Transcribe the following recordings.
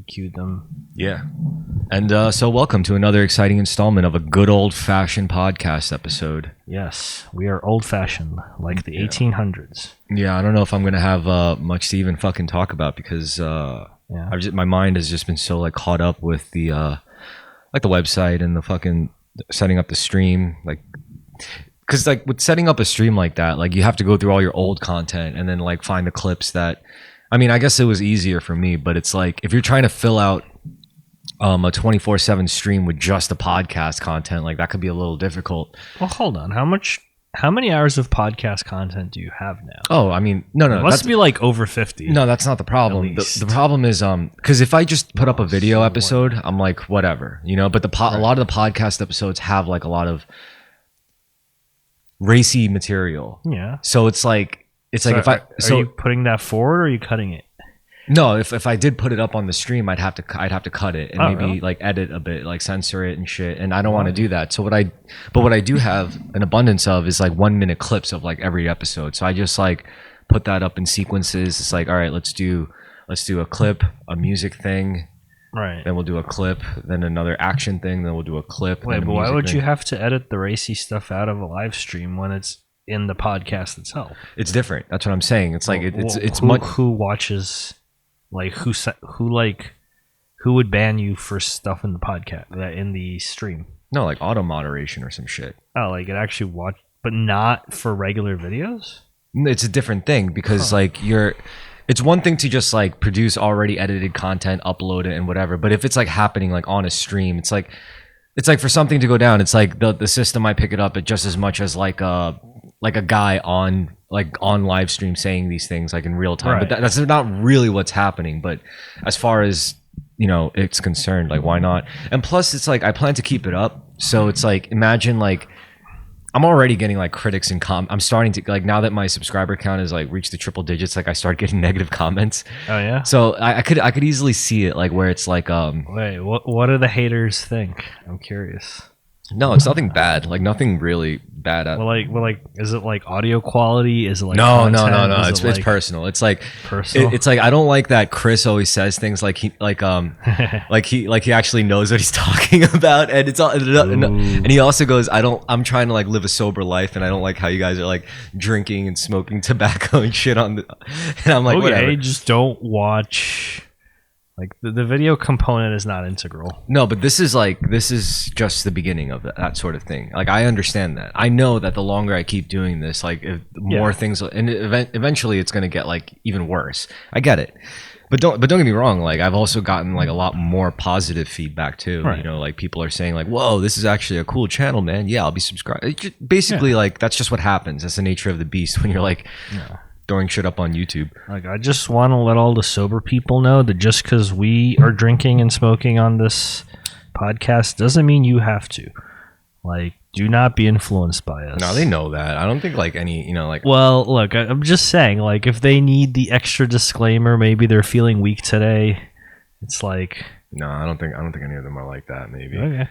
queued them. Yeah. And so welcome to another exciting installment of a good old-fashioned podcast episode. Yes, we are old-fashioned, like the 1800s. Yeah, I don't know if I'm going to have much to even fucking talk about because my mind has just been so like caught up with the like the website and the fucking setting up the stream. Like, because like with setting up a stream like that, like you have to go through all your old content and then like find the clips that, I mean, I guess it was easier for me, but it's like if you're trying to fill out a 24/7 stream with just the podcast content, like that could be a little difficult. Well, hold on. How many hours of podcast content do you have now? Oh, I mean, no, it must be like over 50. No, that's not the problem. The problem is because if I just put up a video episode, I'm like whatever, you know. But a lot of the podcast episodes have like a lot of racy material. Yeah. So it's like if I are you putting that forward or are you cutting it? No, if I did put it up on the stream, I'd have to cut it and maybe really? like edit a bit, like censor it and shit. And I don't want to do that. So what I do have an abundance of is like 1 minute clips of like every episode. So I just like put that up in sequences. It's like, all right, let's do a clip, a music thing. Right. Then we'll do a clip, then another action thing, then we'll do a clip. Wait, but why would you have to edit the racy stuff out of a live stream when it's in the podcast itself? It's different. That's what I'm saying. It's like it's who watches. Like who would ban you for stuff in the podcast in the stream? No, like auto moderation or some shit. Oh, like it actually but not for regular videos? It's a different thing because like it's one thing to just like produce already edited content, upload it and whatever. But if it's like happening like on a stream, it's like for something to go down, it's like the system might pick it up at just as much as like a guy on live stream saying these things like in real time. Right. But that's not really what's happening. But as far as, you know, it's concerned, like why not? And plus it's like I plan to keep it up. So it's like imagine like I'm already getting like critics and I'm starting to like, now that my subscriber count is like reached the triple digits, like I start getting negative comments. Oh yeah. So I could easily see it like where it's like wait, what do the haters think? I'm curious. No, it's nothing bad. Like nothing really bad. Well, like, is it like audio quality? Is it like no? content? It's personal. It's like personal. It's like I don't like that Chris always says things like he he actually knows what he's talking about, and it's all. And he also goes, I'm trying to like live a sober life, and I don't like how you guys are like drinking and smoking tobacco and shit on the. And I'm like, whatever. Just don't watch. Like the video component is not integral. No, but this is just the beginning of that sort of thing. Like I understand that. I know that the longer I keep doing this, like if more things, and eventually it's gonna get like even worse. I get it, but don't get me wrong. Like I've also gotten like a lot more positive feedback too. Right. You know, like people are saying like, "Whoa, this is actually a cool channel, man. Yeah, I'll be subscribed." Basically, like that's just what happens. That's the nature of the beast when you're like. Yeah. Throwing shit up on YouTube. Like I just want to let all the sober people know that just because we are drinking and smoking on this podcast doesn't mean you have to. Like, do not be influenced by us. No, they know that. I don't think like any, you know, like. Well, look, I'm just saying, like, if they need the extra disclaimer, maybe they're feeling weak today. It's like. No, I don't think any of them are like that. Maybe. Okay.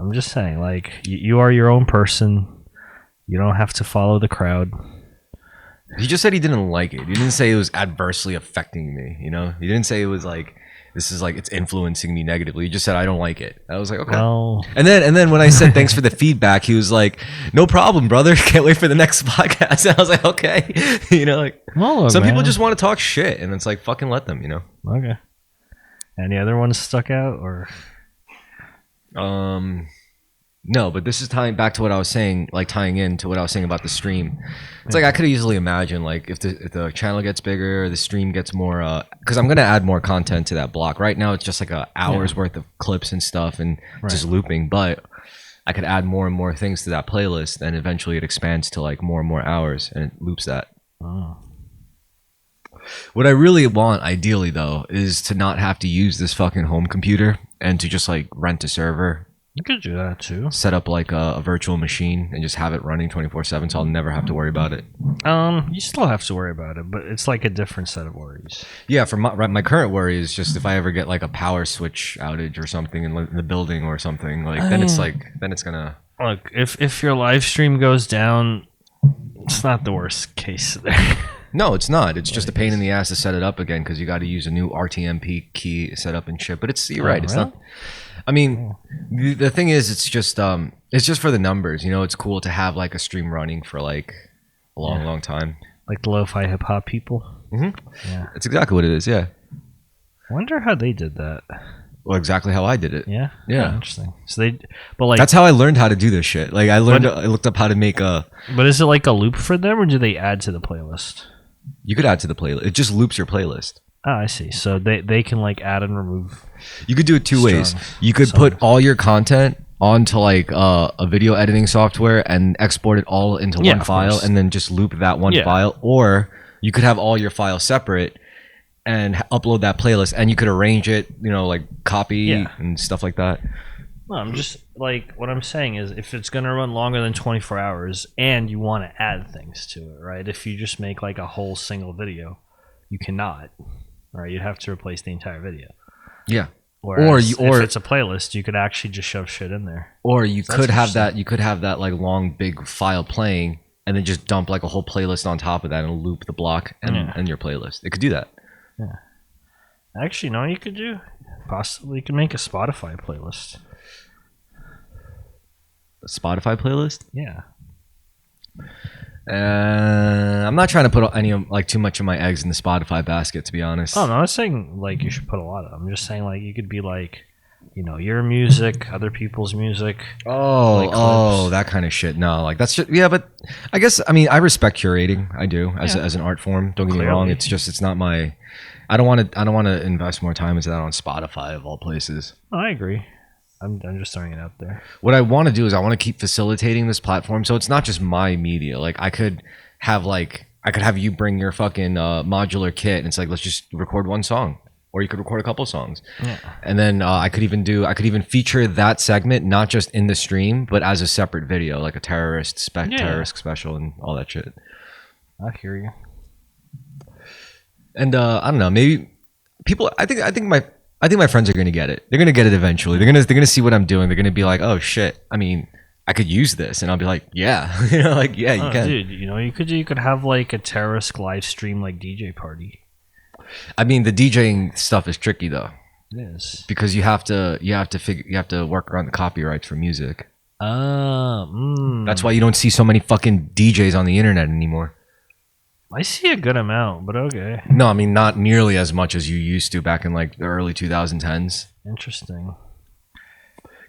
I'm just saying, like, you are your own person. You don't have to follow the crowd. He just said he didn't like it. He didn't say it was adversely affecting me, you know? He didn't say it was like, this is like, it's influencing me negatively. He just said, I don't like it. I was like, okay. Well, and then when I said, thanks for the feedback, he was like, no problem, brother. Can't wait for the next podcast. And I was like, okay. You know, like, some people just want to talk shit, and it's like, fucking let them, you know? Okay. Any other ones stuck out, or? No, but this is tying back to what I was saying, like tying into what I was saying about the stream. It's like I could easily imagine, like if the channel gets bigger, the stream gets more, because I'm gonna add more content to that block. Right now, it's just like an hour's worth of clips and stuff, and just looping. But I could add more and more things to that playlist, and eventually it expands to like more and more hours, and it loops that. Oh. What I really want, ideally though, is to not have to use this fucking home computer and to just like rent a server. You could do that too. Set up like a virtual machine and just have it running 24/7, so I'll never have to worry about it. You still have to worry about it, but it's like a different set of worries. Yeah, for my current worry is just if I ever get like a power switch outage or something in the building or something, like then it's gonna. Look, if your live stream goes down, it's not the worst case there. No, it's not. It's just a pain in the ass to set it up again because you got to use a new RTMP key set up and shit. But you're right. It's not. I mean, the thing is, it's just for the numbers. You know, it's cool to have like a stream running for like a long time. Like the lo-fi hip hop people. Yeah, it's exactly what it is. Yeah. I wonder how they did that. Well, exactly how I did it. Yeah. Yeah. Oh, interesting. So but like that's how I learned how to do this shit. Like I looked up how to make a. But is it like a loop for them, or do they add to the playlist? You could add to the playlist. It just loops your playlist. Oh, I see. So they can like add and remove. You could do it two ways. You could put all your content onto like a video editing software and export it all into one file, and then just loop that one file. Or you could have all your files separate and upload that playlist, and you could arrange it, you know, like copy and stuff like that. No, I'm just like, what I'm saying is, if it's gonna run longer than 24 hours and you want to add things to it, right? If you just make like a whole single video, you cannot, right? You'd have to replace the entire video. Yeah. Whereas if it's a playlist, you could actually just shove shit in there. Or you could have that. You could have that like long big file playing, and then just dump like a whole playlist on top of that and loop the block and your playlist. It could do that. Yeah. Actually, you know what you could do? Possibly you could make a Spotify playlist. A Spotify playlist? Yeah. I'm not trying to put any like too much of my eggs in the Spotify basket, to be honest. Oh no, I'm not saying like you should put a lot of them. I'm just saying like you could be like, you know, your music, other people's music. That kind of shit. No, like that's just, but I guess I respect curating. I do as an art form. Don't get me wrong. It's not my. I don't want to invest more time into that on Spotify of all places. Oh, I agree. I'm just throwing it out there. What I want to do is I want to keep facilitating this platform, so it's not just my media. Like I could have you bring your fucking modular kit, and it's like, let's just record one song, or you could record a couple songs, and then I could even feature that segment not just in the stream, but as a separate video, like a Terrorisk special and all that shit. I hear you. And I don't know, maybe people. I think my friends are gonna get it. They're gonna get it eventually. They're gonna see what I'm doing. They're gonna be like, oh shit. I mean, I could use this, and I'll be like, yeah, you know, like yeah, you can. Dude, you know, you could have like a Terrorisk live stream like DJ party. I mean, the DJing stuff is tricky though. It is because you have to work around the copyrights for music. That's why you don't see so many fucking DJs on the internet anymore. I see a good amount, but okay. No, I mean not nearly as much as you used to back in like the early 2010s. Interesting.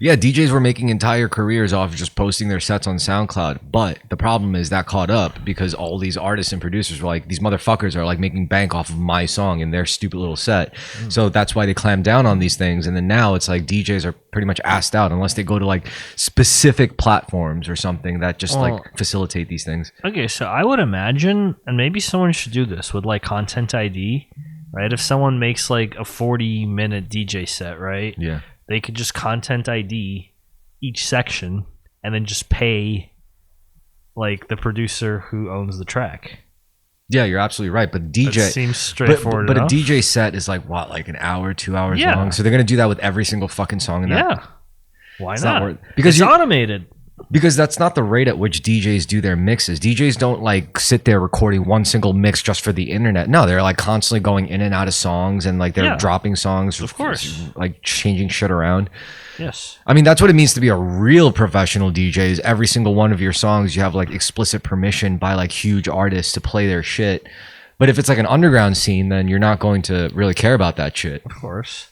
Yeah, DJs were making entire careers off of just posting their sets on SoundCloud. But the problem is that caught up because all these artists and producers were like, these motherfuckers are like making bank off of my song and their stupid little set. So that's why they clamped down on these things. And then now it's like DJs are pretty much asked out unless they go to like specific platforms or something that just like facilitate these things. Okay, so I would imagine, and maybe someone should do this with like Content ID, right? If someone makes like a 40-minute DJ set, right? Yeah. They could just Content ID each section and then just pay like the producer who owns the track. Yeah, you're absolutely right. But DJ that seems straightforward. But a DJ set is like what, like an hour, 2 hours long. So they're gonna do that with every single fucking song in that. Yeah. Why not? Because it's automated. Because that's not the rate at which DJs do their mixes. DJs don't like sit there recording one single mix just for the internet. No, they're like constantly going in and out of songs and like they're dropping songs. Of course. Like changing shit around. Yes. I mean, that's what it means to be a real professional DJ is every single one of your songs, you have like explicit permission by like huge artists to play their shit. But if it's like an underground scene, then you're not going to really care about that shit. Of course.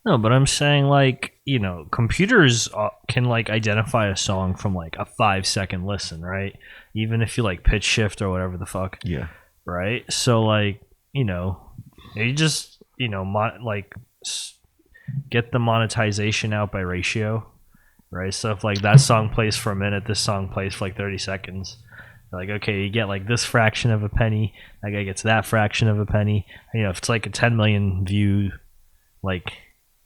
No, but I'm saying like, you know, computers can like identify a song from like a 5-second listen, right? Even if you like pitch shift or whatever the fuck. Yeah. Right? So like, you know, you just, you know, get the monetization out by ratio, right? So if like that song plays for a minute, this song plays for like 30 seconds. Like, okay, you get like this fraction of a penny. That guy gets that fraction of a penny. And, you know, if it's like a 10 million view, like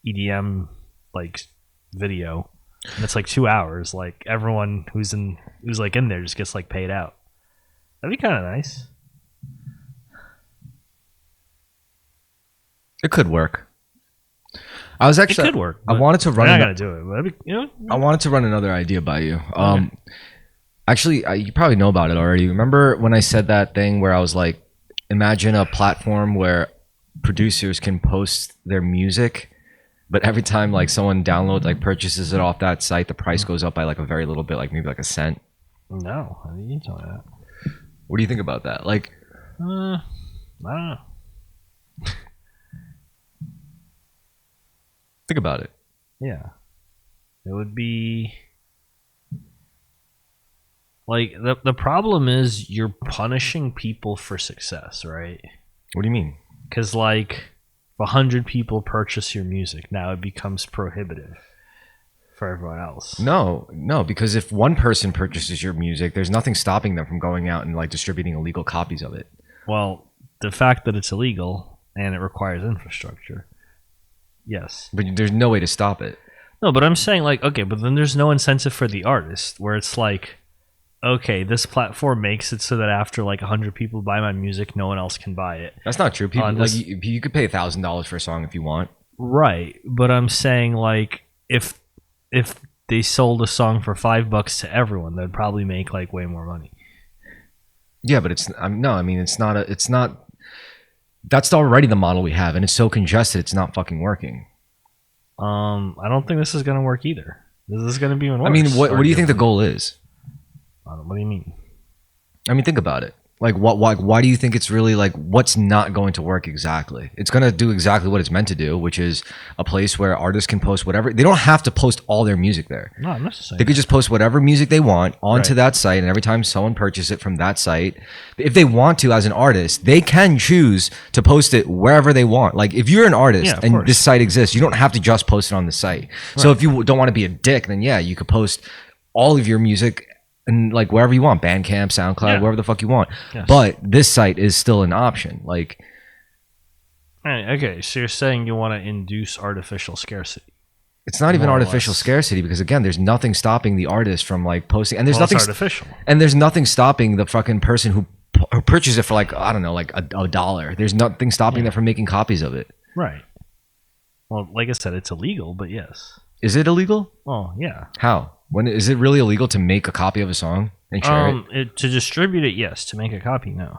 EDM like video and it's like 2 hours, like everyone who's like in there just gets like paid out. That'd be kind of nice. It could work. I was actually it could work. I wanted to run. I gotta do it. But you know, I wanted to run another idea by you. Okay. Actually, you probably know about it already. Remember when I said that thing where I was like, imagine a platform where producers can post their music, but every time like someone downloads, like purchases it off that site, the price goes up by like a very little bit, like maybe like a cent. No, I mean, you tell me that. What do you think about that? Like, I don't know. think about it. Yeah, it would be like the problem is you're punishing people for success, right? What do you mean? Because like if 100 people purchase your music, now it becomes prohibitive for everyone else. No, because if one person purchases your music, there's nothing stopping them from going out and like distributing illegal copies of it. Well, the fact that it's illegal and it requires infrastructure, yes. But there's no way to stop it. No, but I'm saying like, okay, but then there's no incentive for the artist where it's like, okay, this platform makes it so that after like 100 people buy my music, no one else can buy it. That's not true. People like you could pay $1,000 for a song if you want. Right, but I'm saying like if they sold a song for $5 to everyone, they'd probably make like way more money. Yeah, but it's not. That's already the model we have, and it's so congested, it's not fucking working. I don't think this is gonna work either. This is gonna be even worse. I mean, what do you think the goal is? What do you mean? I mean, think about it. Like, why do you think it's really like what's not going to work exactly? It's going to do exactly what it's meant to do, which is a place where artists can post whatever. They don't have to post all their music there. No, I'm not saying. They could just post whatever music they want onto that site, and every time someone purchases it from that site, if they want to, as an artist, they can choose to post it wherever they want. Like, if you're an artist and this site exists, you don't have to just post it on the site. Right. So if you don't want to be a dick, then yeah, you could post all of your music and like wherever you want, Bandcamp, SoundCloud, wherever the fuck you want. Yes. But this site is still an option. Like, okay, so you're saying you want to induce artificial scarcity? It's not even artificial scarcity because again, there's nothing stopping the artist from like posting, and there's nothing artificial, and there's nothing stopping the fucking person who purchased it for like I don't know, like a dollar. There's nothing stopping them from making copies of it. Right. Well, like I said, it's illegal, but yes. Is it illegal? Oh yeah. How? When is it really illegal to make a copy of a song and share it? To distribute it, yes. To make a copy, no.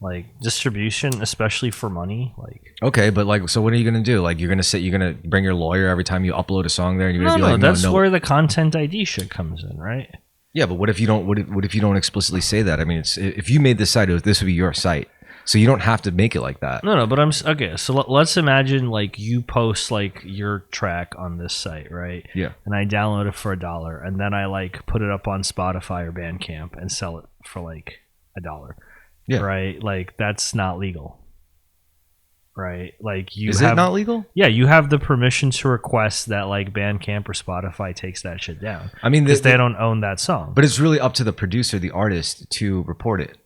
Like distribution, especially for money, like. Okay, but like, so what are you gonna do? Like, you're gonna bring your lawyer every time you upload a song there, and you're gonna be like, no, that's where the content ID shit comes in, right? Yeah, but what if you don't? What if you don't explicitly say that? I mean, it's if you made this site, this would be your site. So you don't have to make it like that. No, but okay. So let's imagine like you post like your track on this site, right? Yeah. And I download it for $1, and then I like put it up on Spotify or Bandcamp and sell it for like $1. Yeah. Right. Like that's not legal. Right. Like you. Is it not legal? Yeah, you have the permission to request that like Bandcamp or Spotify takes that shit down. I mean, because they don't own that song. But it's really up to the producer, the artist, to report it.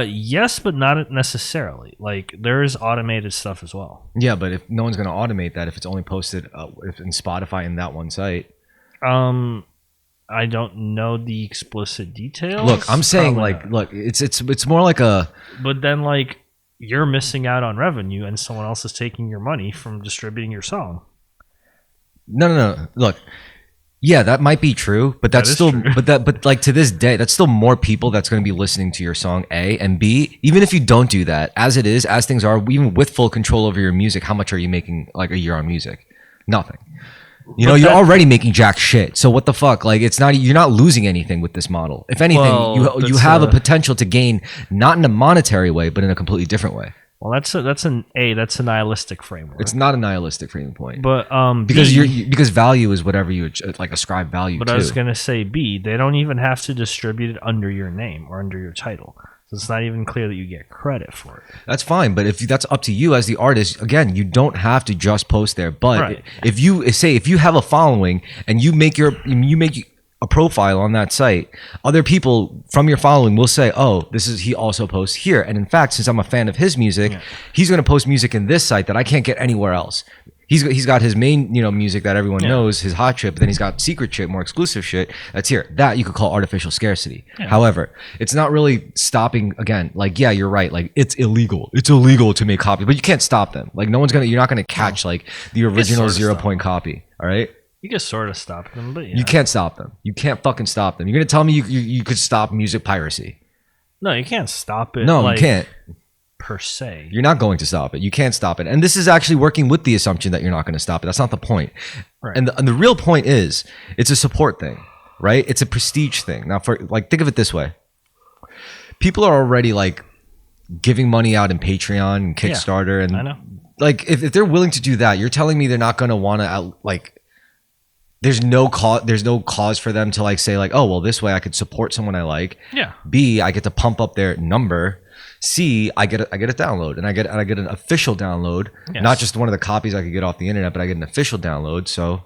Yes, but not necessarily. Like there is automated stuff as well. Yeah, but if no one's going to automate that, if it's only posted if in Spotify in that one site. I don't know the explicit details. Look, I'm saying look, it's more like a. But then like you're missing out on revenue, and someone else is taking your money from distributing your song. No. Look. Yeah, that might be true, but that's still, true. but like to this day, that's still more people that's going to be listening to your song, A, and B, even if you don't do that, as it is, as things are, even with full control over your music, how much are you making like a year on music? Nothing. You know, you're already making jack shit. So what the fuck? Like, it's not, you're not losing anything with this model. If anything, you have a potential to gain, not in a monetary way, but in a completely different way. Well, that's a nihilistic framework. It's not a nihilistic point, but because because value is whatever you like ascribe value to. But I was gonna say B. They don't even have to distribute it under your name or under your title, so it's not even clear that you get credit for it. That's fine, but if that's up to you as the artist, again, you don't have to just post there. But if you have a following and you make a profile on that site, other people from your following will say, oh, he also posts here. And in fact, since I'm a fan of his music, he's going to post music in this site that I can't get anywhere else. He's got his main, music that everyone knows, his hot shit, but then he's got secret shit, more exclusive shit that's here. That you could call artificial scarcity. Yeah. However, it's not really stopping, again, like, yeah, you're right. Like, it's illegal. It's illegal to make copies, but you can't stop them. Like, you're not going to catch like the original 0 point copy. All right. You can sort of stop them, but you can't stop them. You can't fucking stop them. You're gonna tell me you could stop music piracy? No, you can't stop it. No, like, you can't. Per se. You're not going to stop it. You can't stop it. And this is actually working with the assumption that you're not going to stop it. That's not the point. Right. And the real point is it's a support thing, right? It's a prestige thing. Now, for like, think of it this way. People are already like giving money out in Patreon and Kickstarter. And I know. Like, if they're willing to do that, you're telling me they're not going to want to like, there's no cause for them to like say like, oh, well, this way I could support someone I like. Yeah. B, I get to pump up their number. C, I get a download, and I get an official download, not just one of the copies I could get off the internet, but I get an official download. So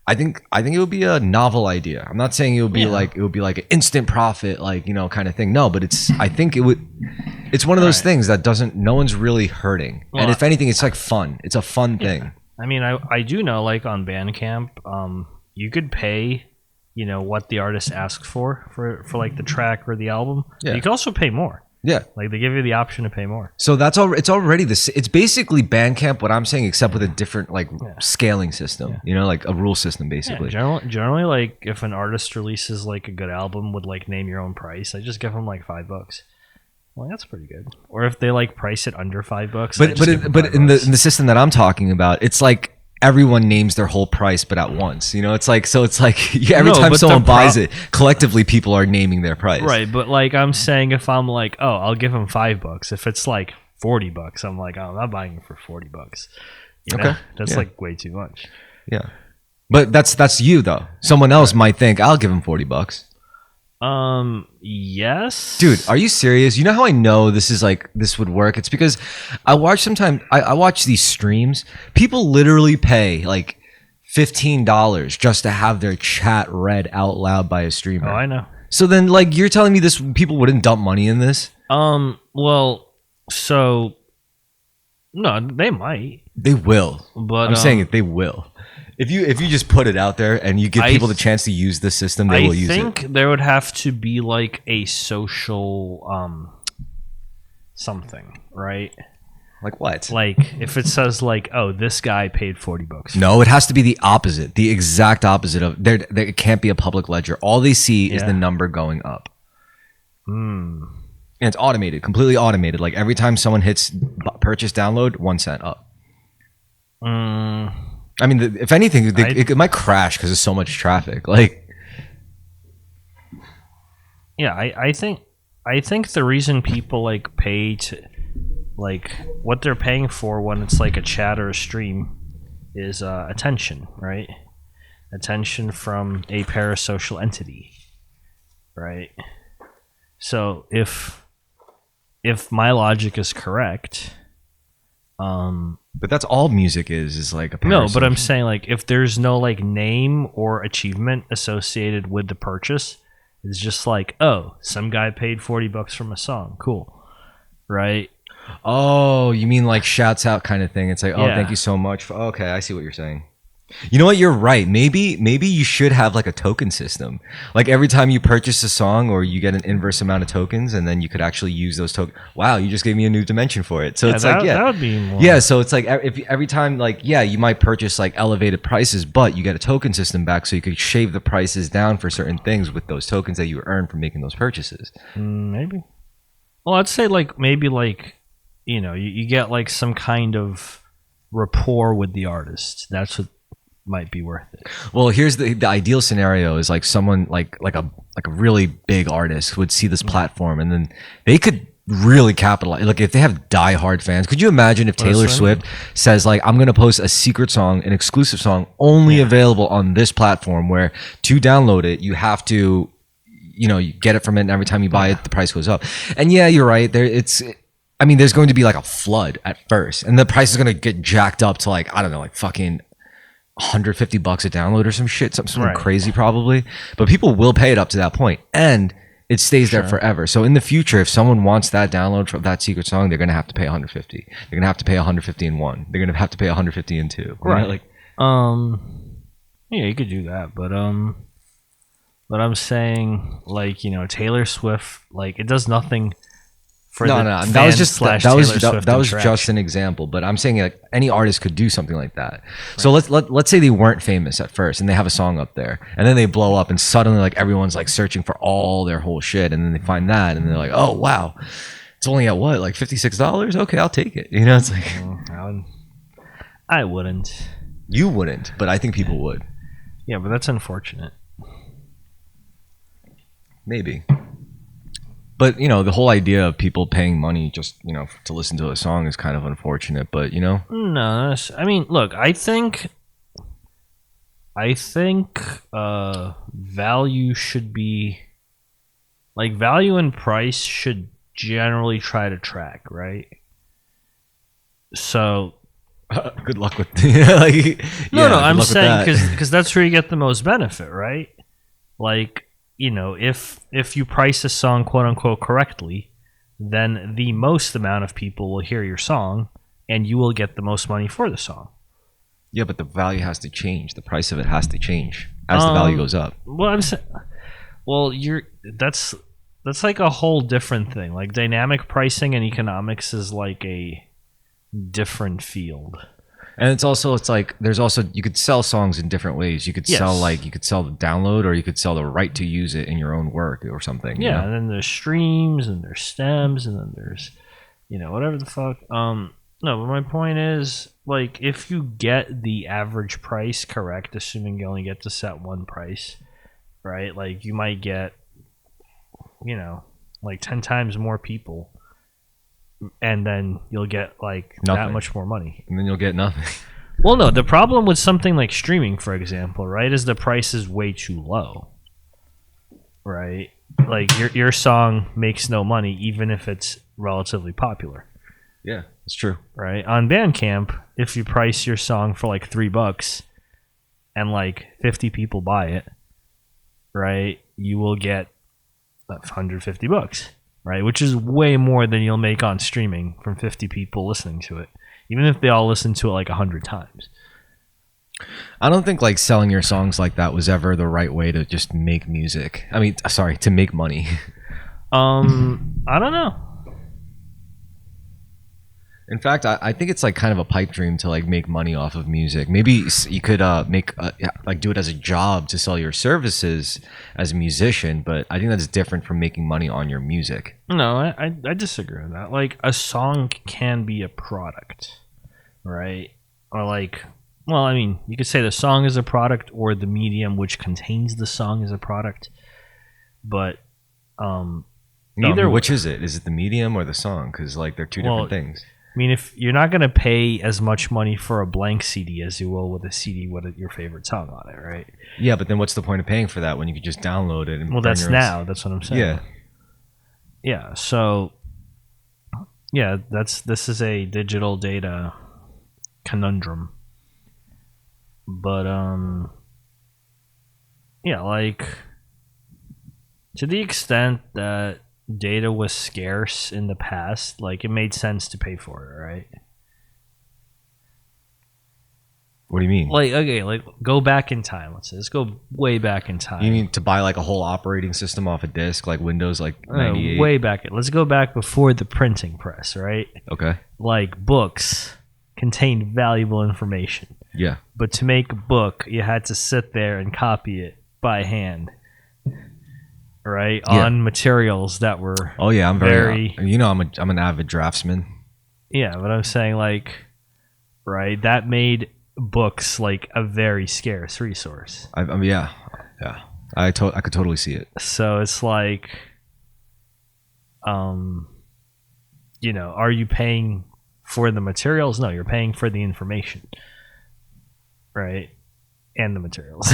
I think it would be a novel idea. I'm not saying it would be like an instant profit, like, you know, kind of thing. No, but it's one of those things that no one's really hurting. Well, and if anything, it's like fun. It's a fun thing. I mean, I do know, like, on Bandcamp, you could pay, you know, what the artist asks for like the track or the album. Yeah. You can also pay more. Yeah, like they give you the option to pay more. So it's already this. It's basically Bandcamp, what I'm saying, except with a different like scaling system. Yeah. You know, like a rule system, basically. Yeah, generally, like if an artist releases like a good album with like name your own price, I just give them like $5. Well, that's pretty good. Or if they like price it under $5, but in the system that I'm talking about, it's like everyone names their whole price, but at once. You know, it's like every time someone buys it, collectively people are naming their price. Right, but like I'm saying, if I'm like, oh, I'll give them $5. If it's like $40, I'm like, oh, I'm not buying it for $40. You know? Okay, that's like way too much. Yeah, but that's you though. Someone else might think I'll give them $40. Yes, dude, are you serious? You know how I know this would work? It's because I watch these streams. People literally pay like $15 just to have their chat read out loud by a streamer. Oh, I know. So then, like, you're telling me this people wouldn't dump money in this? Well, so no, they might. They will. But I'm saying it. They will. If you just put it out there and you give people the chance to use the system, they will use it. I think there would have to be like a social something, right? Like what? Like if it says like, oh, this guy paid $40. No, it has to be the opposite, the exact opposite of there. It can't be a public ledger. All they see is the number going up. And it's automated, completely automated. Like every time someone hits purchase download, 1 cent up. I mean, if anything, it might crash because there's so much traffic. Like, yeah, I think the reason people like pay to like what they're paying for when it's like a chat or a stream is attention, right? Attention from a parasocial entity, right? So if my logic is correct, but that's all music is like a no, but I'm saying like if there's no like name or achievement associated with the purchase, it's just like, oh, some guy paid $40 from a song, cool, right? Oh, you mean like shouts out kind of thing? It's like, oh, thank you so much. Okay, I see what you're saying. You know what? You're right. Maybe you should have like a token system. Like every time you purchase a song, or you get an inverse amount of tokens, and then you could actually use those tokens. Wow, you just gave me a new dimension for it. So it's that would be more. Yeah, so it's like if every time, like, yeah, you might purchase like elevated prices, but you get a token system back, so you could shave the prices down for certain things with those tokens that you earn from making those purchases. Maybe. Well, I'd say like maybe like, you know, you get like some kind of rapport with the artist. That's what might be worth it. Well, here's the ideal scenario is like someone like a really big artist would see this platform, and then they could really capitalize. Like if they have diehard fans, could you imagine if Taylor Swift says like, I'm gonna post a secret song, an exclusive song only available on this platform, where to download it you have to, you know, you get it from it, and every time you buy it the price goes up. And yeah, you're right, there's going to be like a flood at first, and the price is going to get jacked up to like, I don't know, like fucking $150 a download or some shit, something crazy probably. But people will pay it up to that point, and it stays there forever. So in the future, if someone wants that download from that secret song, they're going to have to pay $150. They're going to have to pay $150 in one. They're going to have to pay $150 in two. Right. Like, yeah, you could do that, but I'm saying, like, you know, Taylor Swift, like, it does nothing for No, the no, that fans was just slash that was Taylor Swift that was interaction. just an example. But I'm saying like any artist could do something like that. So let's say they weren't famous at first and they have a song up there, and then they blow up, and suddenly like everyone's like searching for all their whole shit, and then they find that, and they're like, oh wow, it's only at what, like $56? Okay, I'll take it. You know, it's like I wouldn't. you wouldn't, but I think people would. Yeah, but that's unfortunate. Maybe. But, you know, the whole idea of people paying money just, you know, to listen to a song is kind of unfortunate, but, you know. No, I mean, look, I think value should be, like, value and price should generally try to track, right? So Good luck with like, no, yeah, I'm good luck with saying that. because that's where you get the most benefit, right? Like, you know, if you price a song quote unquote correctly, then the most amount of people will hear your song, and you will get the most money for the song. Yeah, but the value has to change. The price of it has to change as the value goes up. Well, I'm saying, well, that's like a whole different thing. Like, dynamic pricing and economics is like a different field. And it's like there's also, you could sell songs in different ways. You could sell the download, or you could sell the right to use it in your own work or something. Yeah, you know? and then there's streams, and there's stems, and then there's, you know, whatever the fuck. No, but my point is, like, if you get the average price correct, assuming you only get to set one price, right? Like, you might get, you know, like 10 times more people, and then you'll get like Nothing. that much more money. And then you'll get nothing. Well, no, the problem with something like streaming, for example, right, is the price is way too low, right? Like, your song makes no money even if it's relatively popular. Yeah, it's true. Right? On Bandcamp, if you price your song for like $3 and like 50 people buy it, right, you will get $150, right? Which is way more than you'll make on streaming from 50 people listening to it, even if they all listen to it like 100 times. I don't think like selling your songs like that was ever the right way to just make music. I mean, sorry, to make money. I don't know. In fact, I think it's like kind of a pipe dream to like make money off of music. Maybe you could like do it as a job to sell your services as a musician, but I think that's different from making money on your music. No, I disagree with that. Like, a song can be a product, right? Or like, well, I mean, you could say the song is a product, or the medium which contains the song is a product. But No, which is it? Is it the medium or the song? Because like they're two different things. I mean, if you're not going to pay as much money for a blank CD as you will with a CD with your favorite song on it, right? Yeah, but then what's the point of paying for that when you could just download it? And that's now. That's what I'm saying. Yeah. Yeah. So, yeah, this is a digital data conundrum. But yeah, like, to the extent that data was scarce in the past, like, it made sense to pay for it, right? What do you mean? Like, okay, like, go back in time. Let's go way back in time. You mean to buy like a whole operating system off a disk, like Windows, like 98? Way back. Let's go back before the printing press, right? Okay. Like, books contained valuable information. Yeah. But to make a book, you had to sit there and copy it by hand. Right, yeah. On materials that were I'm very you know, I'm an avid draftsman. Yeah, but I'm saying, like, right, that made books like a very scarce resource. I could totally see it. So it's like, you know, are you paying for the materials? No, you're paying for the information, right, and the materials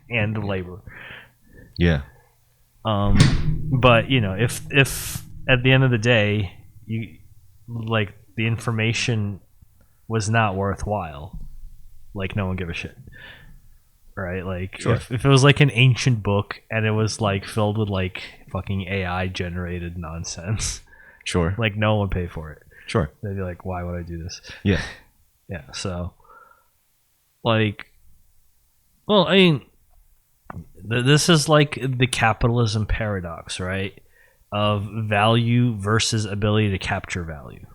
and the labor. Yeah. But, you know, if at the end of the day, you, like, the information was not worthwhile, like, no one give a shit, right? Like, sure. if it was like an ancient book and it was like filled with like fucking AI generated nonsense, sure, like, no one would pay for it. Sure. They'd be like, why would I do this? Yeah. Yeah. So, like, well, I mean, this is like the capitalism paradox, right? of value versus ability to capture value.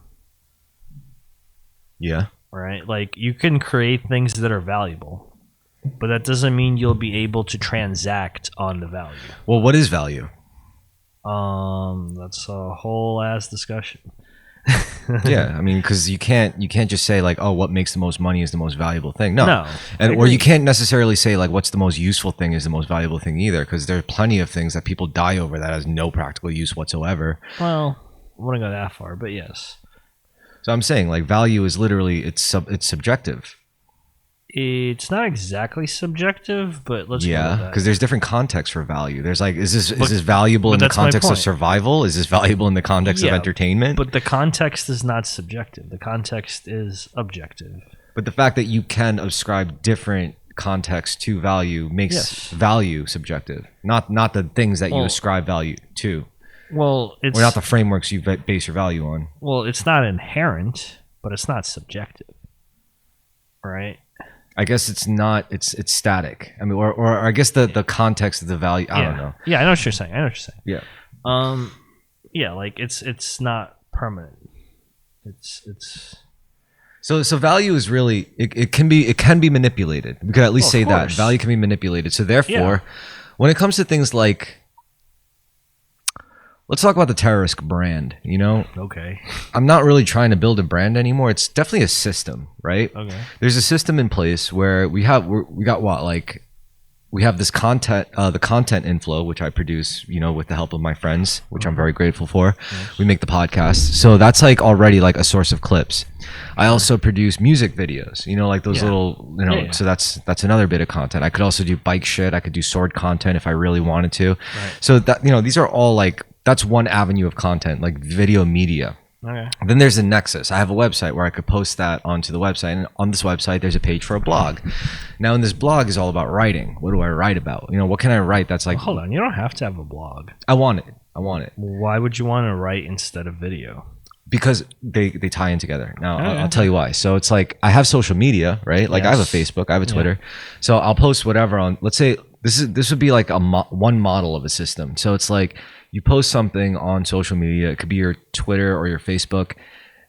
Yeah. Right? Like, you can create things that are valuable, but that doesn't mean you'll be able to transact on the value. Well, what is value? That's a whole ass discussion. Yeah, I mean, because you can't just say like, oh, what makes the most money is the most valuable thing. No, or you can't necessarily say like, what's the most useful thing is the most valuable thing either, because there's plenty of things that people die over that has no practical use whatsoever. Well, I wouldn't go that far, but yes. So I'm saying like value is literally it's subjective. It's not exactly subjective, but let's go with that. Because there's different contexts for value. There's like, is this valuable in the context of survival? Is this valuable in the context of entertainment? But the context is not subjective. The context is objective. But the fact that you can ascribe different context to value makes value subjective. Not the things that you ascribe value to. Well, it's or not the frameworks you base your value on. Well, it's not inherent, but it's not subjective, right? I guess it's not. It's static. I mean, or I guess the context of the value. I don't know. Yeah, I know what you're saying. Yeah. Yeah, like it's not permanent. It's. So value is really it can be manipulated. We could at least say that value can be manipulated. So therefore, when it comes to things like, let's talk about the Terrorisk brand, you know? Okay. I'm not really trying to build a brand anymore. It's definitely a system, right? Okay. There's a system in place where we have this content, the content inflow, which I produce, you know, with the help of my friends, which I'm very grateful for. Yes. We make the podcast. So that's like already like a source of clips. I also produce music videos, you know, like those little, you know, so that's another bit of content. I could also do bike shit. I could do sword content if I really wanted to. Right. So that, you know, these are all like, that's one avenue of content, like video media. Okay. Then there's a nexus. I have a website where I could post that onto the website. And on this website, there's a page for a blog. Now, in this blog is all about writing. What do I write about? You know, what can I write that's like... Well, hold on. You don't have to have a blog. I want it. Why would you want to write instead of video? Because they tie in together. Now, I'll tell you why. So it's like, I have social media, right? Like I have a Facebook, I have a Twitter. So I'll post whatever on, let's say, this would be like one model of a system. So it's like, you post something on social media. It could be your Twitter or your Facebook,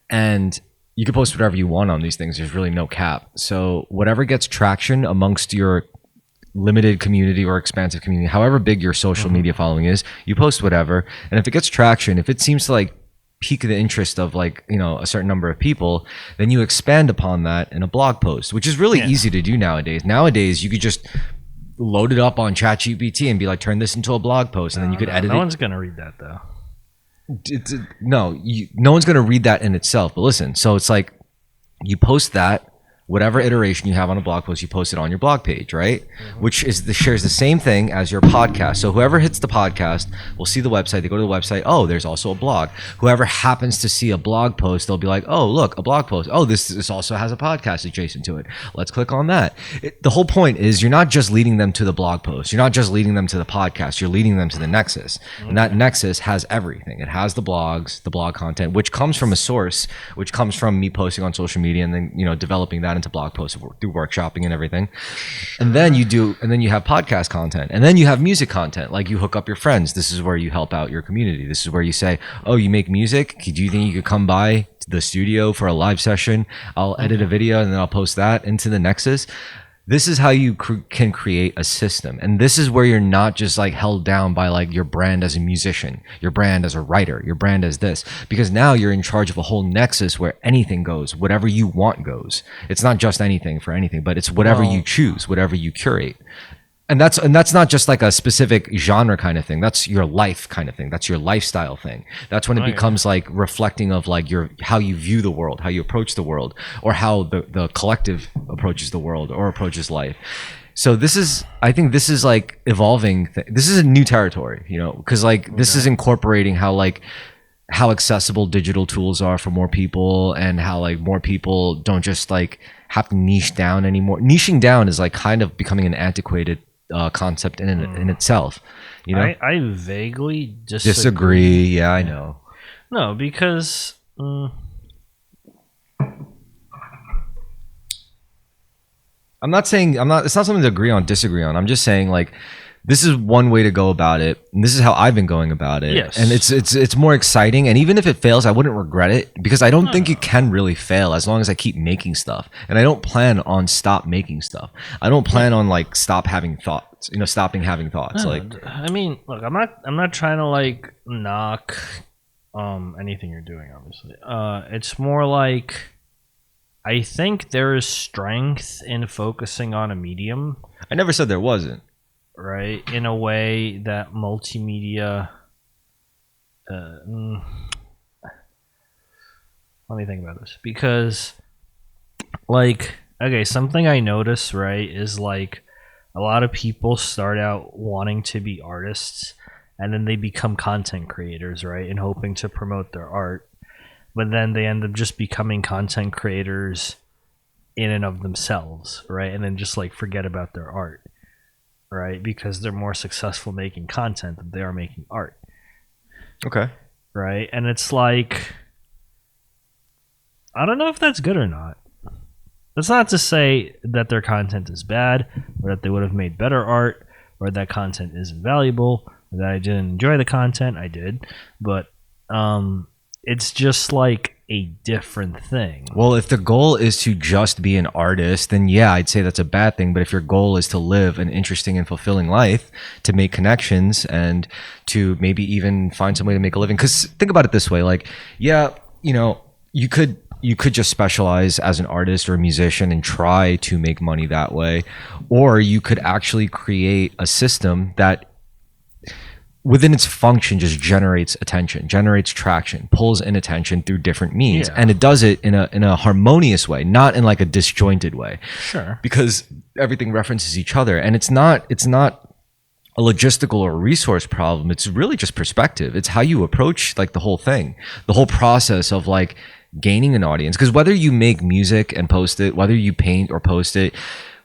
and you can post whatever you want on these things. There's really no cap. So whatever gets traction amongst your limited community or expansive community, however big your social media following is, you post whatever. And if it gets traction, if it seems to like pique the interest of like, you know, a certain number of people, then you expand upon that in a blog post, which is really easy to do nowadays. Nowadays, you could just load it up on ChatGPT and be like, turn this into a blog post, and then you could edit it. No one's gonna read that though. No one's gonna read that in itself. But listen, so it's like you post that, whatever iteration you have on a blog post, you post it on your blog page, right? Which shares the same thing as your podcast. So whoever hits the podcast will see the website. They go to the website. Oh, there's also a blog. Whoever happens to see a blog post, they'll be like, oh, look, a blog post. Oh, this also has a podcast adjacent to it. Let's click on that. The whole point is you're not just leading them to the blog post. You're not just leading them to the podcast. You're leading them to the nexus. And that nexus has everything. It has the blogs, the blog content, which comes from a source, which comes from me posting on social media and then, you know, developing that into blog posts through workshopping and everything. And then you have podcast content, and then you have music content. Like you hook up your friends. This is where you help out your community. This is where you say, oh, you make music? Do you think you could come by to the studio for a live session? I'll edit a video and then I'll post that into the nexus. This is how you can create a system. And this is where you're not just like held down by like your brand as a musician, your brand as a writer, your brand as this, because now you're in charge of a whole nexus where anything goes, whatever you want goes. It's not just anything for anything, but it's whatever you choose, whatever you curate. And that's not just like a specific genre kind of thing. That's your life kind of thing. That's your lifestyle thing. That's when it becomes like reflecting of like how you view the world, how you approach the world, or how the collective approaches the world or approaches life. So I think this is like evolving. This is a new territory, you know, because like this is incorporating how accessible digital tools are for more people, and how like more people don't just like have to niche down anymore. Niching down is like kind of becoming an antiquated concept in itself, you know. I vaguely disagree. Yeah, I know. No, because I'm not saying it's not something to disagree on. I'm just saying like this is one way to go about it, and this is how I've been going about it. Yes. And it's more exciting, and even if it fails, I wouldn't regret it, because I don't think it can really fail as long as I keep making stuff. And I don't plan on stop making stuff. I don't plan on like stopping having thoughts. Like, I mean, look, I'm not trying to like knock anything you're doing, obviously. It's more like, I think there is strength in focusing on a medium. I never said there wasn't. Right, in a way that multimedia. Let me think about this, because, like, okay, something I notice, right, is like a lot of people start out wanting to be artists, and then they become content creators, right, and hoping to promote their art, but then they end up just becoming content creators in and of themselves, right, and then just like forget about their art. Right, because they're more successful making content than they are making art. Okay. Right, and it's like, I don't know if that's good or not. That's not to say that their content is bad, or that they would have made better art, or that content isn't valuable, or that I didn't enjoy the content. I did, but it's just like a different thing. Well, if the goal is to just be an artist, then yeah, I'd say that's a bad thing. But if your goal is to live an interesting and fulfilling life, to make connections, and to maybe even find some way to make a living, because think about it this way, like, yeah, you know, you could just specialize as an artist or a musician and try to make money that way, or you could actually create a system that within its function just generates attention, generates traction, pulls in attention through different means. And it does it in a harmonious way, not in like a disjointed way. Sure. Because everything references each other, and it's not a logistical or resource problem. It's really just perspective. It's how you approach like the whole thing, the whole process of like gaining an audience. Because whether you make music and post it, whether you paint or post it,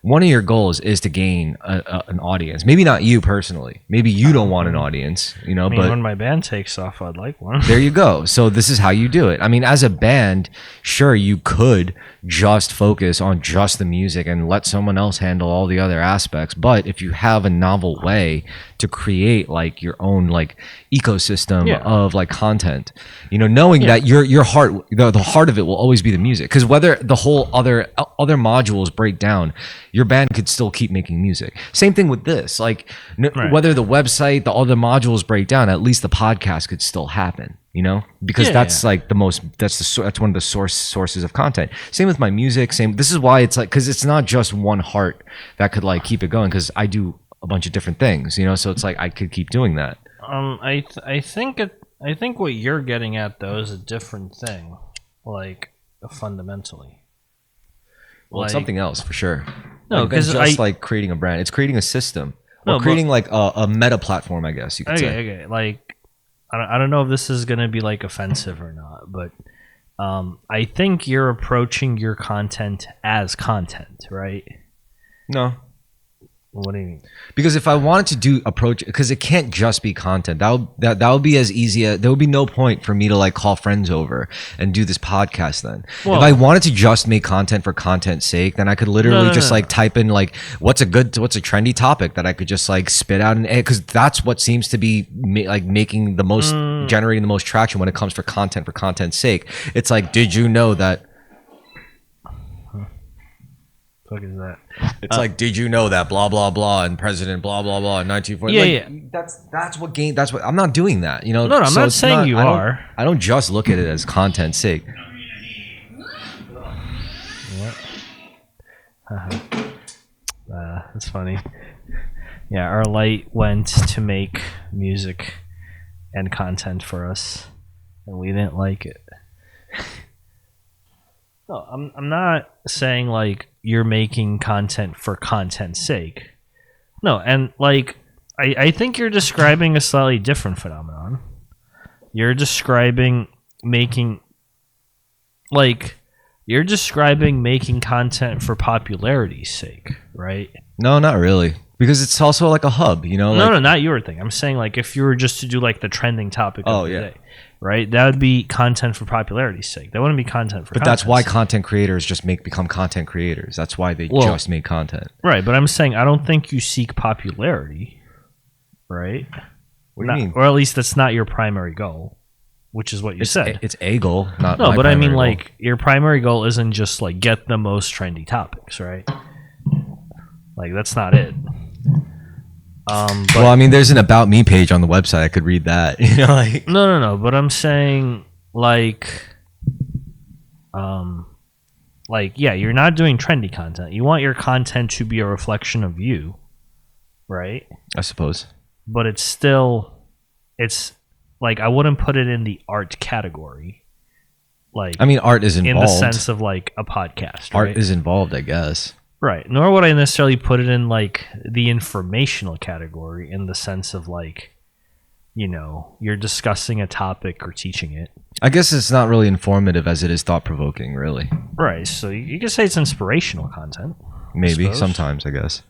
one of your goals is to gain an audience. Maybe not you personally. Maybe you don't want an audience, you know. I mean, but when my band takes off, I'd like one. There you go. So this is how you do it. I mean, as a band, sure, you could just focus on just the music and let someone else handle all the other aspects. But if you have a novel way to create like your own like ecosystem of like content, you know, knowing that your heart, the heart of it will always be the music. Because whether the whole other modules break down, your band could still keep making music. Same thing with this. Like whether the website, the other modules break down, at least the podcast could still happen. You know, because that's like the most. That's one of the sources of content. Same with my music. Same. This is why it's like, because it's not just one heart that could like keep it going. Because I do a bunch of different things. You know, so it's like I could keep doing that. I think what you're getting at though is a different thing, like fundamentally. Well, like, it's something else for sure. No, because like, just like creating a brand, it's creating a system, or creating like a meta platform, I guess you could say. Okay, like I don't know if this is gonna be like offensive or not, but I think you're approaching your content as content, right? No. What do you mean? Because if I wanted to approach, because it can't just be content. That would be as easy as, there would be no point for me to like call friends over and do this podcast then. Well, if I wanted to just make content for content's sake, then I could literally like type in like what's a trendy topic that I could just like spit out, and because that's what seems to be like making the most, generating the most traction when it comes for content's sake. It's like, did you know that? What is that? It's like, did you know that blah blah blah and President blah blah blah in 1940? That's what I'm not doing that, you know. No, I'm not saying you are. I don't just look at it as content's sake. That's funny. Yeah, our light went to make music and content for us, and we didn't like it. No, I'm not saying like you're making content for content's sake. No, and like I think you're describing a slightly different phenomenon. You're describing making content for popularity's sake, right? No, not really. Because it's also like a hub, you know? No, not your thing. I'm saying like if you were just to do like the trending topic of the day, right? That would be content for popularity's sake. That wouldn't be content for. But that's why content creators just become content creators. That's why they just make content. Right, but I'm saying I don't think you seek popularity. right? What do you mean? Or at least that's not your primary goal, which is what you said. It's a goal, not no. my But I mean, primary like your primary goal isn't just like get the most trendy topics, right? Like that's not it. But well, I mean, there's an about me page on the website. I could read that. You know, like no. But I'm saying yeah, you're not doing trendy content. You want your content to be a reflection of you, right? I suppose. But it's like I wouldn't put it in the art category. Like I mean, art is involved in the sense of like a podcast. Art right? is involved, I guess. Right. Nor would I necessarily put it in like the informational category in the sense of like, you know, you're discussing a topic or teaching it. I guess it's not really informative as it is thought-provoking, really. Right. So you could say it's inspirational content. Maybe sometimes, I guess.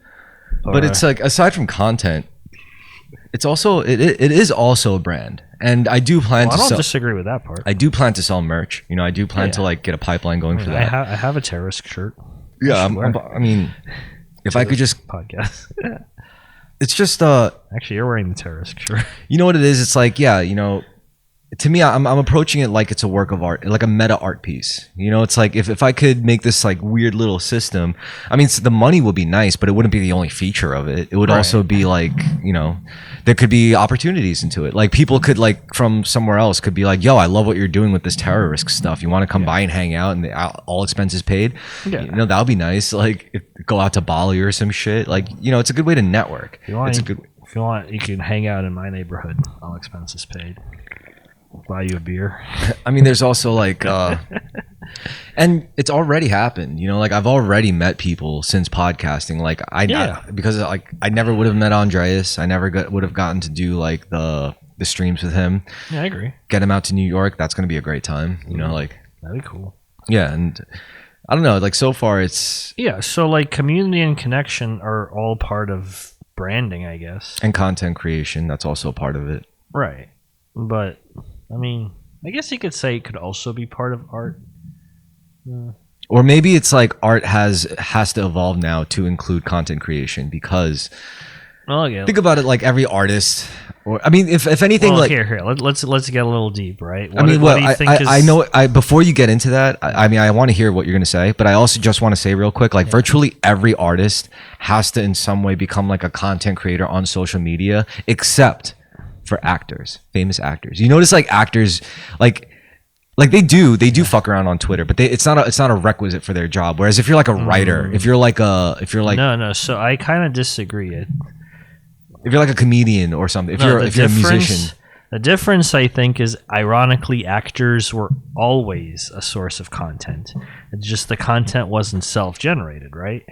But it's like aside from content, it's also it is also a brand, and I do plan to. I don't sell, disagree with that part. I do plan to sell merch. You know, I do plan to like get a pipeline going for that. I have a Terrorisk shirt. Yeah, I mean, if I could just podcast. It's just actually you're wearing the Terrorisk shirt. You know what it is? It's like, yeah, you know, to me, I'm approaching it like it's a work of art, like a meta art piece. You know, it's like if I could make this like weird little system, I mean, the money would be nice, but it wouldn't be the only feature of it. It would also be like, you know, there could be opportunities into it. Like people could like from somewhere else could be like, yo, I love what you're doing with this Terrorisk stuff. You want to come by and hang out and all expenses paid? Yeah. You know, that would be nice. Like go out to Bali or some shit. Like, you know, it's a good way to network. If you want, you can hang out in my neighborhood. All expenses paid. Buy you a beer. I mean, there's also like, and it's already happened. You know, like I've already met people since podcasting. Like because like I never would have met Andreas. I never would have gotten to do like the streams with him. Yeah, I agree. Get him out to New York. That's gonna be a great time. You know, like that'd be cool. Yeah, and I don't know. Like so far, it's so like community and connection are all part of branding, I guess, and content creation. That's also a part of it, right? But I mean, I guess you could say it could also be part of art. Or maybe it's like art has to evolve now to include content creation because think about it, like every artist, or I mean, if anything, like here, let's get a little deep, right? What do you think I know. Before you get into that, I mean, I want to hear what you're gonna say, but I also just want to say real quick, like virtually every artist has to in some way become like a content creator on social media, except for actors, famous actors. You notice like actors, like they do fuck around on Twitter, but it's not a requisite for their job. Whereas if you're like a writer, if you're like no, so I kind of disagree. If you're like a comedian or something, if you're a musician, the difference I think is ironically actors were always a source of content. It's just the content wasn't self-generated, right?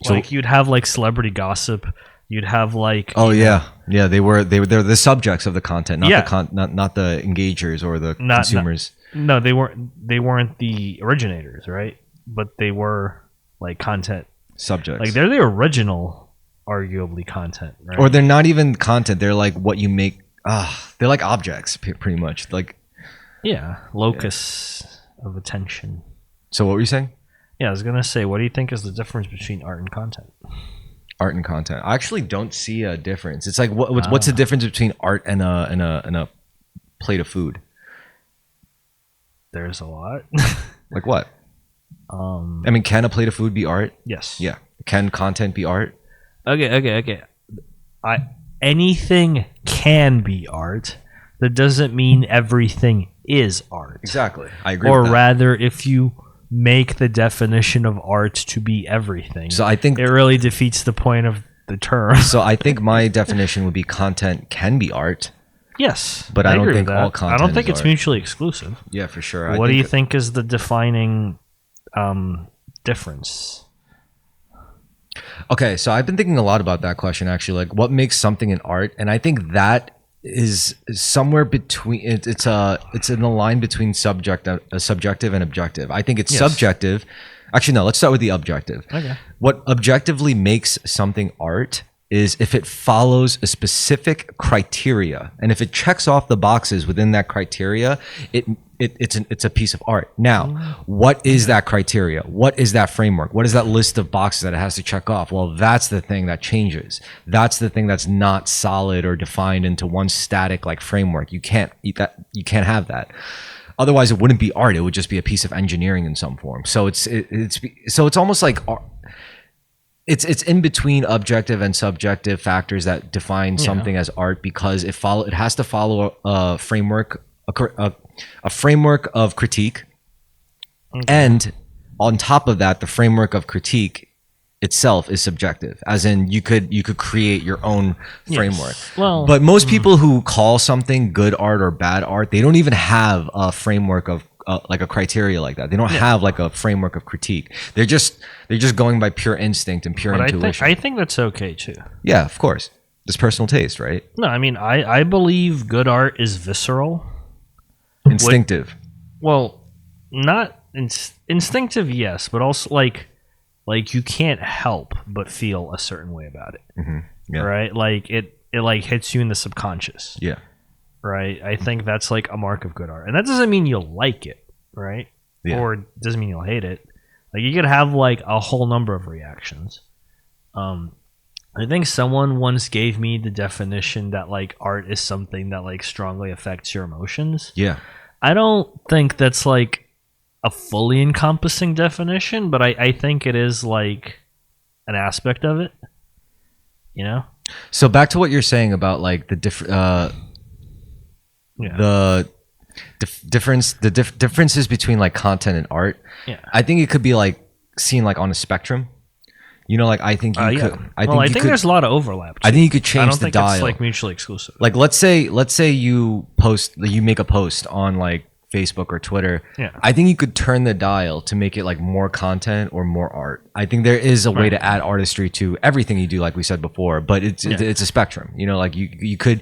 So, like you'd have like celebrity gossip. You'd have like they're the subjects of the content, not the engagers or the consumers. No, they weren't the originators, right? But they were like content subjects. Like they're the original, arguably content, right? Or they're not even content. They're like what you make. They're like objects, pretty much. Like locus of attention. So what were you saying? Yeah, I was gonna say, what do you think is the difference between art and content? Art and content. I actually don't see a difference. It's like what's the difference between art and a plate of food? There's a lot. Like what? I mean, can a plate of food be art? Yes. Yeah. Can content be art? Okay. Anything can be art. That doesn't mean everything is art. Exactly. I agree. Or with that. rather, if you make the definition of art to be everything, so I think it really defeats the point of the term. So I think my definition would be content can be art. Yes, but I don't think all content. I don't think it's art. Mutually exclusive. Yeah, for sure. What do you think is the defining difference? Okay, so I've been thinking a lot about that question actually. Like, what makes something an art? And I think that is somewhere between. It's in the line between subjective and objective. I think it's subjective. Actually, no. Let's start with the objective. Okay. What objectively makes something art is if it follows a specific criteria, and if it checks off the boxes within that criteria, it it's a piece of art. Now, what is that criteria? What is that framework? What is that list of boxes that it has to check off? Well, that's the thing that changes. That's the thing that's not solid or defined into one static like framework. You can't have that. Otherwise, it wouldn't be art. It would just be a piece of engineering in some form. So it's almost like it's in between objective and subjective factors that define something as art, because it has to follow a framework, a framework of critique, and on top of that, the framework of critique itself is subjective, as in you could create your own framework. Well, but most people who call something good art or bad art, they don't even have a framework of like a criteria like that. They don't have like a framework of critique. They're just going by pure instinct and pure intuition. I think that's okay too. Yeah, of course. It's personal taste, right? No, I mean, I believe good art is visceral. Instinctive. Well, not instinctive, yes, but also like you can't help but feel a certain way about it. Mm-hmm. Yeah. Right? Like it like hits you in the subconscious. Yeah. Right? I think that's like a mark of good art. And that doesn't mean you'll like it, right? Yeah. Or it doesn't mean you'll hate it. Like you could have like a whole number of reactions. I think someone once gave me the definition that like art is something that like strongly affects your emotions. Yeah. I don't think that's like a fully encompassing definition, but I think it is like an aspect of it, you know? So back to what you're saying about like the differences between like content and art. Yeah. I think it could be like seen like on a spectrum. You know, like I think you could. I think there's a lot of overlap. I think you could change the dial. It's like mutually exclusive. Like let's say you make a post on like Facebook or Twitter. Yeah. I think you could turn the dial to make it like more content or more art. I think there is a way to add artistry to everything you do, like we said before. But it's a spectrum. You know, like you could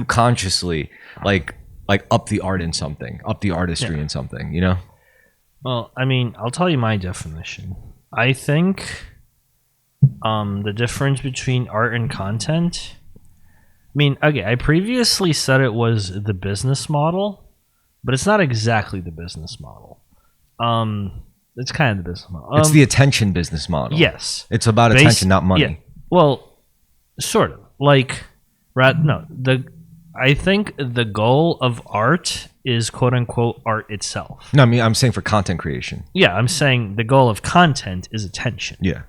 consciously like up the art in something, up the artistry in something. You know. Well, I mean, I'll tell you my definition. I think. The difference between art and content. I mean, okay, I previously said it was the business model, but it's not exactly the business model. It's kind of the business model. It's the attention business model. Yes, it's about attention, not money. Yeah. Well, sort of. Like, I think the goal of art is quote unquote art itself. No, I mean I'm saying for content creation. Yeah, I'm saying the goal of content is attention. Yeah.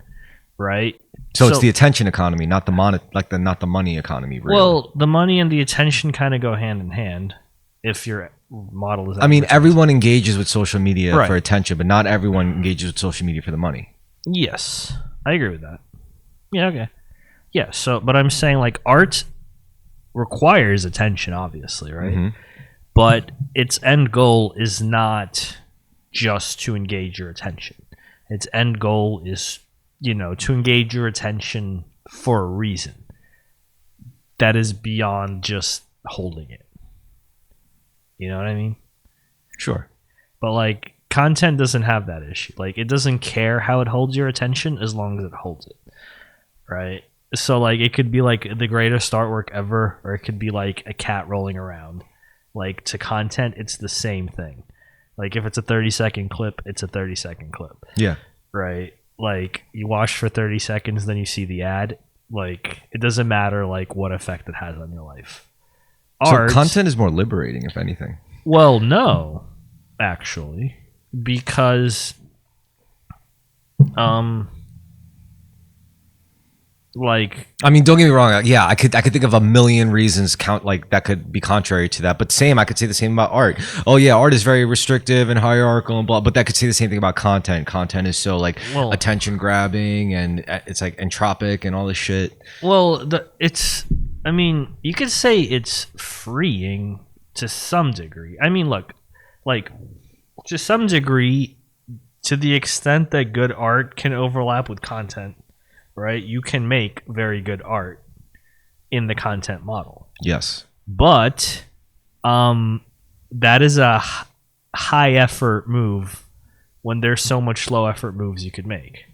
Right. So it's the attention economy, not the not the money economy. Really. Well, the money and the attention kind of go hand in hand. If your model is, I mean, everyone engages with social media for attention, but not everyone engages with social media for the money. Yes, I agree with that. Yeah. Okay. Yeah. So, but I'm saying like art requires attention, obviously, right? Mm-hmm. But its end goal is not just to engage your attention. Its end goal is, to engage your attention for a reason that is beyond just holding it. You know what I mean? Sure. But like content doesn't have that issue. Like it doesn't care how it holds your attention as long as it holds it. Right? So like it could be like the greatest artwork ever, or it could be like a cat rolling around. Like to content, it's the same thing. Like if it's a 30-second clip, it's a 30-second clip. Yeah. Right? Like you watch for 30 seconds, then you see the ad. Like it doesn't matter like what effect it has on your life. So content is more liberating, if anything. Well, no, actually, because I mean, don't get me wrong. Yeah, I could think of a million reasons that could be contrary to that. But I could say the same about art. Oh yeah, art is very restrictive and hierarchical and blah. But that could say the same thing about content. Content is so attention grabbing and it's like entropic and all this shit. Well, I mean, you could say it's freeing to some degree. I mean, look, like to some degree, to the extent that good art can overlap with content. Right, you can make very good art in the content model. Yes, but that is a high effort move when there's so much low effort moves you could make.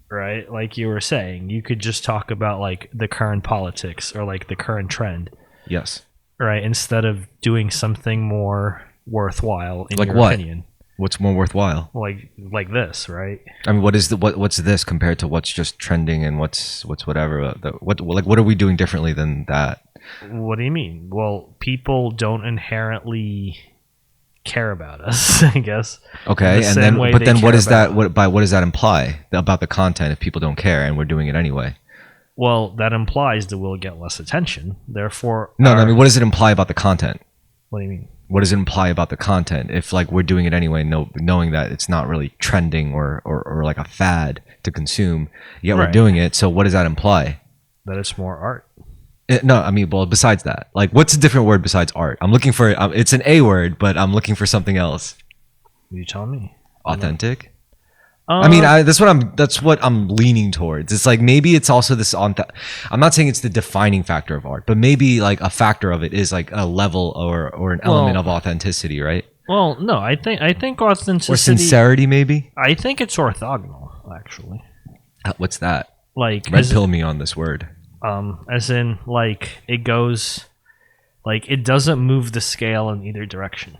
Right, like you were saying, you could just talk about like the current politics or like the current trend. Yes. Right, instead of doing something more worthwhile in Like your what? opinion? What's more worthwhile? Like this, right? I mean, what's this compared to what's just trending and what's whatever? What are we doing differently than that? What do you mean? Well, people don't inherently care about us, I guess. Okay, and then what does that imply about the content if people don't care and we're doing it anyway? Well, that implies that we'll get less attention. Therefore, no, I mean, what does it imply about the content? What do you mean? What does it imply about the content if like we're doing it anyway, knowing that it's not really trending or like a fad to consume, yet we're doing it? So what does that imply? That it's more art. No, I mean, well, besides that, like, what's a different word besides art? I'm looking for it's an A word, but I'm looking for something else. You tell me. Authentic. I mean, that's what I'm leaning towards. It's like maybe it's also this I'm not saying it's the defining factor of art, but maybe like a factor of it is like a level or an element of authenticity, right? Well, no, I think authenticity or sincerity, maybe. I think it's orthogonal, actually. What's that? Like red pill me on this word. As in, like it goes, like it doesn't move the scale in either direction.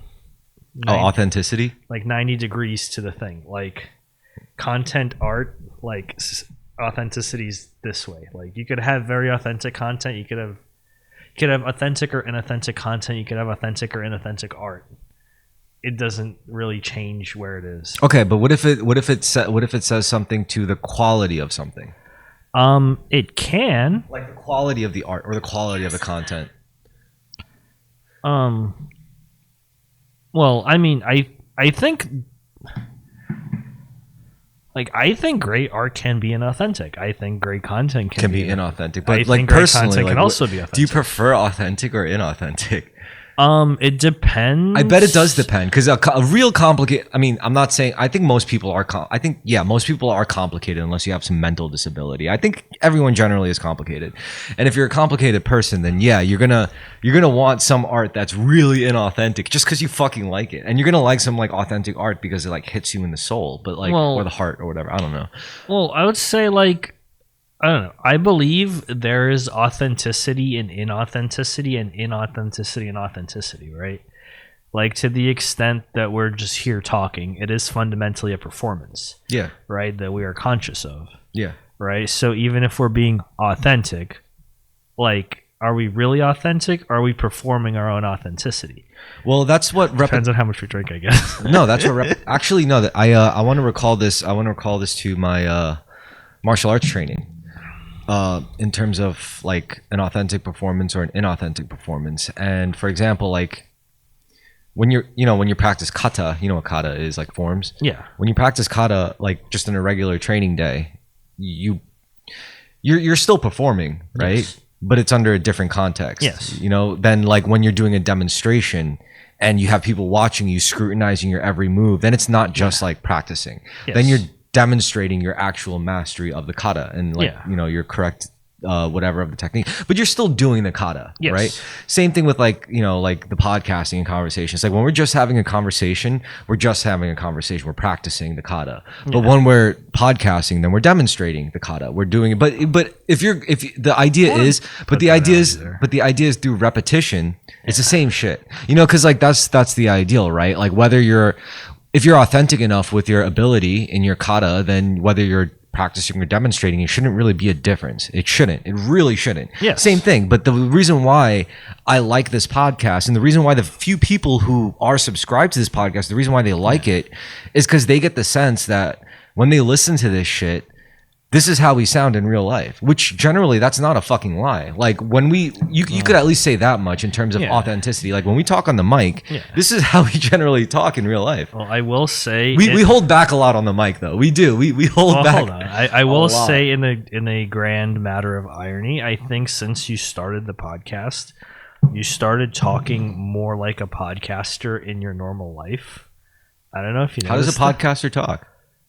Authenticity. Like 90 degrees to the thing, like. Content art, like authenticity's this way. Like you could have very authentic content, you could have authentic or inauthentic content, you could have authentic or inauthentic art. It doesn't really change where it is. Okay, but what if it says something to the quality of something? It can, like the quality of the art or the quality of the content. Well, I mean, I think. Like, I think great art can be inauthentic. I think great content can be inauthentic. But I like think great personally, content can like, also be authentic. Do you prefer authentic or inauthentic? It depends. I bet it does depend because a real complicated. I mean, I'm not saying. I think most people are. Most people are complicated unless you have some mental disability. I think everyone generally is complicated, and if you're a complicated person, then yeah, you're gonna want some art that's really inauthentic just because you fucking like it, and you're gonna like some like authentic art because it like hits you in the soul, but like or the heart or whatever. I don't know. Well, I would say like. I don't know. I believe there is authenticity and inauthenticity and inauthenticity and authenticity, right? Like to the extent that we're just here talking, it is fundamentally a performance. Yeah. Right? That we are conscious of. Yeah. Right? So even if we're being authentic, like, are we really authentic? Or are we performing our own authenticity? Well, that's what depends on how much we drink, I guess. No, that's what actually no. That I want to recall this. I want to recall this to my martial arts training. In terms of like an authentic performance or an inauthentic performance. And for example, like when you practice kata, you know what kata is, like forms. Yeah. When you practice kata, like just in a regular training day, you're still performing, right? Yes. But it's under a different context. Yes. Than like when you're doing a demonstration and you have people watching you, scrutinizing your every move, then it's not just like practicing. Yes. Then you're demonstrating your actual mastery of the kata and like your correct whatever of the technique, but you're still doing the kata. Yes. Right? Same thing with like like the podcasting and conversations. Like when we're just having a conversation, we're practicing the kata. But when we're podcasting, then we're demonstrating the kata. We're doing it. But the idea is through repetition, it's the same shit. Because like that's the ideal, right? Like if you're authentic enough with your ability in your kata, then whether you're practicing or demonstrating, it shouldn't really be a difference. It shouldn't. It really shouldn't. Yes. Same thing. But the reason why I like this podcast and the reason why the few people who are subscribed to this podcast, the reason why they like it is because they get the sense that when they listen to this shit, this is how we sound in real life, which generally that's not a fucking lie. Like when you could at least say that much in terms of authenticity. Like when we talk on the mic, this is how we generally talk in real life. Well, I will say we hold back a lot on the mic though. We do. We hold back. Hold on. I will say in a grand matter of irony, I think since you started the podcast, you started talking more like a podcaster in your normal life. I don't know if you know. How does a podcaster talk?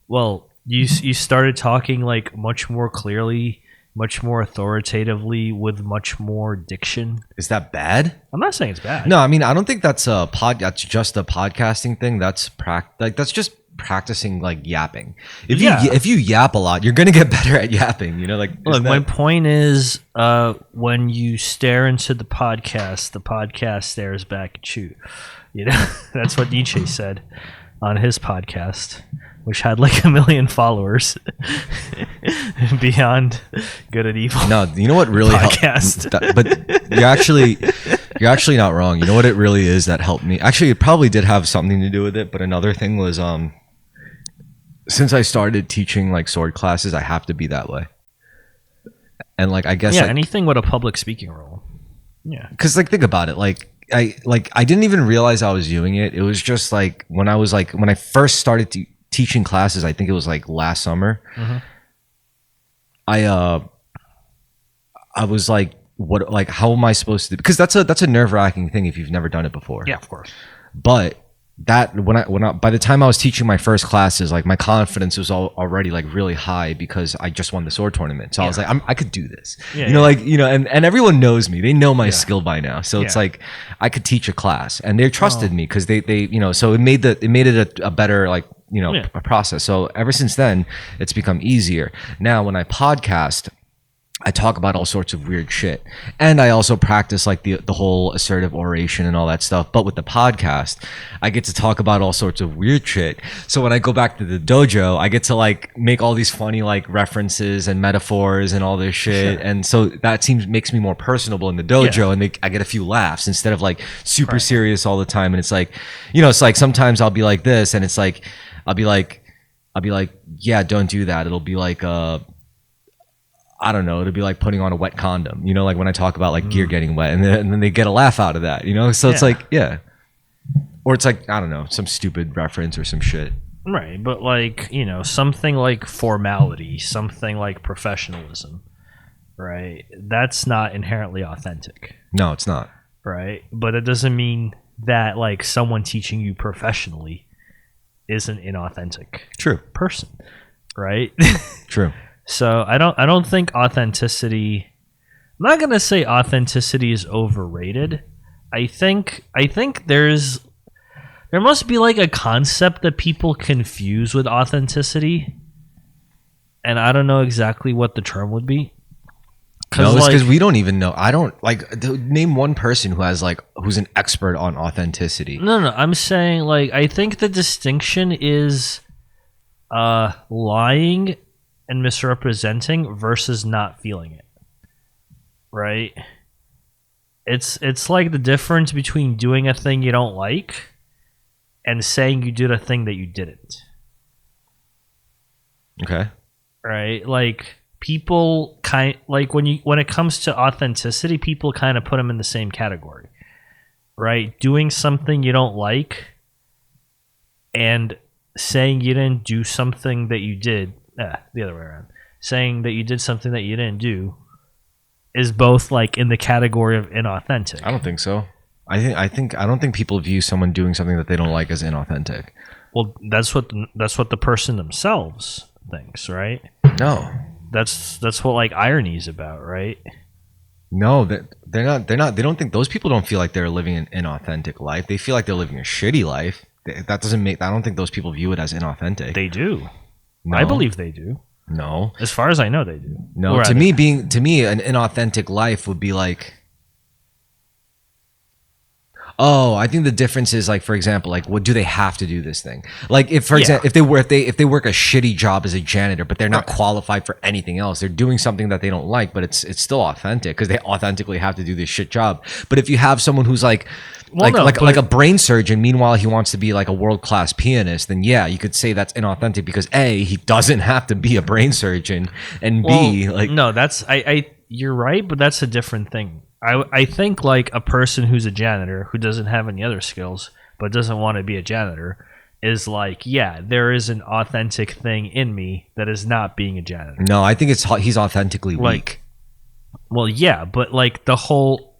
Well, you started talking like much more clearly, much more authoritatively, with much more diction. Is that bad? I'm not saying it's bad. No, I mean I don't think that's that's just a podcasting thing. That's that's just practicing like yapping. If you yap a lot, you're gonna get better at yapping. Look, my point is, when you stare into the podcast stares back at you. You know, that's what Nietzsche said on his podcast, which had like 1 million followers. Beyond Good and Evil. No, you know what really podcast. But you're actually not wrong. You know what it really is that helped me? Actually, it probably did have something to do with it, but another thing was since I started teaching like sword classes, I have to be that way. And like I guess anything with a public speaking role. Yeah. Cuz like think about it, I didn't even realize I was doing it. It was just like when I first started teaching classes, I think it was like last summer. Mm-hmm. I was like, what, like, how am I supposed to do? Because that's a nerve-wracking thing if you've never done it before. Yeah, of course. But that when I by the time I was teaching my first classes, like my confidence was already like really high because I just won the sword tournament. So I was like, I could do this. Yeah, and everyone knows me. They know my skill by now. So it's like I could teach a class, and they trusted me because they so it made it a better like a process. So ever since then, it's become easier. Now when I podcast, I talk about all sorts of weird shit, and I also practice like the whole assertive oration and all that stuff. But with the podcast, I get to talk about all sorts of weird shit. So when I go back to the dojo, I get to like make all these funny like references and metaphors and all this shit. Sure. And so that makes me more personable in the dojo, and I get a few laughs instead of like super serious all the time. And it's like, it's like sometimes I'll be like this, and it's like I'll be like, yeah, don't do that. It'll be like I don't know, it'll be like putting on a wet condom, like when I talk about like gear getting wet, and then they get a laugh out of that, so it's like, or it's like, I don't know, some stupid reference or some shit. Right. But like, something like formality, something like professionalism, right? That's not inherently authentic. No, it's not. Right. But it doesn't mean that like someone teaching you professionally is an inauthentic person. Right. True. So I don't think authenticity. I'm not gonna say authenticity is overrated. I think there must be like a concept that people confuse with authenticity, and I don't know exactly what the term would be. No, it's because we don't even know. I don't name one person who's an expert on authenticity. No. I'm saying like I think the distinction is lying and misrepresenting versus not feeling it, right? It's like the difference between doing a thing you don't like and saying you did a thing that you didn't. Okay. Right? Like people when it comes to authenticity, people kind of put them in the same category, right? Doing something you don't like and saying you didn't do something that you did. The other way around. Saying that you did something that you didn't do is both like in the category of inauthentic. I don't think so. I don't think people view someone doing something that they don't like as inauthentic. Well, that's what the person themselves thinks, right? No. That's what like irony is about, right? No, they're not. They don't think, those people don't feel like they're living an inauthentic life. They feel like they're living a shitty life. That doesn't make. I don't think those people view it as inauthentic. They do. No. I believe they do. No. As far as I know, they do. No. To me, an inauthentic life would be like, oh, I think the difference is like, for example, like, what do they have to do this thing? Like, if for example, if they work a shitty job as a janitor, but they're not qualified for anything else, they're doing something that they don't like, but it's still authentic because they authentically have to do this shit job. But if you have someone who's like a brain surgeon, meanwhile he wants to be like a world-class pianist, then yeah, you could say that's inauthentic because A, he doesn't have to be a brain surgeon, and B, like, no, that's you're right, but that's a different thing. I think like a person who's a janitor who doesn't have any other skills but doesn't want to be a janitor is like, yeah, there is an authentic thing in me that is not being a janitor. No, I think he's authentically weak. Well, yeah, but like the whole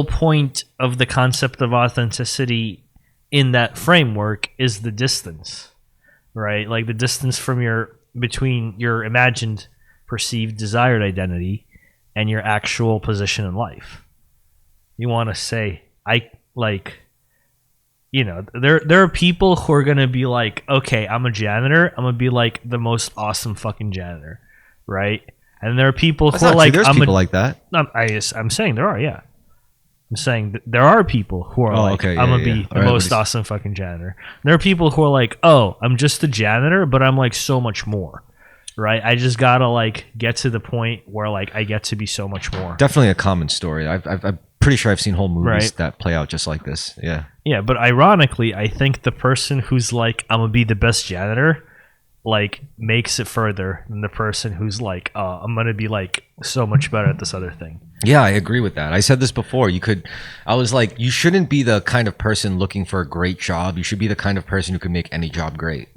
point of the concept of authenticity in that framework is the distance, right? Like the distance between your imagined, perceived, desired identity and your actual position in life. You want to say, there are people who are going to be like, okay, I'm a janitor. I'm going to be like the most awesome fucking janitor, right? And there are people who are like, there's people like that. I'm saying there are, yeah. I'm saying there are people who are I'm gonna be the most awesome fucking janitor. There are people who are like, oh, I'm just a janitor, but I'm like so much more, right? I just gotta like get to the point where like I get to be so much more. Definitely a common story. I'm pretty sure I've seen whole movies that play out just like this. Yeah. Yeah, but ironically, I think the person who's like, I'm gonna be the best janitor, like makes it further than the person who's like, I'm gonna be like so much better at this other thing. Yeah, I agree with that. I said this before. I was like, you shouldn't be the kind of person looking for a great job. You should be the kind of person who can make any job great.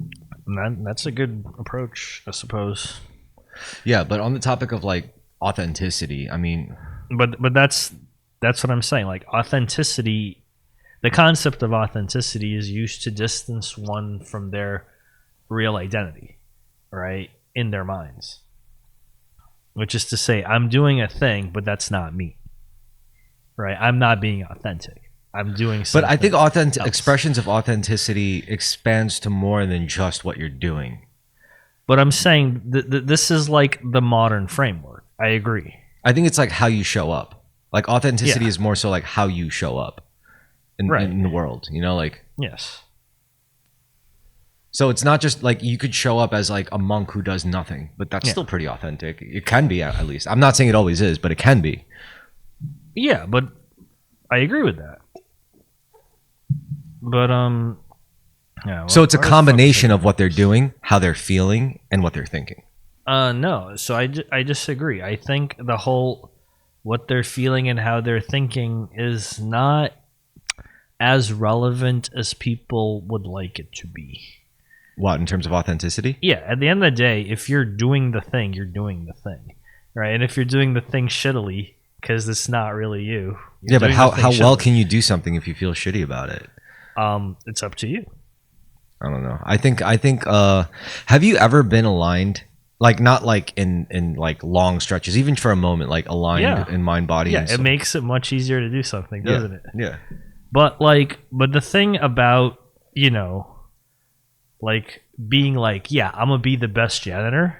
That's a good approach, I suppose. Yeah, but on the topic of like authenticity, I mean, but that's what I'm saying. Like authenticity, the concept of authenticity is used to distance one from their real identity, right? In their minds. Which is to say, I'm doing a thing, but that's not me. Right? I'm not being authentic. I'm doing something. But I think expressions of authenticity expands to more than just what you're doing. But I'm saying this is like the modern framework. I agree. I think it's like how you show up. Like authenticity is more so like how you show up in the world, you know, like. Yes. So it's not just like you could show up as like a monk who does nothing, but that's still pretty authentic. It can be, at least. I'm not saying it always is, but it can be. Yeah, but I agree with that. But yeah. So it's a combination of what they're doing, how they're feeling, and what they're thinking. No. So I disagree. I think the whole what they're feeling and how they're thinking is not as relevant as people would like it to be. What, in terms of authenticity? Yeah, at the end of the day, if you're doing the thing, you're doing the thing, right? And if you're doing the thing shittily because it's not really you. Yeah, but how well can you do something if you feel shitty about it? It's up to you. I don't know. I think. Have you ever been aligned? Like not like in like long stretches, even for a moment, like aligned in mind, body. Yeah, it makes it much easier to do something, doesn't it? Yeah. But the thing about, you know, like being like, yeah, I'm gonna be the best janitor,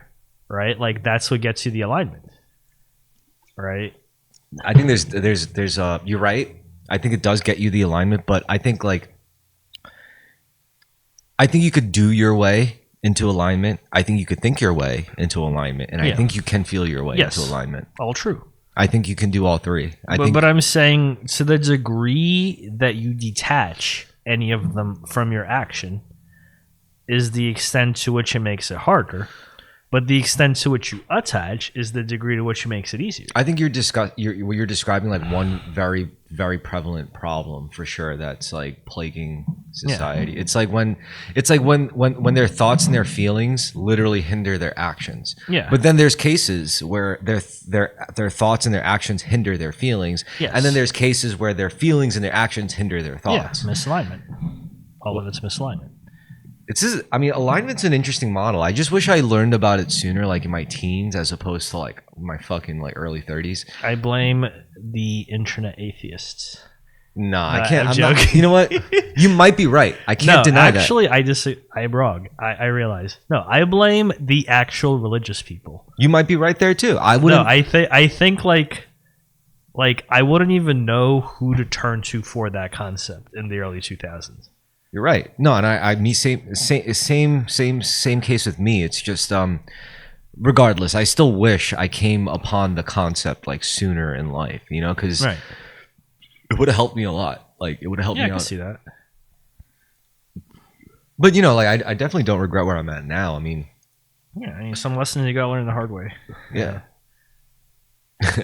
right? Like that's what gets you the alignment, right? I think there's you're right. I think it does get you the alignment, but I think you could do your way into alignment. I think you could think your way into alignment, and I think you can feel your way into alignment. All true. I think you can do all three. But I'm saying, to the degree that you detach any of them from your action is the extent to which it makes it harder. But the extent to which you attach is the degree to which it makes it easier. I think you're describing like one very, very prevalent problem for sure that's like plaguing society. Yeah. It's like when their thoughts and their feelings literally hinder their actions. Yeah. But then there's cases where their thoughts and their actions hinder their feelings. Yes. And then there's cases where their feelings and their actions hinder their thoughts. Yeah, misalignment. All of it's misalignment. Alignment's an interesting model. I just wish I learned about it sooner, like in my teens, as opposed to like my fucking like early 30s. I blame the internet atheists. Nah, I can't. I'm not, you know what? You might be right. I can't deny that. Actually, I'm wrong. I realize. No, I blame the actual religious people. You might be right there too. I wouldn't. No, I think like I wouldn't even know who to turn to for that concept in the early 2000s. You're right. No, and same case with me. It's just regardless, I still wish I came upon the concept like sooner in life, you know, because it would have helped me a lot. Like it would have helped me out. I can see that. But you know, like I definitely don't regret where I'm at now. I mean, some lessons you gotta learn the hard way. Yeah.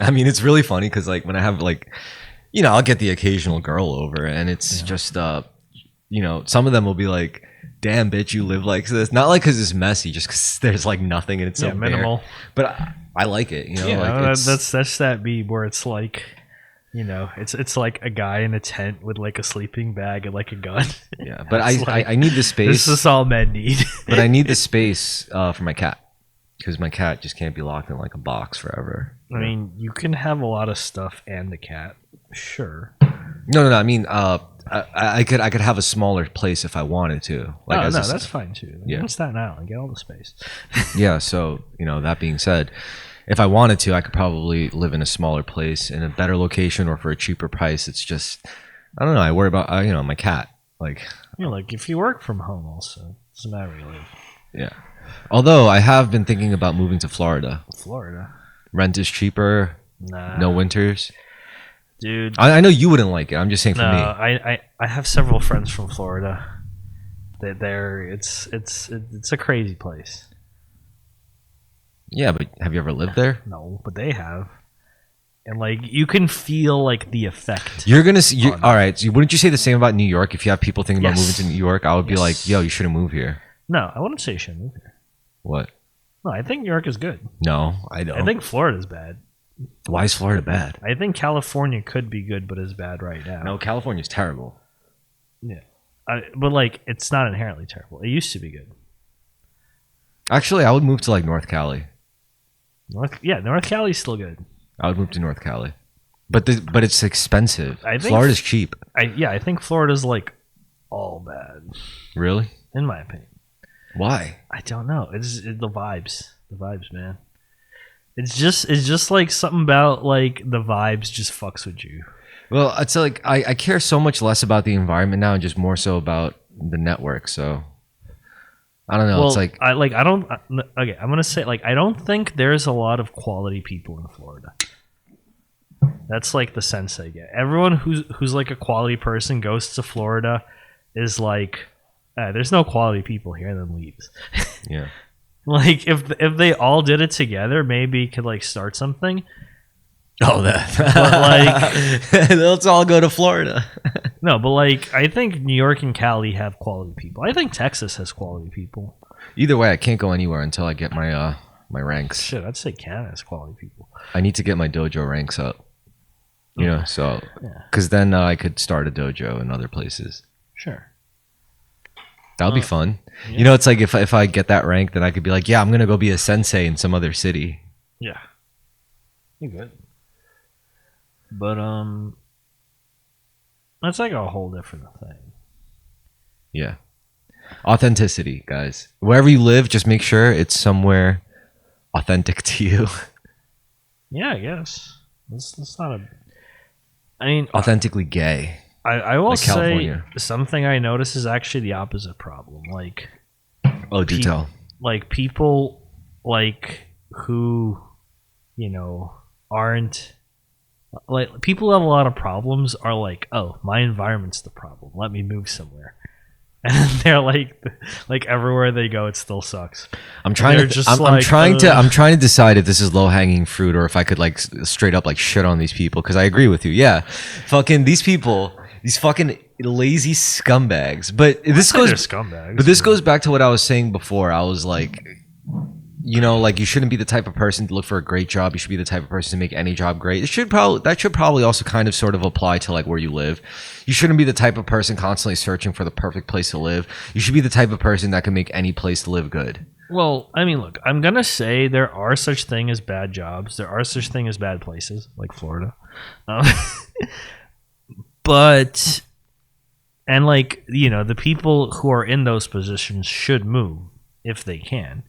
I mean, it's really funny because like when I have like, you know, I'll get the occasional girl over, and it's just you know, some of them will be like, damn, bitch, you live like this. Not like because it's messy, just because there's like nothing and it's so minimal. But I like it, you know. Yeah, like that's that meme where it's like, you know, it's like a guy in a tent with like a sleeping bag and like a gun. Yeah, but I need the space. This is all men need. But I need the space for my cat, because my cat just can't be locked in like a box forever. I mean, you can have a lot of stuff and the cat, sure. No. I mean, I could have a smaller place if I wanted to. Like, that's fine too. Yeah, Staten Island, get all the space. Yeah. So, you know, that being said, if I wanted to, I could probably live in a smaller place in a better location or for a cheaper price. It's just, I don't know. I worry about, my cat. Like, like if you work from home also, it doesn't matter where you live. Yeah. Although I have been thinking about moving to Florida. Florida. Rent is cheaper. Nah. No winters. Dude. I know you wouldn't like it. I'm just saying for me. I have several friends from Florida. It's a crazy place. Yeah, but have you ever lived there? No, but they have. And like you can feel like the effect. You're gonna see. All right. So wouldn't you say the same about New York? If you have people thinking about moving to New York, I would be like, "Yo, you shouldn't move here." No, I wouldn't say you shouldn't move here. What? No, I think New York is good. No, I don't. I think Florida's bad. Why is Florida bad? I think California could be good, but is bad right now. No, California's terrible. Yeah, but like it's not inherently terrible. It used to be good. Actually, I would move to like North Cali. North Cali's still good. I would move to North Cali, but it's expensive. I think Florida's cheap. I think Florida's like all bad. Really? In my opinion. Why? I don't know. It's the vibes. The vibes, man. It's just like something about like the vibes just fucks with you. Well, it's like I care so much less about the environment now and just more so about the network. So I don't know. Well, it's like I'm gonna say like I don't think there's a lot of quality people in Florida. That's like the sense I get. Everyone who's like a quality person goes to Florida is like, there's no quality people here, and then leaves. Yeah. Like if they all did it together, maybe it could like start something. Oh, that. But like, let's all go to Florida. No, but like I think New York and Cali have quality people. I think Texas has quality people. Either way, I can't go anywhere until I get my my ranks. Shit, I'd say Canada has quality people. I need to get my dojo ranks up. So Yeah. because then I could start a dojo in other places. Sure. That would be fun. Yeah. It's like if I get that rank, then I could be like, yeah, I'm gonna go be a sensei in some other city. Yeah. You good. But that's like a whole different thing. Yeah. Authenticity, guys. Wherever you live, just make sure it's somewhere authentic to you. Yeah, I guess. That's not a... I mean... Authentically gay. I will like say California. something I notice is actually the opposite problem. Like... Oh, do tell. Like, people, like, who, aren't... Like, people who have a lot of problems are like, oh, my environment's the problem. Let me move somewhere. And they're like everywhere they go, it still sucks. I'm trying to decide if this is low hanging fruit or if I could like straight up like shit on these people because I agree with you. Yeah, fucking these people, these fucking lazy scumbags. But this goes scumbags. But this goes back to what I was saying before. I was like, like you shouldn't be the type of person to look for a great job. You should be the type of person to make any job great. That should probably also kind of sort of apply to like where you live. You shouldn't be the type of person constantly searching for the perfect place to live. You should be the type of person that can make any place to live good. Well, I mean, look, I'm gonna say there are such thing as bad jobs. There are such thing as bad places, like Florida. But like the people who are in those positions should move if they can.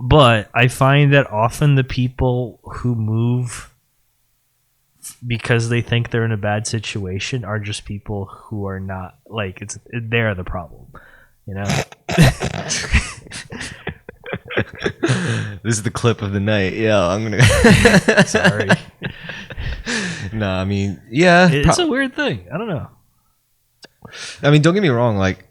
But I find that often the people who move because they think they're in a bad situation are just people who are not like they're the problem, This is the clip of the night. Yeah, I'm gonna. Sorry. No, I mean, yeah, it's a weird thing. I don't know. I mean, don't get me wrong. Like.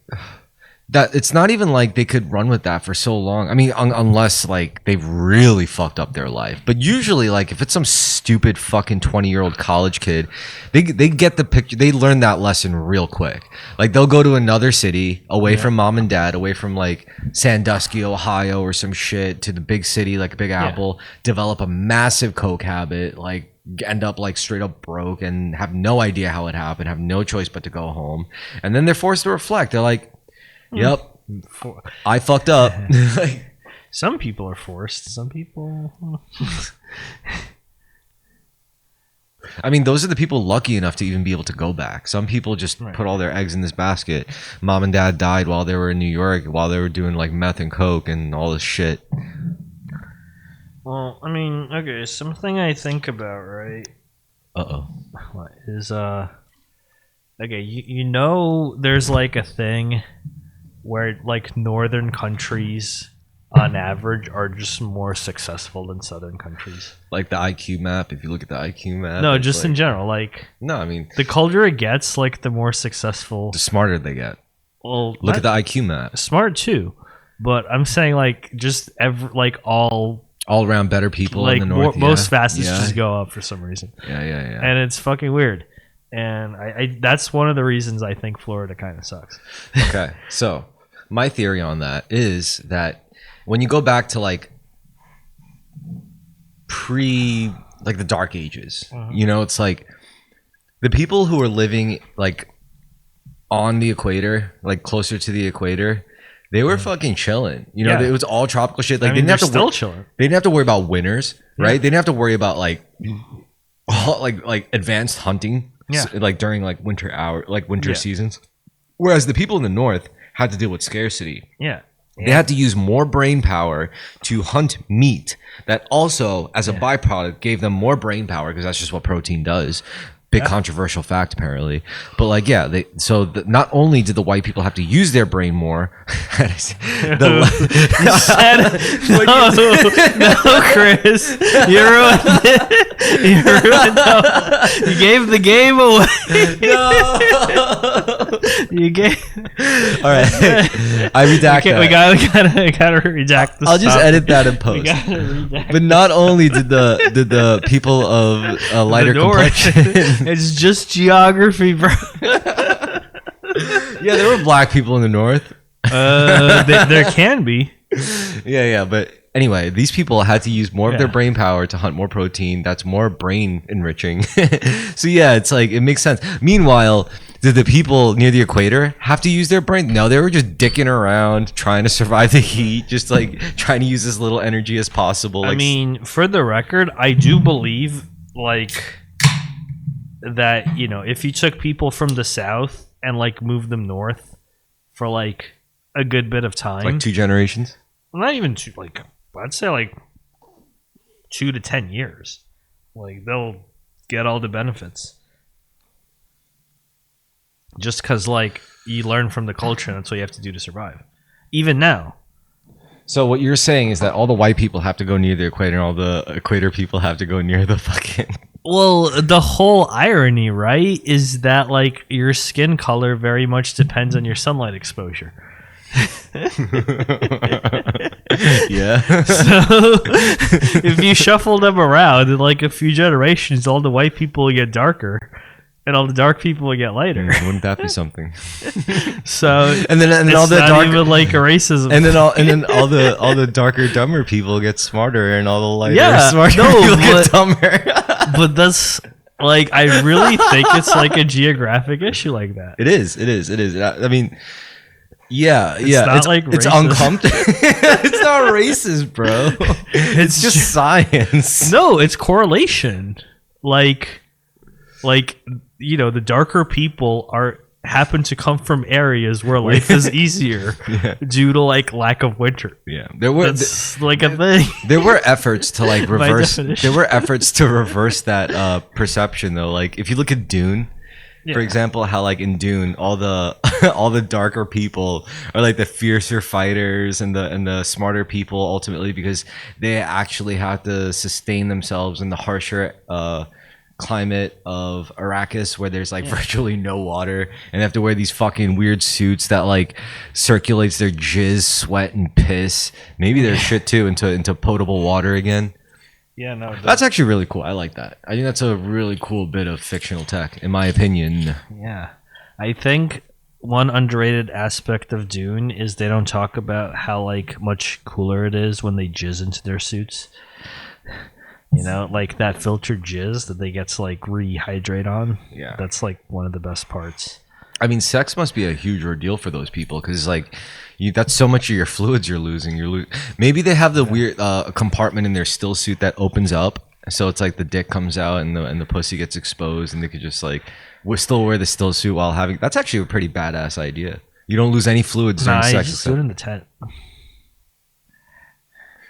That it's not even like they could run with that for so long. I mean, unless like they've really fucked up their life. But usually, like if it's some stupid fucking 20-year-old college kid, they get the picture. They learn that lesson real quick. Like they'll go to another city, away from mom and dad, away from like Sandusky, Ohio, or some shit, to the big city like Big Apple. Develop a massive coke habit, like end up like straight up broke and have no idea how it happened, have no choice but to go home, and then they're forced to reflect. They're like. Yep, I fucked up. Some people are forced. Some people. I mean, those are the people lucky enough to even be able to go back. Some people just put all their eggs in this basket. Mom and dad died while they were in New York, while they were doing like meth and coke and all this shit. Well, I mean, okay, something I think about, right, is okay, you know, there's like a thing where like northern countries on average are just more successful than southern countries. Like the IQ map. If you look at the IQ map, No, just in general, like no, I mean the colder it gets, like the more successful, the smarter they get. Well, look at the IQ map. Smart too, but I'm saying like just all around better people like in the north. Most fastest just go up for some reason. Yeah. And it's fucking weird. And I that's one of the reasons I think Florida kind of sucks. Okay, so my theory on that is that when you go back to like the dark ages, you know, it's like the people who are living like on the equator, like closer to the equator, they were fucking chilling. You know, it was all tropical shit. Like, I mean, they didn't have to chilling. They didn't have to worry about winters, right? They didn't have to worry about like advanced hunting, like during like winter seasons. Whereas the people in the north had to deal with scarcity. They had to use more brain power to hunt meat that also, as a byproduct, gave them more brain power because that's just what protein does. Big controversial fact, apparently. But like, not only did the white people have to use their brain more, no, Chris, you ruined it. You gave the game away. You gave. All right, I redact that. We gotta redact this. I'll just edit that in post. But not only did the people of a lighter complexion. It's just geography, bro. Yeah, there were black people in the north. There can be. Yeah, but anyway, these people had to use more of their brain power to hunt more protein. That's more brain enriching. So yeah, it's like it makes sense. Meanwhile, did the people near the equator have to use their brain? No, they were just dicking around, trying to survive the heat, just like trying to use as little energy as possible. I mean, for the record, I do believe like that, you know, if you took people from the south and like moved them north for like a good bit of time, like 2 generations, not even two, like I'd say like 2 to 10 years, like they'll get all the benefits just because like you learn from the culture and that's what you have to do to survive even now. So what you're saying is that all the white people have to go near the equator and all the equator people have to go near the fucking... Well, the whole irony, right, is that like your skin color very much depends on your sunlight exposure. Yeah. So if you shuffle them around in like a few generations, all the white people will get darker and all the dark people will get lighter. Wouldn't that be something? So and then it's all the not dark, even like a racism. And then all the darker, dumber people get smarter, and all the lighter, smarter people get dumber. But that's like, I really think it's like a geographic issue like that. It is. I mean, it's like it's uncomfortable. It's not racist, bro. It's just science. No, it's correlation. Like you know, the darker people happen to come from areas where life is easier due to like lack of winter. Yeah, that's like a thing. There were efforts to like reverse. There were efforts to reverse that perception, though. Like if you look at Dune, for example, how like in Dune, all the darker people are like the fiercer fighters and the smarter people ultimately because they actually have to sustain themselves in the harsher climate of Arrakis where there's like virtually no water and they have to wear these fucking weird suits that like circulates their jizz, sweat, and piss, maybe their shit too, into potable water again. Yeah, no, that's actually really cool. I like that. I think that's a really cool bit of fictional tech, in my opinion. Yeah, I think one underrated aspect of Dune is they don't talk about how like much cooler it is when they jizz into their suits. You know, like that filtered jizz that they get to like rehydrate on. Yeah, that's like one of the best parts. I mean, sex must be a huge ordeal for those people because like that's so much of your fluids you're losing. Maybe they have the weird compartment in their still suit that opens up, so it's like the dick comes out and the pussy gets exposed, and they could just like still wear the still suit while having. That's actually a pretty badass idea. You don't lose any fluids during sex. Just do it in the tent.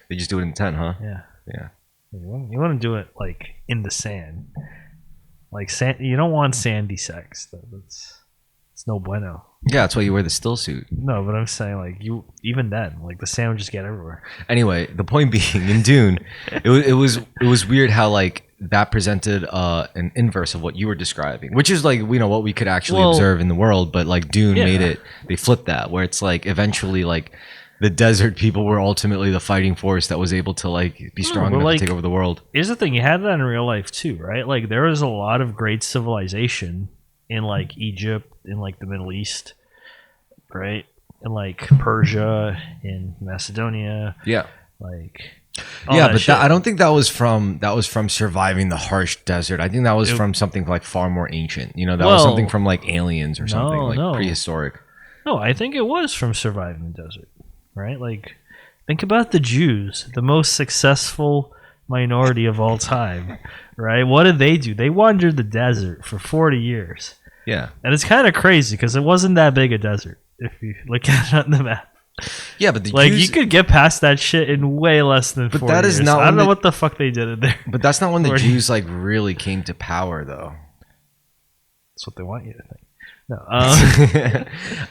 They just do it in the tent, huh? Yeah. Yeah. You want to do it like in the sand, like sand. You don't want sandy sex. It's no bueno. Yeah, that's why you wear the still suit. No, but I'm saying like you even then, like the sand would just get everywhere. Anyway, the point being, in Dune, it was weird how like that presented an inverse of what you were describing, which is like what we could actually observe in the world, but like Dune made it. They flipped that where it's like eventually like the desert people were ultimately the fighting force that was able to like be strong enough to take over the world. Here's the thing: you had that in real life too, right? Like there was a lot of great civilization in like Egypt, in like the Middle East, right? In like Persia, in Macedonia. Yeah. Like but I don't think that was from surviving the harsh desert. I think that was from something like far more ancient. That was something from like aliens or something like prehistoric. No, I think it was from surviving the desert, right? Like think about the Jews, the most successful minority of all time, right? What did they do? They wandered the desert for 40 years. Yeah. And it's kind of crazy because it wasn't that big a desert if you look at it on the map. Yeah, but the like Jews, you could get past that shit in way less than 40 that is years. not I don't know what the fuck they did in there. But that's not when the Jews like really came to power, though. That's what they want you to think. No,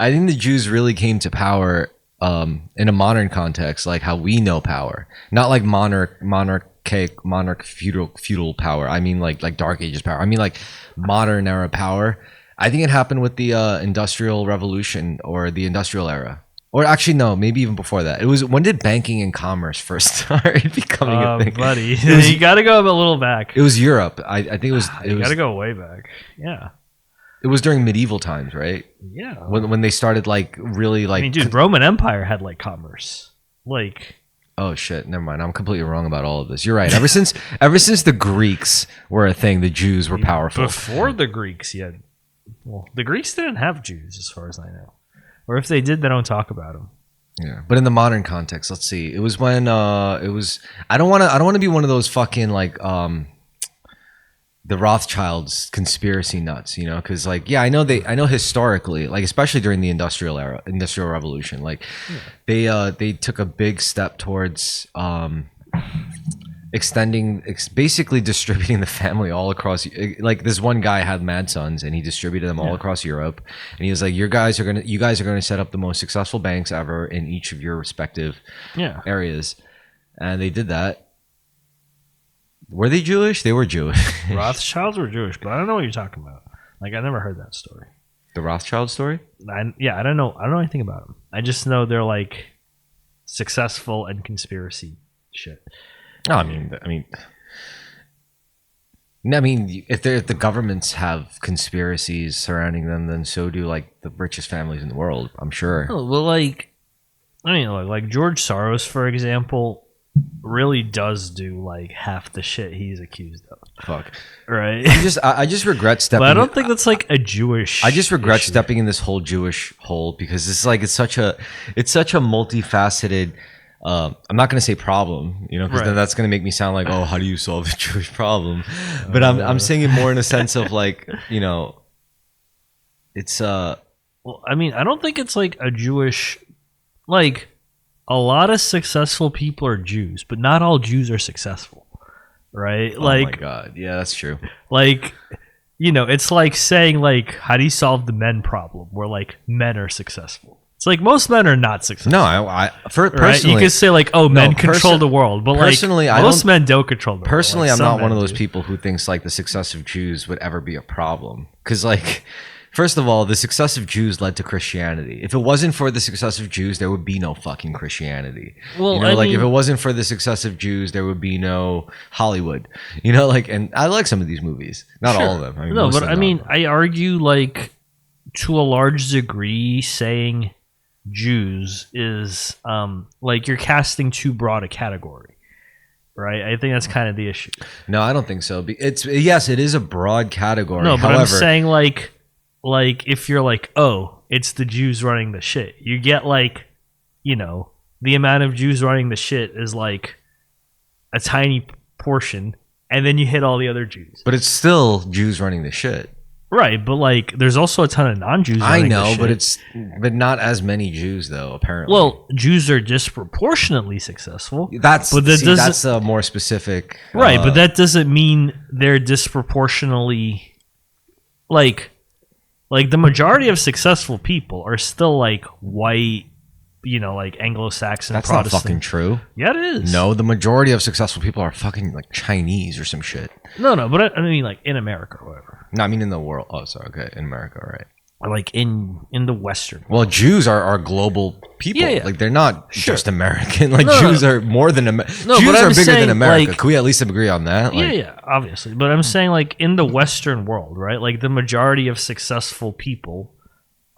I think the Jews really came to power in a modern context, like how we know power, not like monarch feudal power. I mean like Dark Ages power. I mean like modern era power. I think it happened with the Industrial Revolution or the Industrial Era. Or actually, no, maybe even before that. It was when did banking and commerce first start becoming a thing? Buddy, you got to go a little back. It was Europe. I think it was. You got to go way back. Yeah. It was during medieval times, right? Yeah. When they started like really like. I mean, dude, Roman Empire had like commerce, like. Oh shit! Never mind. I'm completely wrong about all of this. You're right. Ever since the Greeks were a thing, the Jews were powerful. Before the Greeks, yeah. Well, the Greeks didn't have Jews, as far as I know. Or if they did, they don't talk about them. Yeah, but in the modern context, let's see. It was when it was. I don't want to be one of those fucking like the Rothschilds conspiracy nuts, because like I know historically, like especially during the Industrial Revolution, like they took a big step towards basically distributing the family all across. Like this one guy had mad sons and he distributed them all across Europe, and he was like, you guys are gonna set up the most successful banks ever in each of your respective areas, and they did that. Were they Jewish? They were Jewish. Rothschilds were Jewish, but I don't know what you're talking about. Like I never heard that story. The Rothschild story? I don't know anything about them. I just know they're like successful and conspiracy shit. No, I mean, if the governments have conspiracies surrounding them, then so do like the richest families in the world. I'm sure. Oh, well, like George Soros, for example, really does do like half the shit he's accused of. Fuck. Right. I just regret stepping. But I don't think that's like a Jewish. I just regret stepping in this whole Jewish hole because it's such a multifaceted. I'm not going to say problem, because then that's going to make me sound like, oh, how do you solve the Jewish problem? But I'm saying it more in a sense of like, it's Well, I mean, I don't think it's like a Jewish, like a lot of successful people are Jews, but not all Jews are successful, right? Oh my God, yeah, that's true. Like, it's like saying like, how do you solve the men problem? Where like men are successful. It's like most men are not successful. No, I personally, right? You could say like, oh, men control the world, but personally, like most men don't control the world. Personally, like, I'm not one of those people who thinks like the success of Jews would ever be a problem. Because like, first of all, the success of Jews led to Christianity. If it wasn't for the success of Jews, there would be no fucking Christianity. Well, if it wasn't for the success of Jews, there would be no Hollywood. And I like some of these movies, not all of them. No, but I argue like to a large degree saying Jews is like you're casting too broad a category, right? I think that's kind of the issue. No, I don't think so. It is a broad category. No, but I'm saying like if you're like, oh, it's the Jews running the shit, you get like, the amount of Jews running the shit is like a tiny portion, and then you hit all the other Jews. But it's still Jews running the shit. Right, but like, there's also a ton of non-Jews. I running know, this but shit. not as many Jews though. Apparently, Well, Jews are disproportionately successly. that's but that that's a more specific. Right, but that doesn't mean they're disproportionately like the majority of successful people are still like white, like Anglo-Saxon. That's Protestant. not fucking true. Yeah, it is. No, the majority of successful people are fucking like Chinese or some shit. No, but I mean like in America or whatever. No, I mean in the world. Oh, sorry. Okay, in America, right? Or like in the Western. Well, Jews are global people. Yeah. Like they're not Sure. just American. Like No, Jews are more than Jews but are I'm bigger saying, than America. like- Can we at least agree on that? Like, Yeah, obviously. But I'm saying like in the Western world, right? Like the majority of successful people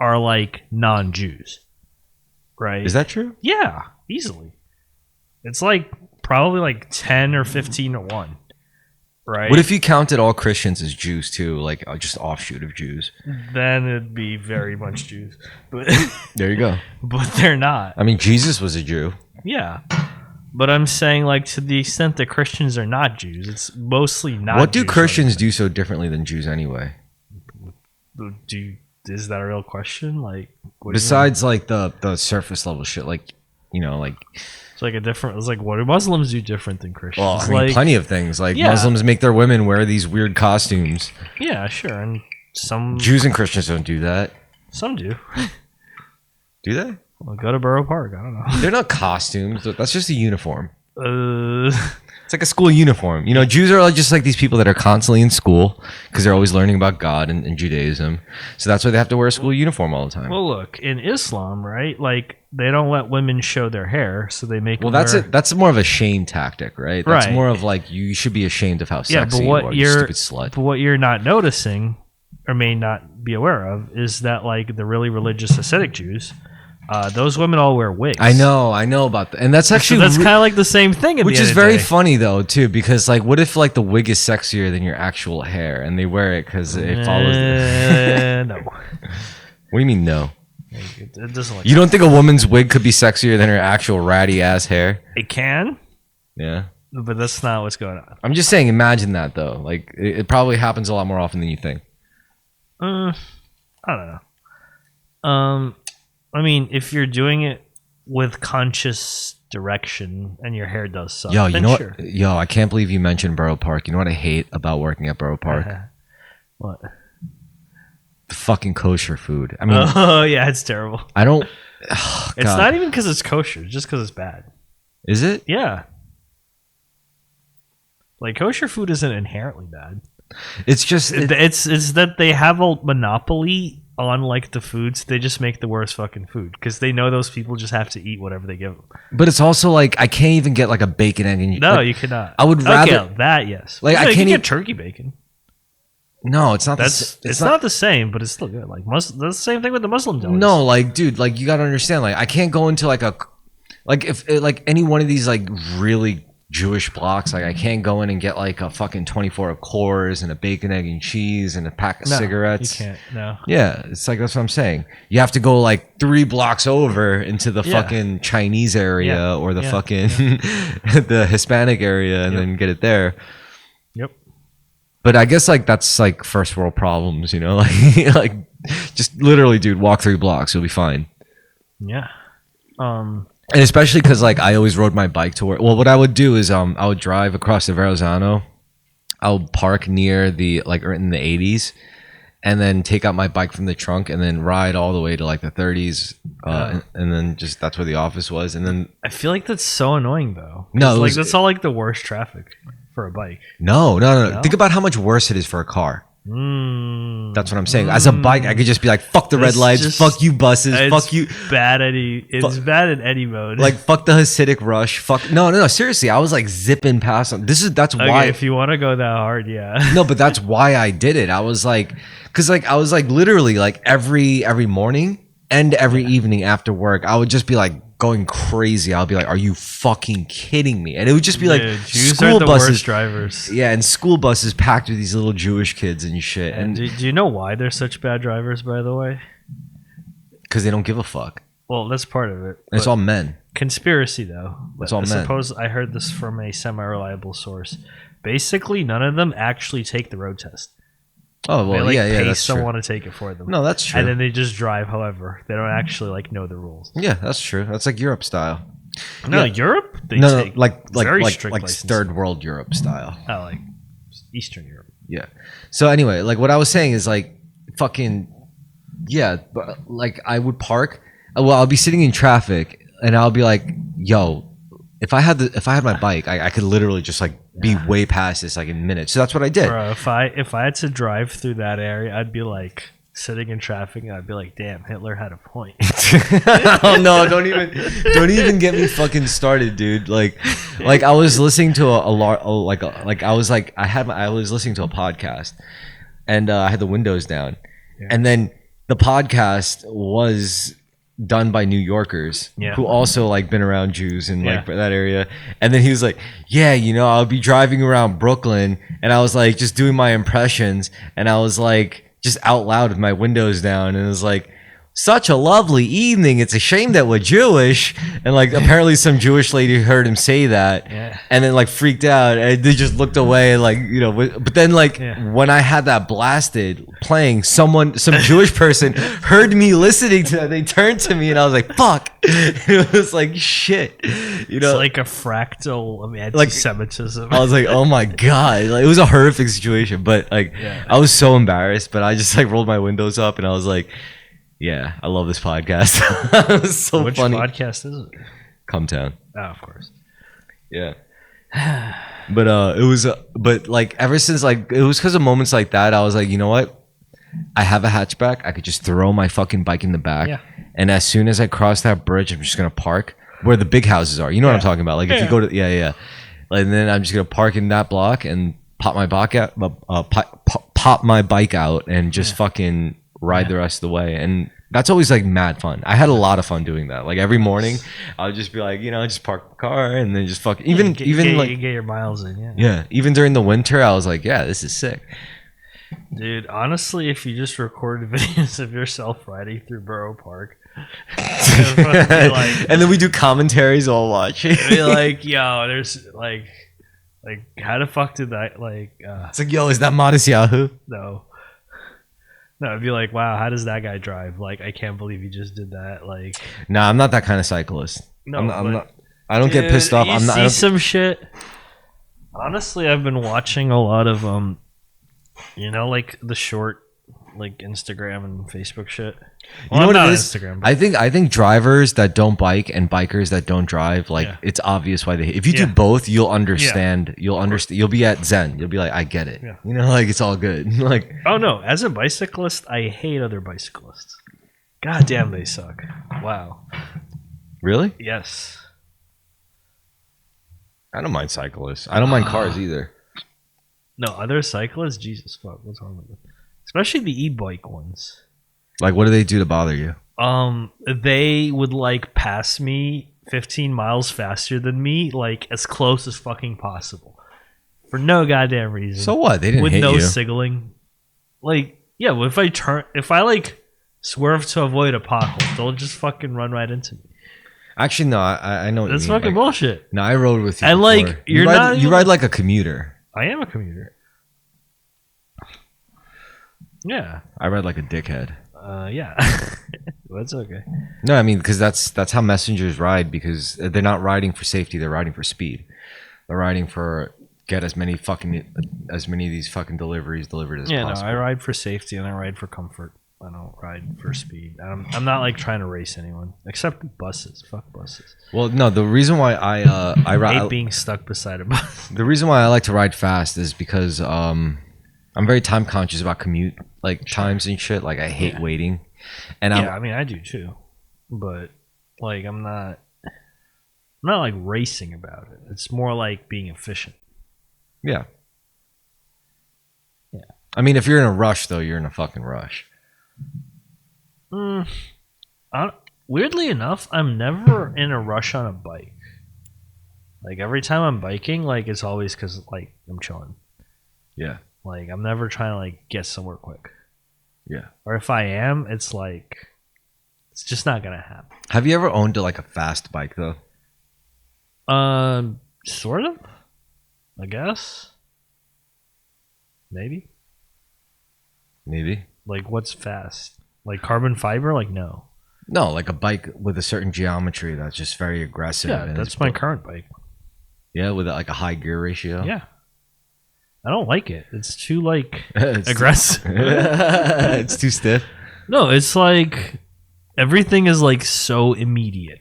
are like non-Jews. Right? Is that true? Yeah, easily. It's like probably like 10 or 15 to 1. Right? What if you counted all Christians as Jews too, like just offshoot of Jews? Then it'd be very much Jews. But There you go. but they're not. I mean, Jesus was a Jew. Yeah. But I'm saying like to the extent that Christians are not Jews, it's mostly not What do Jews, Christians do so differently than Jews anyway? Is that a real question? Like what do you mean? Besides like the surface level shit, like like It's like it's like what do Muslims do different than Christians? well, I mean, like, plenty of things. Like Yeah. Muslims make their women wear these weird costumes. Yeah, sure. And some Jews and Christians don't do that. some do. Do they? Well, go to Borough Park. I don't know. They're not costumes. That's just a uniform. Uh, It's like a school uniform. Jews are just like these people that are constantly in school because they're always learning about God and Judaism. So that's why they have to wear a school uniform all the time. well, look, in Islam, right? Like they don't let women show their hair, so they make. Well, them that's wear- it. That's more of a shame tactic, right? That's Right. more of like you should be ashamed of how Yeah, sexy but you are, what you you're stupid slut. but what you're not noticing or may not be aware of is that like the really religious Hasidic Jews, those women all wear wigs. I know about that, and that's So actually that's kind of like the same thing. At which the is end of the very day. funny though too, because like, what if like the wig is sexier than your actual hair, and they wear it because it follows? No, What do you mean no? it doesn't. Like You don't think a woman's wig could be sexier than her actual ratty ass hair? it can, Yeah. but that's not what's going on. I'm just saying, imagine that though. Like, it probably happens a lot more often than you think. I don't know. I mean, if you're doing it with conscious direction and your hair does suck, Yo, you then know sure. what? Yo, I can't believe you mentioned Borough Park. You know what I hate about working at Borough Park? What? The fucking kosher food. I mean, Oh yeah, it's terrible. I don't. It's not even because it's kosher, it's just because it's bad. Is it? Yeah. Like kosher food isn't inherently bad. It's just. It's that they have a monopoly on like the foods. They just make the worst fucking food because they know those people just have to eat whatever they give them. But it's also like I can't even get like a bacon egg and No, like, you cannot. I would rather- okay, that yes. Like, I you can't can eat- get turkey bacon. No, it's not. That's it's not the same, but it's still good. Like that's the same thing with the Muslim delis. No, like, dude, like you gotta understand. Like, I can't go into like if like any one of these like really Jewish blocks. Like, I can't go in and get like a fucking 24 Coors and a bacon, egg, and cheese and a pack of No, cigarettes. You can't. No. Yeah, it's like that's what I'm saying. You have to go like 3 blocks over into the Yeah. fucking Chinese area Yeah. or the Yeah. fucking the Hispanic area and Yep. then get it there. Yep. But I guess like that's like first world problems, like like just literally, dude, walk 3 blocks, you'll be fine. Yeah. And especially because like I always rode my bike to work. Well, what I would do is I would drive across the Verrazano. I would park near the like in the 80s, and then take out my bike from the trunk and then ride all the way to like the 30s, and then just that's where the office was. And then I feel like that's so annoying though. No, it like was- that's all like the worst traffic for a bike. no. No? Think about how much worse it is for a car. Mm. That's what I'm saying. As a bike, I could just be like, fuck the red It's lights, just- fuck you buses, It's fuck you. bad it's bad in any mode. Like fuck the Hasidic rush. Fuck no. Seriously, I was like zipping past them. That's okay, why. if you want to go that hard, yeah. No, but that's why I did it. I was like, because like I was like literally like every morning and every evening after work, I would just be like going crazy. I'll be like, are you fucking kidding me? And it would just be like Dude, Jews school are the buses. worst drivers. Yeah, and school buses packed with these little Jewish kids and shit, And and do you know why they're such bad drivers? By the way, because they don't give a fuck. well, that's part of it. And it's but- all men. Conspiracy, though. It's all I men. suppose I heard this from a semi-reliable source. Basically, none of them actually take the road test. Oh well, they, yeah, pay that's someone true. to take it for them. No, that's true. And then they just drive. However, they don't actually like know the rules. Yeah, that's true. That's like Europe style. No, Yeah. Europe. They No, take like very strict like licensing. third world Europe style. Oh, like Eastern Europe. Yeah. So anyway, like what I was saying is like fucking yeah, but like I would park. Well, I'll be sitting in traffic and I'll be like, yo, if I had my bike, I could literally just like be way past this like in minutes. So that's what I did. Bro, if I had to drive through that area, I'd be like sitting in traffic and I'd be like, damn, Hitler had a point. Oh no, don't even get me fucking started, dude. Like I was listening to I was listening to a podcast and I had the windows down. Yeah. And then the podcast was done by New Yorkers who also like been around Jews in like that area. And then he was like, yeah, you know, I'll be driving around Brooklyn and I was like just doing my impressions and I was like just out loud with my windows down and it was like, such a lovely evening. It's a shame that we're Jewish. And like apparently some Jewish lady heard him say that and then like freaked out and they just looked away like, you know, but then like when I had that blasted playing, some Jewish person heard me listening to that. They turned to me and I was like, fuck. It was like shit. You know, it's like a fractal of anti-Semitism. I was like, oh my God. Like, it was a horrific situation, but like I was so embarrassed, but I just like rolled my windows up and I was like, yeah, I love this podcast. It was so Which funny. Which podcast is it? Come Town. Oh, of course. Yeah. But it was, but like ever since like it was because of moments like that, I was like, you know what? I have a hatchback. I could just throw my fucking bike in the back, and as soon as I cross that bridge, I'm just gonna park where the big houses are. You know what I'm talking about? Like if you go to and then I'm just gonna park in that block and pop my bike out, pop my bike out, and just fucking ride the rest of the way. And that's always like mad fun. I had a lot of fun doing that. Like every morning I would just be like, you know, just park the car and then just fucking even get your miles in. Yeah, even during the winter I was like, yeah, this is sick. Dude, honestly, if you just recorded videos of yourself riding through Borough Park and then we do commentaries while watching. Be like, yo, there's like how the fuck did that it's like, yo, is that Modest Yahoo? No, it'd be like, wow, how does that guy drive? Like, I can't believe he just did that. Like, nah, I'm not that kind of cyclist. No, I'm not. I don't get pissed off. I'm not. See some shit. Honestly, I've been watching a lot of you know, like the short, like Instagram and Facebook shit. Well, you know what it is? Instagram, I think drivers that don't bike and bikers that don't drive, like it's obvious why they hate. If you do both, you'll understand. You'll understand. You'll be at Zen. You'll be like, I get it. Yeah. You know, like it's all good. Like, oh no, as a bicyclist, I hate other bicyclists. God damn, they suck. Wow. Really? Yes. I don't mind cyclists. I don't mind cars either. No, other cyclists, Jesus fuck, what's wrong with them? Especially the e-bike ones. Like, what do they do to bother you? They would like pass me 15 miles faster than me, like as close as fucking possible, for no goddamn reason. So what? They didn't with hit no you. Signaling. Like, yeah, well, if I like swerve to avoid a pothole, they'll just fucking run right into me. Actually, no, I know what That's you mean. fucking bullshit. No, I rode with you. And before. like, you ride like a commuter. I am a commuter. Yeah. I ride like a dickhead. Yeah. That's okay. No, I mean, because that's how messengers ride, because they're not riding for safety, they're riding for speed. They're riding for get as many of these fucking deliveries delivered as possible. No, I ride for safety and I ride for comfort. I don't ride for speed. I'm not like trying to race anyone, except buses. Fuck buses. Well, no, the reason why I hate being stuck beside a bus. The reason why I like to ride fast is because I'm very time conscious about commute times and shit. Like I hate waiting. And I mean I do too, but like I'm not like racing about it. It's more like being efficient. Yeah. Yeah. I mean, if you're in a rush though, you're in a fucking rush. Weirdly enough, I'm never in a rush on a bike. Like every time I'm biking, like it's always because like I'm chilling. Yeah. Like I'm never trying to like get somewhere quick. Yeah. Or if I am, it's like it's just not gonna happen. Have you ever owned like a fast bike though? Sort of. I guess. Maybe. Maybe. Like what's fast? Like carbon fiber? Like no. No, like a bike with a certain geometry that's just very aggressive. Yeah, and that's my current bike. Yeah, with like a high gear ratio. Yeah. I don't like it. It's too like It's aggressive. it's too stiff. No, it's like everything is like so immediate.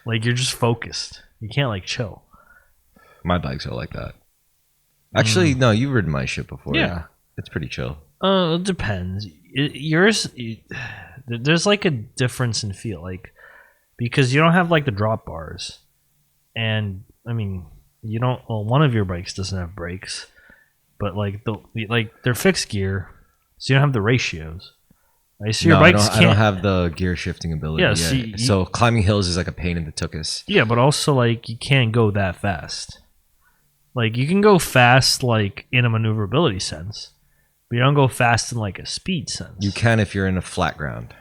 Like you're just focused. You can't like chill. My bikes are like that. Actually, no, you've ridden my shit before. Yeah. It's pretty chill. It depends. There's like a difference in feel, like because you don't have like the drop bars, and I mean you don't. Well, one of your bikes doesn't have brakes, but like they're fixed gear, so you don't have the ratios. Right? So your bikes I don't have the gear shifting ability. Yeah, yet. So climbing hills is like a pain in the tuchus. Yeah, but also like you can't go that fast. Like you can go fast, like in a maneuverability sense. But you don't go fast in like a speed sense. You can if you're in a flat ground.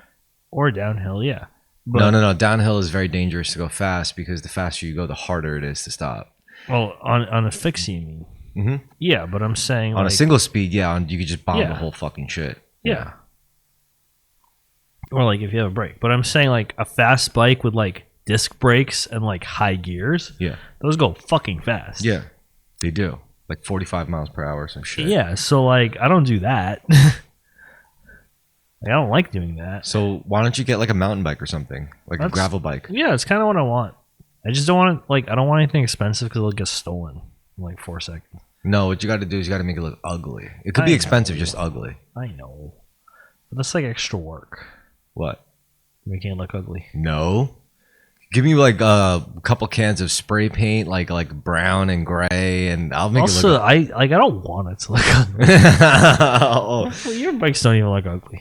Or downhill, yeah. But, no. Downhill is very dangerous to go fast because the faster you go, the harder it is to stop. Well, on a fixie, you mean? Mm-hmm. Yeah, but I'm saying on a single speed, yeah, you could just bomb the whole fucking shit. Yeah. Or like if you have a brake. But I'm saying like a fast bike with like disc brakes and like high gears. Yeah. Those go fucking fast. Yeah, they do. Like 45 miles per hour or some shit. Yeah, so like I don't do that. Like, I don't like doing that. So why don't you get like a mountain bike or something? Like a gravel bike? Yeah, it's kind of what I want. I just don't want to, like, I don't want anything expensive because it'll get stolen in like 4 seconds. No, what you got to do is you got to make it look ugly. It could be expensive, just ugly. I know. But that's like extra work. What? Making it look ugly. No. Give me like a couple cans of spray paint, like brown and gray, and I'll make also, it look. I don't want it to look ugly. Oh. Well, your bikes don't even look ugly.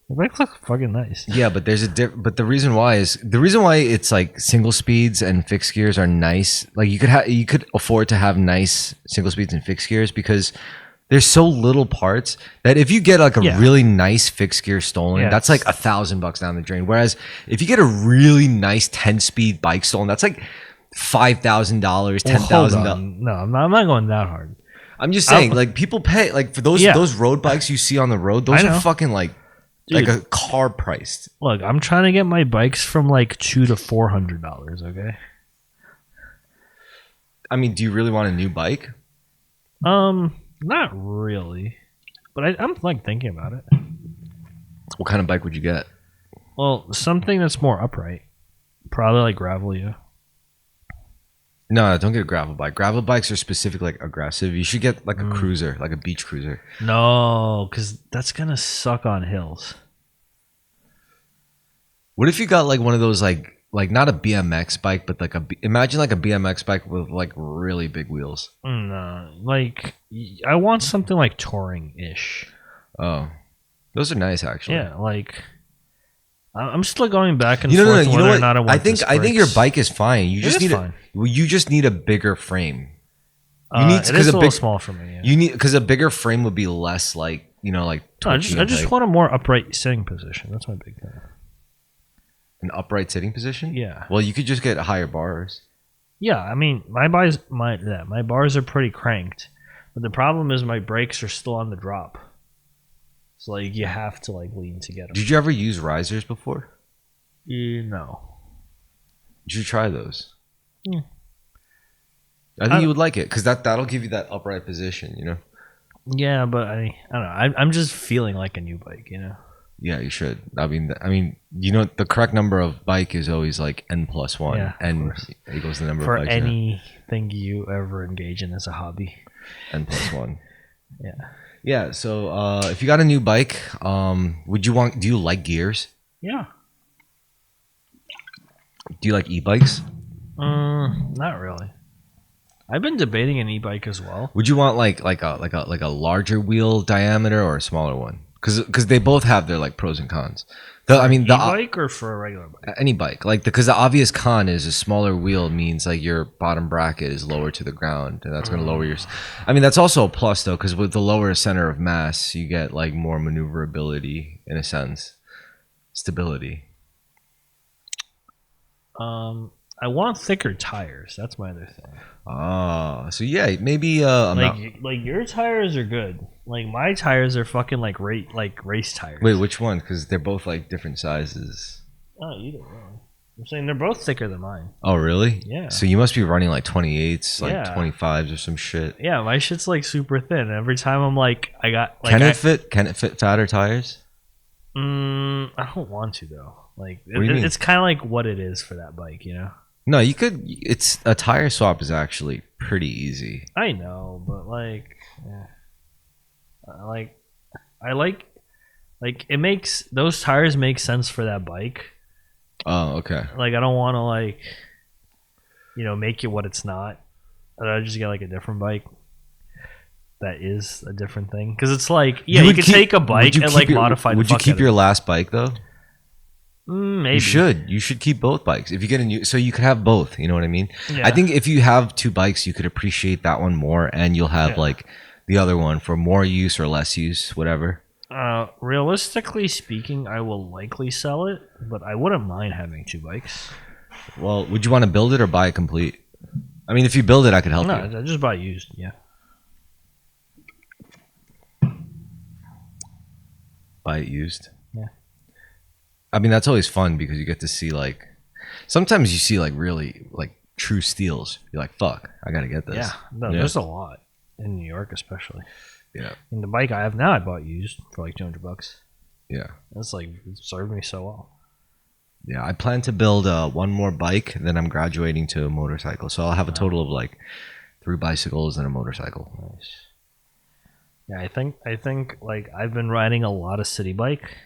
Your bikes look fucking nice. Yeah, but there's but the reason why it's like single speeds and fixed gears are nice. Like you could afford to have nice single speeds and fixed gears because there's so little parts that if you get like a really nice fixed gear stolen, that's like $1,000 down the drain. Whereas if you get a really nice 10-speed bike stolen, that's like $5,000, $10,000. No, I'm not going that hard. I'm just saying, like people pay like for those road bikes you see on the road. Those are fucking like a car priced. Look, I'm trying to get my bikes from like $200 to $400. Okay. I mean, do you really want a new bike? Not really, but I'm like thinking about it. What kind of bike would you get? Well, something that's more upright. Probably like gravel, yeah. No, don't get a gravel bike. Gravel bikes are specifically like aggressive. You should get like a cruiser, like a beach cruiser. No, because that's gonna suck on hills. What if you got like one of those like not a BMX bike, but like imagine like a BMX bike with like really big wheels. No, like I want something like touring-ish. Oh, those are nice actually. Yeah, like I'm still going back and forth whether or not I want. I think your bike is fine. You just you just need a bigger frame. You need because a little small for me. Yeah. You need because a bigger frame would be less like like. No, I just want a more upright sitting position. That's my big thing. An upright sitting position? Yeah. Well, you could just get higher bars. Yeah, I mean, my bars are pretty cranked, but the problem is my brakes are still on the drop. So like you have to like lean to get them. Did you ever use risers before? No. You should try those. Yeah. I think you would like it because that'll give you that upright position, you know. Yeah, but I don't know. I'm just feeling like a new bike, you know. Yeah, you should. I mean, you know, the correct number of bike is always like n+1, yeah, n equals the number for of bikes. For anything you ever engage in as a hobby. n+1. Yeah. Yeah. So, if you got a new bike, do you like gears? Yeah. Do you like e-bikes? Not really. I've been debating an e-bike as well. Would you want like a larger wheel diameter or a smaller one? Because they both have their like pros and cons. The e-bike or for a regular bike? Any bike, like because the obvious con is a smaller wheel means like your bottom bracket is lower to the ground, and that's going to lower your. I mean that's also a plus though, because with the lower center of mass, you get like more maneuverability in a sense, stability. I want thicker tires. That's my other thing. So yeah, maybe like your tires are good. Like my tires are fucking like race tires. Wait, which one? Because they're both like different sizes. Oh, either way. I'm saying they're both thicker than mine. Oh, really? Yeah. So you must be running like 28s, like Yeah. 25s or some shit. Yeah, my shit's like super thin. Every time I'm like, I got. Like, Can it fit fatter tires? I don't want to though. Like, it's kind of like what it is for that bike, you know. No, you could. It's a tire swap is actually pretty easy. I know, but like, yeah. I like it makes those tires make sense for that bike. Oh, okay. Like I don't want to like, make it what it's not. I just get like a different bike. That is a different thing because it's like you could take a bike and like modify. Would you keep your last bike though? Maybe you should keep both bikes if you get a new, so you could have both. You know what I mean? Yeah. I think if you have two bikes, you could appreciate that one more, and you'll have like the other one for more use or less use, whatever. Realistically speaking, I will likely sell it, but I wouldn't mind having two bikes. Well, would you want to build it or buy it complete? I mean, if you build it, I could help you. No, just buy used. Yeah. Buy it used. Yeah. I mean, that's always fun because you get to see like. Sometimes you see like really like true steals. You're like, fuck, I gotta get this. Yeah. No, there's a lot in New York, especially. Yeah. And the bike I have now, I bought used for like $200. Yeah. That's like it served me so well. Yeah, I plan to build one more bike. Then I'm graduating to a motorcycle, so I'll have a total of like 3 bicycles and a motorcycle. Nice. Yeah, I think like I've been riding a lot of city bike,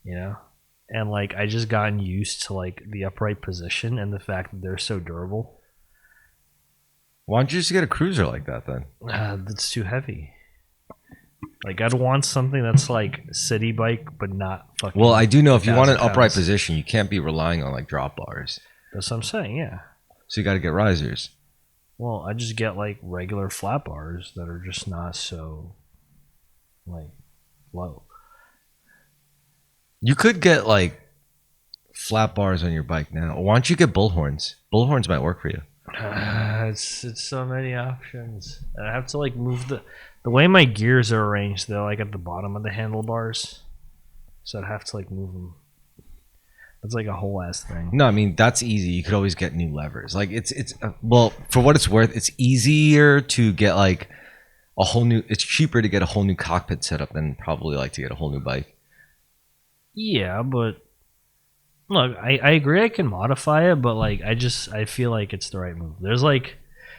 and like I just gotten used to like the upright position and the fact that they're so durable. Why don't you just get a cruiser like that then? That's too heavy. Like I'd want something that's like city bike, but not fucking. Well, I do know if you want an upright pounds. position, you can't be relying on like drop bars. That's what I'm saying. Yeah. So you got to get risers. Well, I just get like regular flat bars that are just not so like low. You could get like flat bars on your bike now. Why don't you get bullhorns? Bullhorns might work for you. It's so many options. And I have to like move the way my gears are arranged. They're like at the bottom of the handlebars, so I'd have to like move them. That's like a whole ass thing. No, I mean that's easy. You could always get new levers. Like it's well, for what it's worth, it's easier to get like a whole new. It's cheaper to get a whole new cockpit setup than probably like to get a whole new bike. Yeah, but look, I agree I can modify it, but like I feel like it's the right move. There's like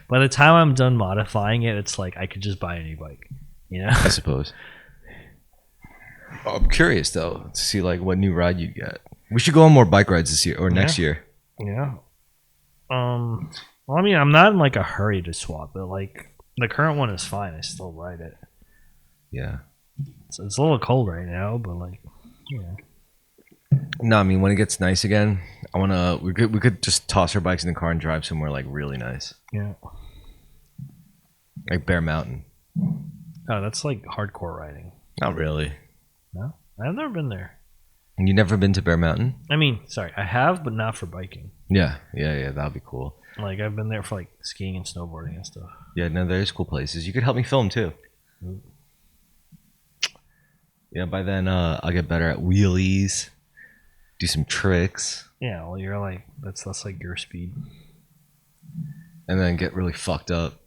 by the time I'm done modifying it, it's like I could just buy a new bike, I suppose. I'm curious though to see like what new ride you get. We should go on more bike rides this year or next year. Yeah. Well, I mean, I'm not in like a hurry to swap, but like the current one is fine. I still ride it. Yeah. It's a little cold right now, but like, No, I mean when it gets nice again, I wanna. We could just toss our bikes in the car and drive somewhere like really nice. Yeah. Like Bear Mountain. Oh, that's like hardcore riding. Not really. No, I've never been there. You never been to Bear Mountain? I mean, sorry, I have, but not for biking. Yeah. That'd be cool. Like I've been there for like skiing and snowboarding and stuff. Yeah, no, there's cool places. You could help me film too. Mm. Yeah, by then I'll get better at wheelies, do some tricks. Yeah, well, you're like that's like your speed. And then get really fucked up.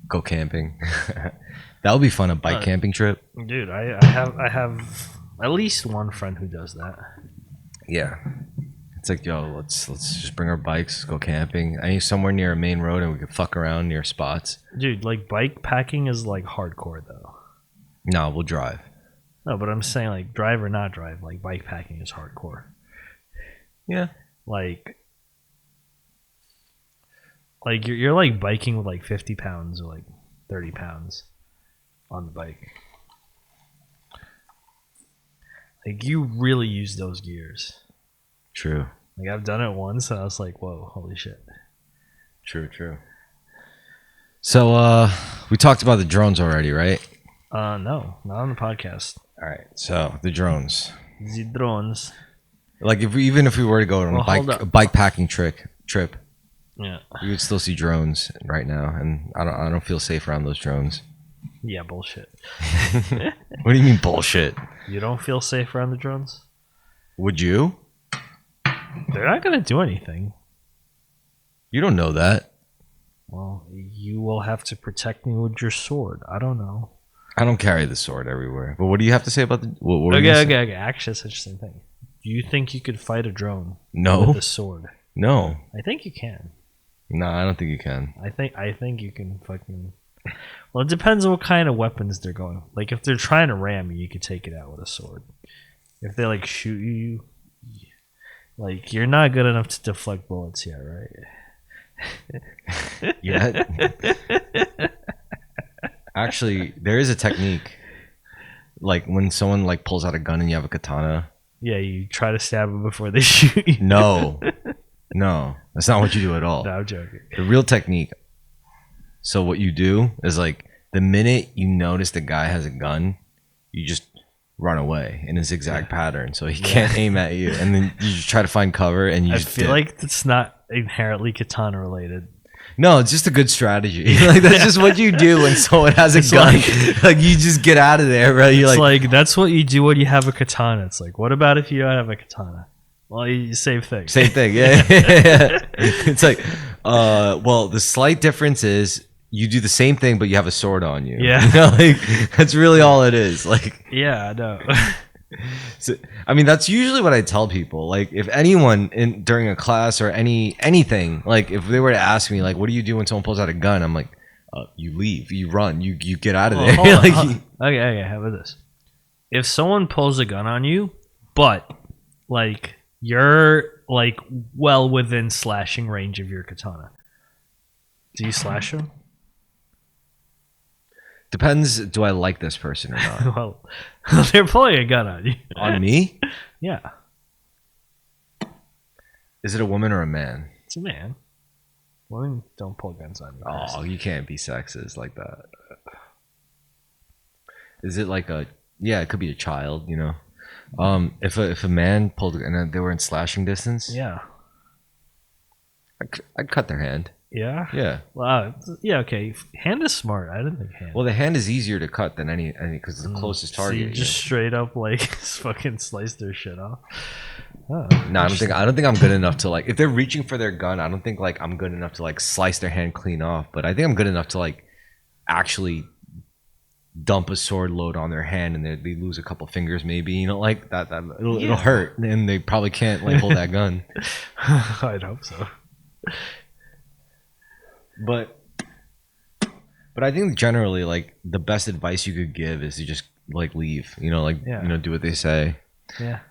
Go camping. That would be fun, a bike camping trip. Dude, I have at least one friend who does that. Yeah. It's like, yo, let's just bring our bikes, go camping. I need somewhere near a main road and we could fuck around near spots. Dude, like bike packing is like hardcore though. No, we'll drive. No, but I'm saying like drive or not drive, like bike packing is hardcore. Yeah. Like you're like biking with like 50 pounds or like 30 pounds on the bike. Like you really use those gears. True. Like I've done it once and I was like, whoa, holy shit. True. So we talked about the drones already, right? No, not on the podcast. All right. So the drones. The drones. Like even if we were to go on a bike packing trip. Yeah. You would still see drones right now, and I don't feel safe around those drones. Yeah, bullshit. What do you mean bullshit? You don't feel safe around the drones? Would you? They're not gonna do anything. You don't know that. Well, you will have to protect me with your sword. I don't know. I don't carry the sword everywhere. But what do you have to say about the? What Okay. Actually, it's such a thing. Do you think you could fight a drone? No. With a sword? No. I think you can. No, I don't think you can. I think you can fucking. Well, it depends on what kind of weapons they're going. Like if they're trying to ram you, you could take it out with a sword. If they like shoot you, like you're not good enough to deflect bullets yet, right? Yeah. Actually, there is a technique. Like when someone like pulls out a gun and you have a katana. Yeah, you try to stab them before they shoot you. No, that's not what you do at all. No, I'm joking. The real technique. So what you do is like the minute you notice the guy has a gun, you just run away in a zigzag pattern, so he can't aim at you, and then you just try to find cover. And you. I feel like it's not inherently katana related. No, it's just a good strategy. Like that's just what you do when someone has a gun. Like you just get out of there, right? You're like that's what you do when you have a katana. It's like, what about if you don't have a katana? Well, same thing. Same thing, yeah. It's like, well, the slight difference is you do the same thing, but you have a sword on you. Yeah, you know, like that's really all it is. Like, yeah, I know. So, I mean, that's usually what I tell people. Like, if anyone during a class or anything, like if they were to ask me, like, what do you do when someone pulls out a gun? I'm like, you leave, you run, you get out of there. Okay, how about this? If someone pulls a gun on you, but like you're like well within slashing range of your katana, do you slash them? Depends. Do I like this person or not? Well, they're pulling a gun on you. On me? Yeah. Is it a woman or a man? It's a man. Women don't pull guns on you. Oh, you can't be sexist like that. Is it like a? Yeah, it could be a child. You know, if a man pulled and they were in slashing distance. Yeah. I'd cut their hand. Yeah. Yeah. Wow. Yeah. Okay. Hand is smart. I didn't think hand. Well, the hand is easier to cut than any because it's the closest target. So you just straight up like fucking slice their shit off. Oh, no, I don't think I'm good enough to like if they're reaching for their gun. I don't think like I'm good enough to like slice their hand clean off. But I think I'm good enough to like actually dump a sword load on their hand and they lose a couple fingers maybe. You know, like that. It'll hurt and they probably can't like hold that gun. I'd hope so. But I think generally like the best advice you could give is to just like leave, you know, like you know, do what they say. Yeah.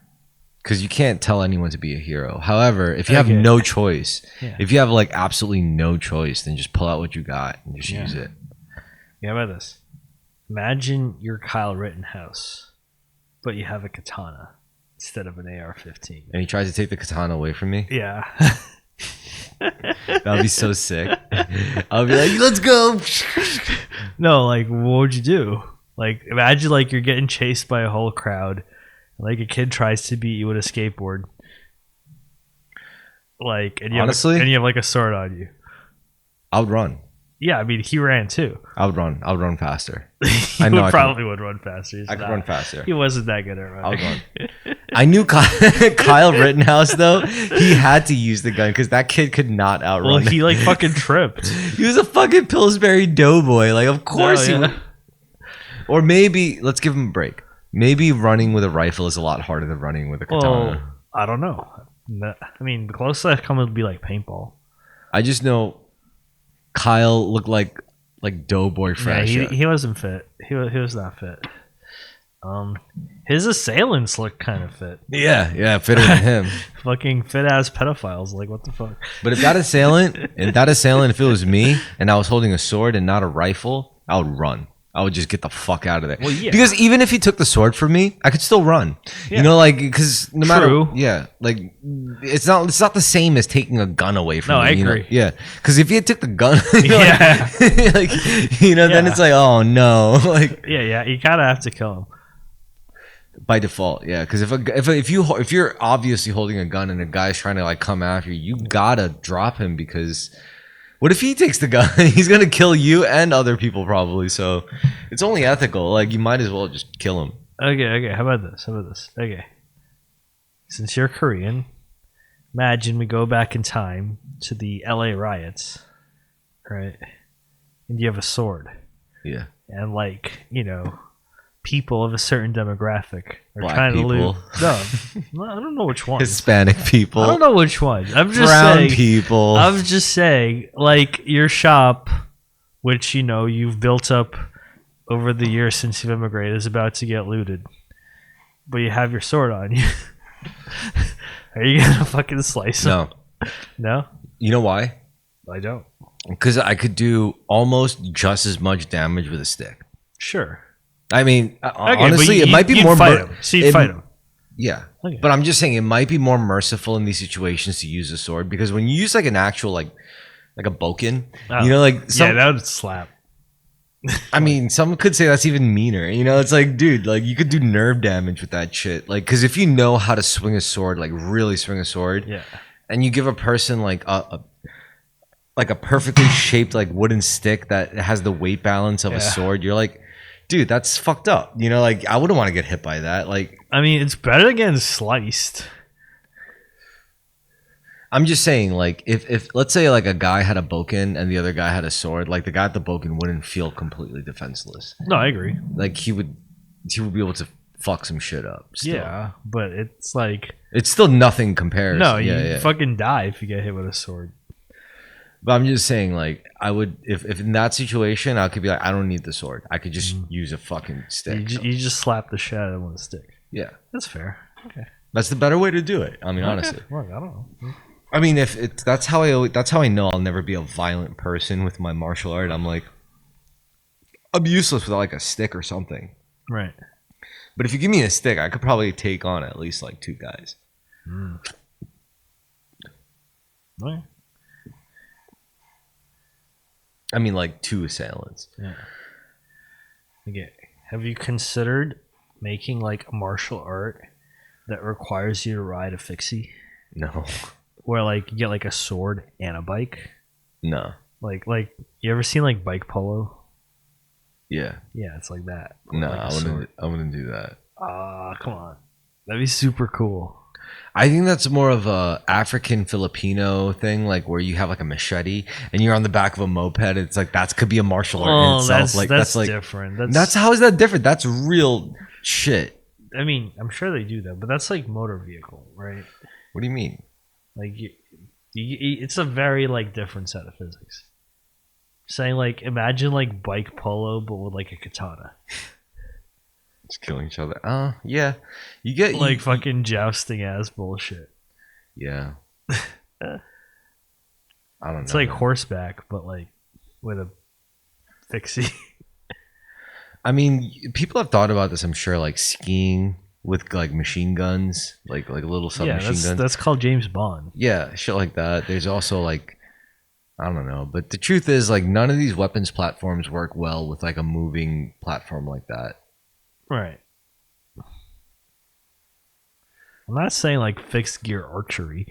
Because you can't tell anyone to be a hero. However, if you have no choice, if you have like absolutely no choice, then just pull out what you got and just use it. Yeah, how about this? Imagine you're Kyle Rittenhouse, but you have a katana instead of an AR-15. And he tries to take the katana away from me. Yeah. That would be so sick. I'll be like, let's go. No, like, what would you do? Like, imagine like you're getting chased by a whole crowd. Like a kid tries to beat you with a skateboard. Like, and you have like a sword on you. I would run. Yeah, I mean, he ran too. I would run faster. I know probably would run faster. I could run faster. He wasn't that good at running. I would run. I knew Kyle Rittenhouse though. He had to use the gun because that kid could not outrun. Well, he like fucking tripped. He was a fucking Pillsbury Doughboy. Like, of course he would. Or maybe let's give him a break. Maybe running with a rifle is a lot harder than running with a katana. Well, I don't know. I mean, the closest I come would be like paintball. I just know Kyle looked like Doughboy fresh. Yeah, he wasn't fit. He was not fit. His assailants look kind of fit. Yeah, fitter than him. Fucking fit ass pedophiles. Like, what the fuck? But if that assailant, if it was me and I was holding a sword and not a rifle, I would run. I would just get the fuck out of there. Well, yeah. Because even if he took the sword from me, I could still run. Yeah. You know, like, because no matter, like, it's not the same as taking a gun away from me. No, I agree. Know? Yeah, because if he had took the gun, then it's like, oh no, like, yeah, you kind of have to kill him. By default, yeah. Because if you're obviously holding a gun and a guy's trying to like come after you, you gotta drop him because what if he takes the gun? He's gonna kill you and other people probably. So it's only ethical. Like you might as well just kill him. Okay. How about this? Okay. Since you're Korean, imagine we go back in time to the LA riots, right? And you have a sword. Yeah. And people of a certain demographic are Black trying people. to loot. No, I don't know which one. Hispanic people. I don't know which one. I'm just Brown saying. people. I'm just saying, like your shop, which you've built up over the years since you've immigrated, is about to get looted. But you have your sword on you. Are you gonna fucking slice him? No. No? You know why? I don't. Because I could do almost just as much damage with a stick. Sure. I mean, Okay, honestly, but it might be you'd more. fight him. So you'd fight him. Yeah, Okay. but I'm just saying it might be more merciful in these situations to use a sword because when you use like an actual like a bokken, That would slap. I mean, some could say that's even meaner. It's like, dude, like you could do nerve damage with that shit. Like, because if you know how to swing a sword, like really swing a sword, Yeah. and you give a person like a perfectly shaped like wooden stick that has the weight balance of a sword, you're like, dude, that's fucked up. Like I wouldn't want to get hit by that. Like, I mean, it's better than getting sliced. I'm just saying, like, if let's say like a guy had a bokken and the other guy had a sword, like the guy at the bokken wouldn't feel completely defenseless. No, I agree. Like he would be able to fuck some shit up. Still. Yeah, but it's like It's still nothing compares. no, you fucking die if you get hit with a sword. But I'm just saying, like, I would if in that situation, I could be like, I don't need the sword. I could just use a fucking stick. You just slap the shit out of him with a stick. Yeah, That's fair. Okay. that's the better way to do it. I mean, honestly. Well, I don't know. I mean, that's how I know I'll never be a violent person with my martial art. I'm like, I'm useless without like a stick or something. Right. But if you give me a stick, I could probably take on at least like 2 guys. Right. I mean, like 2 assailants. Yeah. Okay. Have you considered making like a martial art that requires you to ride a fixie? No. Where like you get like a sword and a bike? No. Like you ever seen like bike polo? Yeah. Yeah, it's like that. No, Like I wouldn't do that. Come on. That'd be super cool. I think that's more of a African Filipino thing, like where you have like a machete and you're on the back of a moped. It's like that could be a martial art in itself. That's like different. That's how is that different? That's real shit. I mean, I'm sure they do that, but that's like motor vehicle, right? What do you mean? Like, it's a very like different set of physics. Saying like, imagine like bike polo, but with like a katana. Just killing each other. Yeah. You get Like fucking jousting ass bullshit. Yeah. I don't know. It's like horseback, but like with a fixie. I mean, people have thought about this, I'm sure, like skiing with like machine guns, like little submachine guns. That's called James Bond. Yeah, shit like that. There's also like, I don't know, but the truth is like none of these weapons platforms work well with like a moving platform like that. Right. I'm not saying like fixed gear archery,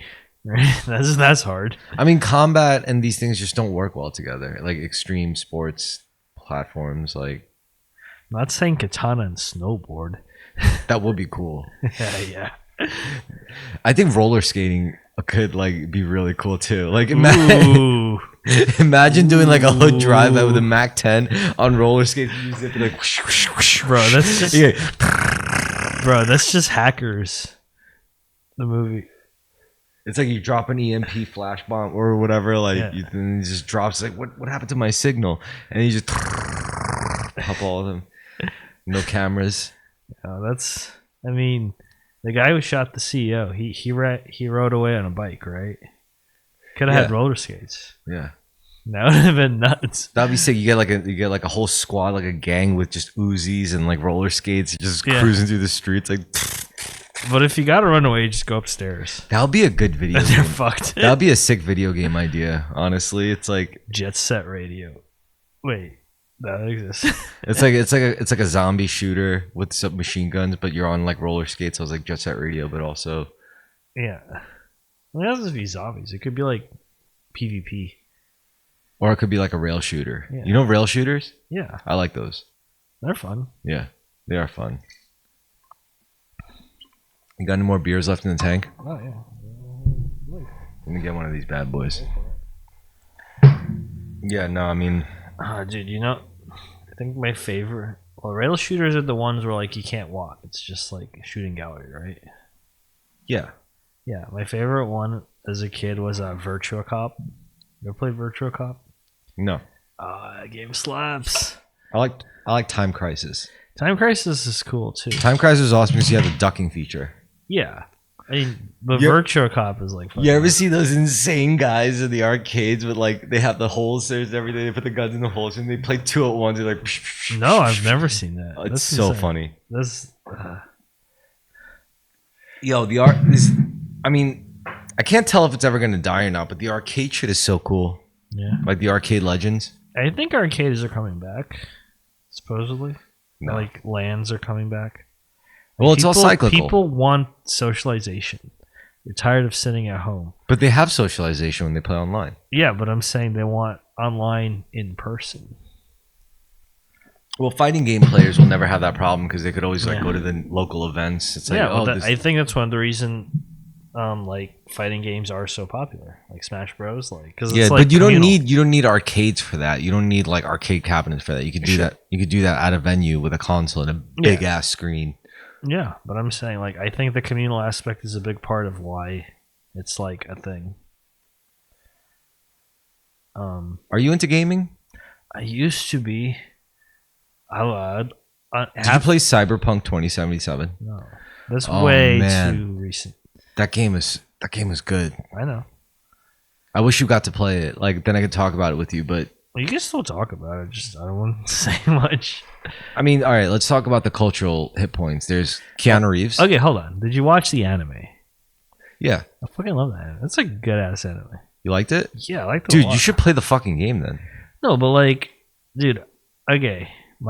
right? That's hard. I mean, combat and these things just don't work well together. Like extreme sports platforms, like I'm not saying katana and snowboard. that would be cool. Yeah. I think roller skating could like be really cool too. Like imagine doing like a hood drive out with a Mac 10 on roller skates. You zip it like whoosh, whoosh, whoosh, Bro, that's just yeah. that's just Hackers. The movie. It's like you drop an EMP flash bomb or whatever, like and it just drops. Like what happened to my signal? And you just pop all of them. No cameras. That's. I mean, the guy who shot the CEO, he rode away on a bike, right? Could have had roller skates. Yeah, that would have been nuts. That'd be sick. You get like a whole squad, like a gang with just Uzis and like roller skates, just cruising through the streets, like. But if you gotta run away, just go upstairs. That would be a good video. They're fucked. That would be a sick video game idea. Honestly, it's like Jet Set Radio. Wait, That exists. It's like a zombie shooter with some machine guns, but you're on like roller skates. So it's like Jet Set Radio, but also Yeah. It doesn't have to be zombies. It could be like PvP. or it could be like a rail shooter. Yeah. You know rail shooters? Yeah. I like those. They're fun. Yeah, they are fun. You got any more beers left in the tank? Oh yeah. Let me get one of these bad boys. Yeah, no, I mean, Dude, you know, I think my favorite. Well, rail shooters are the ones where like you can't walk. It's just like a shooting gallery, right? yeah. Yeah, my favorite one as a kid was Virtua Cop. You ever played Virtua Cop? No, That game slaps. I like Time Crisis. Time Crisis is cool too. Time Crisis is awesome because you have the ducking feature. Yeah, I mean, but Yeah. Virtua Cop is like. You ever see those insane guys in the arcades with like they have the holsters and everything? They put the guns in the holsters and they play two at once. They're like, No, I've never seen that. Oh, it's That's so insane. funny. That's. Yo, the art is. I mean, I can't tell if it's ever gonna die or not, but the arcade shit is so cool. Yeah, Like the arcade legends. I think arcades are coming back. Supposedly, No. like lands are coming back. Well, it's all cyclical. People want socialization. They're tired of sitting at home. But they have socialization when they play online. Yeah, but I'm saying they want online in person. Well, fighting game players will never have that problem because they could always like Yeah. go to the local events. It's like, Yeah, well, oh, this, I think that's one of the reason, like fighting games are so popular, like Smash Bros. Like, because yeah, it's like but you communal. don't need arcades for that. You don't need like arcade cabinets for that. You could do that. You could do that at a venue with a console and a big ass screen. Yeah, but I'm saying like I think the communal aspect is a big part of why it's like a thing. Are you into gaming? I used to be. Did you play Cyberpunk 2077? No, that's Oh, way man. too recent. That game is good. I know. I wish you got to play it. Like then I could talk about it with you. But Well, you can still talk about it. Just I don't want to say much. I mean, all right. Let's talk about the cultural hit points. There's Keanu Reeves. Okay, hold on. Did you watch the anime? Yeah, I fucking love that anime. That's a good ass anime. you liked it, Yeah, I like the dude. You should play the fucking game then. No, but like, dude. Okay,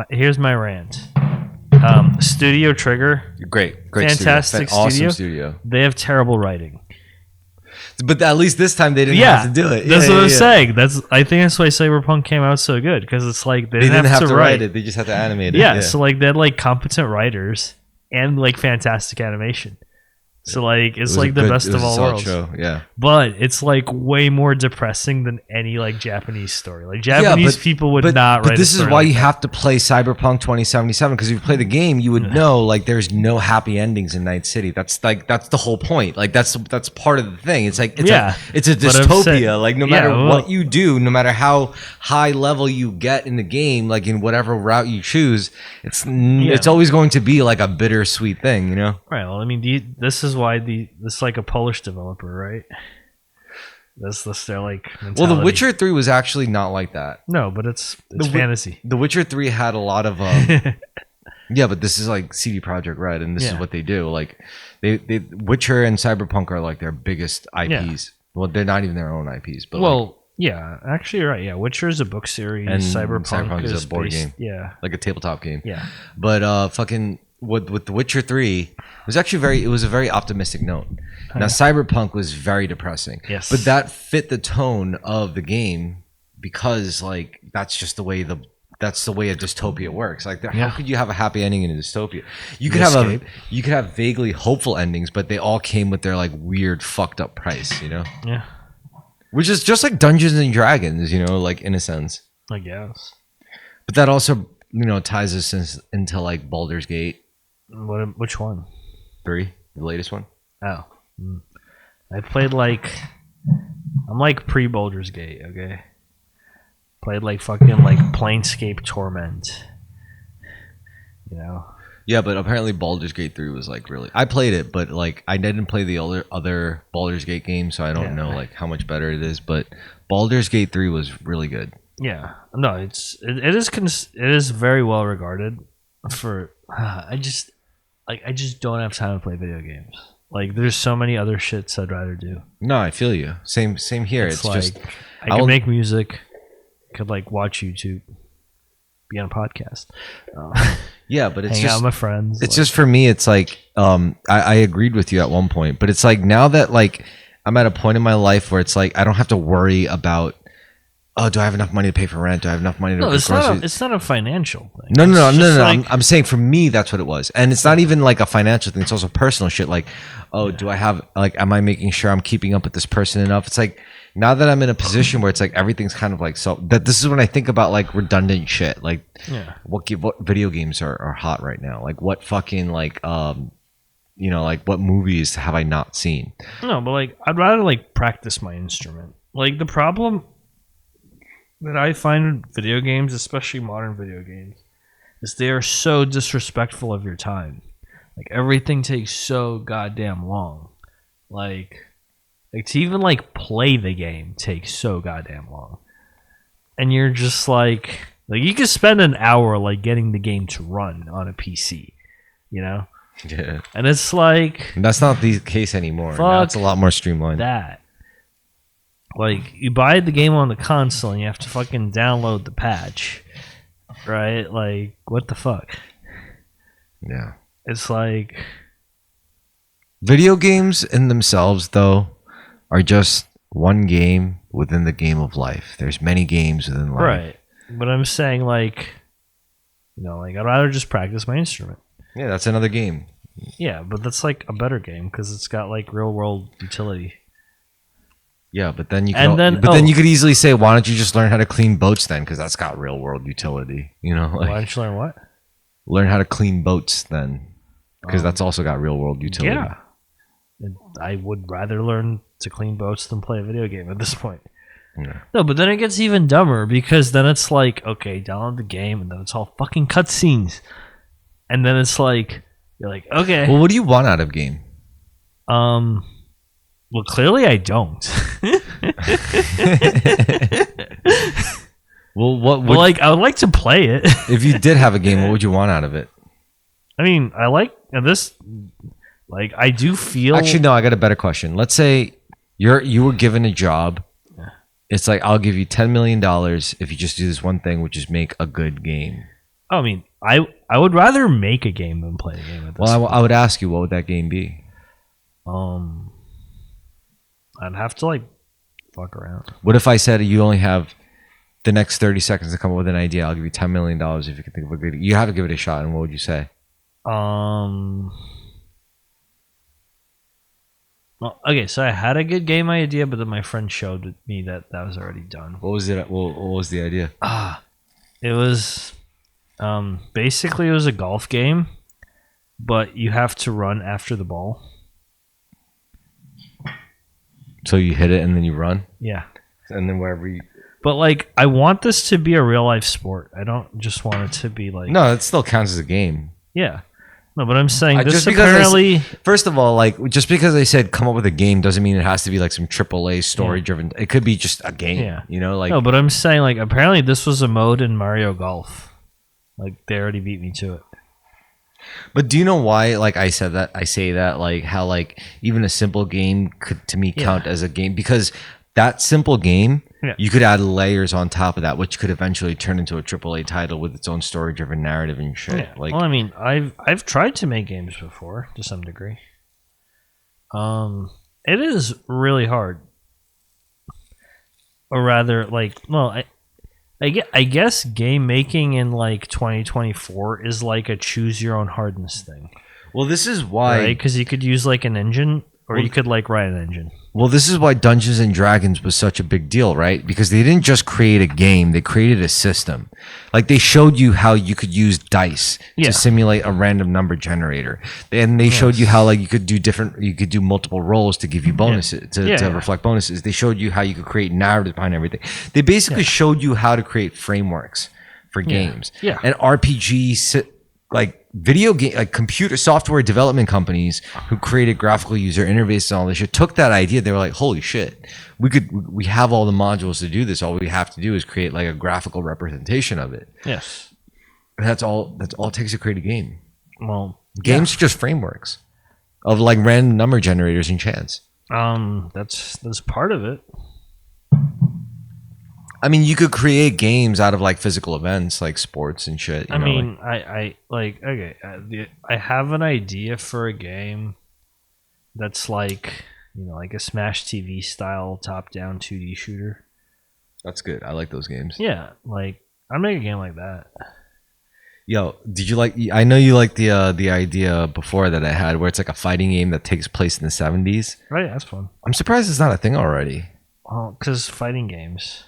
here's my rant. Studio Trigger. Great Fantastic studio. Awesome studio. studio. They have terrible writing. But at least this time they didn't have to do it. That's what I'm saying. I think that's why Cyberpunk came out so good because it's like They didn't have to write it. They just had to animate it. Yeah, so like they had like competent writers and like fantastic animation. So like it's like the best of all worlds. Show. Yeah. But it's like way more depressing than any like Japanese story. Like Japanese people would not write. But this a is story why like you that. have to play Cyberpunk 2077 because if you play the game, you would know like there's no happy endings in Night City. That's the whole point. Like that's part of the thing. It's like it's a But I'm dystopia. saying- Like no matter what you do, no matter how high level you get in the game, like in whatever route you choose, it's always going to be like a bittersweet thing, you know? Right. Well, I mean, this is why this like a Polish developer, right? That's their like. Mentality. Well, The Witcher 3 was actually not like that. No, but it's fantasy. The Witcher 3 had a lot of yeah, but this is like CD Projekt Red, and this is what they do. Like, they Witcher and Cyberpunk are like their biggest IPs. Yeah. Well, they're not even their own IPs, but yeah, actually, you're right. Yeah, Witcher is a book series. And Cyberpunk is a board game. Yeah, like a tabletop game. yeah, But fucking with The Witcher 3, it was actually a very optimistic note. Now Cyberpunk was very depressing. Yes, but that fit the tone of the game because like that's just the way that's the way a dystopia works. Like, how could you have a happy ending in a dystopia? You could have vaguely hopeful endings, but they all came with their like weird, fucked up price. You know? Yeah. Which is just like Dungeons and Dragons, you know, like in a sense. I guess. But that also, ties us into like Baldur's Gate. Which one? 3, the latest one. Oh, I played like I'm like pre Baldur's Gate. Okay. Played like fucking like Planescape Torment. You know. Yeah, but apparently Baldur's Gate 3 was like really. I played it, but like I didn't play the other Baldur's Gate games, so I don't know like how much better it is. But Baldur's Gate 3 was really good. Yeah, no, it is very well regarded. For I just don't have time to play video games. Like there's so many other shits I'd rather do. No, I feel you. Same here. It's like, just I can make music. Could like watch YouTube. be on a podcast. Yeah, but it's hang just out with my friends. it's just for me. It's like I agreed with you at one point, but it's like now that like I'm at a point in my life where it's like I don't have to worry about, oh, do I have enough money to pay for rent? Do I have enough money to no, get groceries? it's not a financial thing. No. Like, I'm saying for me, that's what it was. And it's not even like a financial thing. It's also personal shit. Like, oh, do I have, like, am I making sure I'm keeping up with this person enough? It's like, now that I'm in a position where it's like everything's kind of like, so that this is when I think about like redundant shit. Like, what video games are hot right now? Like, what fucking, like, you know, like, what movies have I not seen? No, but like, I'd rather like practice my instrument. Like, the problem that I find with video games, especially modern video games, is they are so disrespectful of your time. Like, everything takes so goddamn long. Like to even like play the game takes so goddamn long. And you're just like you could spend an hour like getting the game to run on a PC, you know? Yeah. And it's like, that's not the case anymore. Now it's a lot more streamlined. That. Like, you buy the game on the console and you have to fucking download the patch, right? Like, what the fuck? Yeah. It's like, video games in themselves, though, are just one game within the game of life. There's many games within life. right. But I'm saying, like, you know, like, I'd rather just practice my instrument. Yeah, that's another game. Yeah, but that's like a better game because it's got like real world utility. Yeah, but then you could, And then- then you could easily say, why don't you just learn how to clean boats then? Because that's got real world utility. You know, like, Why don't you learn what? learn how to clean boats then, because that's also got real world utility. Yeah. I would rather learn to clean boats than play a video game at this point. Yeah. No, but then it gets even dumber because then it's like, okay, download the game, and then it's all fucking cutscenes. And then it's like, you're like, okay. Well, what do you want out of game? Well, clearly I don't. Well, what would, But like, I would like to play it. if you did have a game, what would you want out of it? I mean, I like this. Like, I do feel. Actually, no, I got a better question. Let's say you were given a job. It's like, I'll give you $10 million if you just do this one thing, which is make a good game. I mean, I would rather make a game than play a game at this Well, point. I would ask you, what would that game be? I'd have to like fuck around. What if I said you only have the next 30 seconds to come up with an idea? I'll give you $10 million if you can think of a good. You have to give it a shot, and what would you say? Well, okay, so I had a good game idea, but then my friend showed me that was already done. What was it? What was the idea? It was basically it was a golf game, but you have to run after the ball. So you hit it and then you run, Yeah. and then wherever you. But like, I want this to be a real life sport. I don't just want it to be like. No, it still counts as a game. Yeah. No, but I'm saying this just because apparently. First of all, like, just because they said come up with a game doesn't mean it has to be like some AAA story driven. It could be just a game. Yeah. You know, like. No, but I'm saying like apparently this was a mode in Mario Golf. Like, they already beat me to it. But do you know why? Like I said that, I say that, like how like even a simple game could to me count as a game, because that simple game, you could add layers on top of that, which could eventually turn into a AAA title with its own story-driven narrative and shit. Yeah. Like, well, I mean, I've tried to make games before to some degree. It is really hard, or rather, like, well, I guess game making in like 2024 is like a choose your own hardness thing. well, this is why. Right? Because you could use like an engine, or you could like write an engine. Well, this is why Dungeons and Dragons was such a big deal, right? Because they didn't just create a game; they created a system. Like, they showed you how you could use dice to simulate a random number generator, and they showed you how like you could do multiple rolls to give you bonuses to reflect bonuses. They showed you how you could create narrative behind everything. They basically showed you how to create frameworks for games. Yeah. And RPG, like video game, like computer software development companies who created graphical user interfaces and all this shit took that idea. They were like, holy shit, we have all the modules to do this. All we have to do is create like a graphical representation of it. Yes. And that's all it takes to create a game. Well, Games are just frameworks of like random number generators and chance. that's part of it. I mean, you could create games out of like physical events, like sports and shit. I mean, I like okay. I have an idea for a game that's like like a Smash TV style top-down 2D shooter. That's good. I like those games. Yeah, like I'd make a game like that. Yo, did you like? I know you like the idea before that I had, where it's like a fighting game that takes place in the 70s. Right, that's fun. I'm surprised it's not a thing already. Well, because fighting games.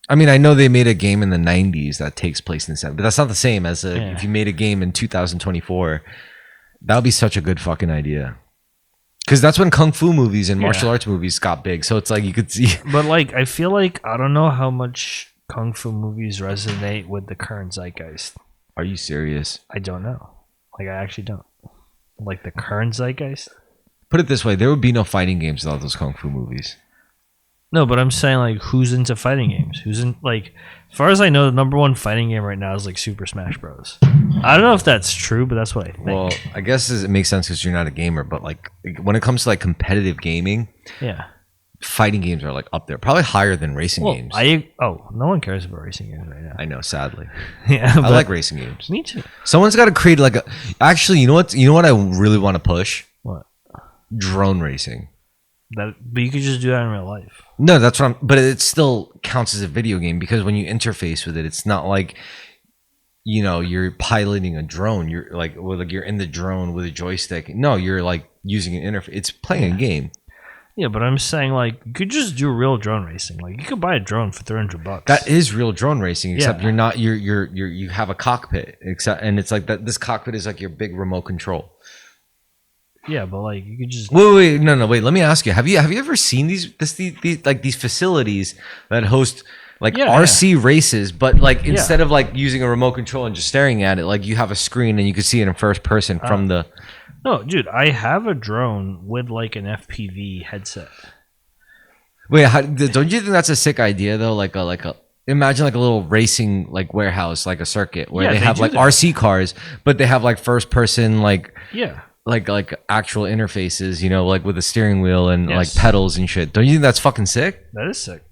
I mean, I know they made a game in the 90s that takes place in the 70s, but that's not the same as if you made a game in 2024. That would be such a good fucking idea. Because that's when kung fu movies and martial arts movies got big. So it's like you could see. But like, I feel like I don't know how much kung fu movies resonate with the current zeitgeist. Are you serious? I don't know. Like, I actually don't. Like the current zeitgeist? Put it this way, there would be no fighting games without those kung fu movies. No, but I'm saying, like, who's into fighting games? Who's in, like, as far as I know, the number one fighting game right now is, like, Super Smash Bros. I don't know if that's true, but that's what I think. Well, I guess it makes sense because you're not a gamer, but, like, when it comes to, like, competitive gaming, fighting games are, like, up there. Probably higher than racing games. No one cares about racing games right now. I know, sadly. Yeah, I like racing games. Me too. Someone's got to create, like, actually, you know what? You know what I really want to push? What? Drone racing. But you could just do that in real life. No, that's what but it still counts as a video game because when you interface with it, it's not like, you're piloting a drone. You're like, you're in the drone with a joystick. No, you're like using an interface. It's playing a game. Yeah, but I'm saying like you could just do real drone racing. Like you could buy a drone for $300. That is real drone racing, except you're not. You have a cockpit, and it's like that. This cockpit is like your big remote control. Yeah, but like you could just wait. Let me ask you: Have you ever seen these facilities that host like RC races, but like instead of like using a remote control and just staring at it, like you have a screen and you can see it in first person from the. No, dude, I have a drone with like an FPV headset. Wait, don't you think that's a sick idea though? Imagine like a little racing like warehouse, like a circuit where they have like RC cars, but they have like first person like like actual interfaces, like with a steering wheel and like pedals and shit. Don't you think that's fucking sick? That is sick.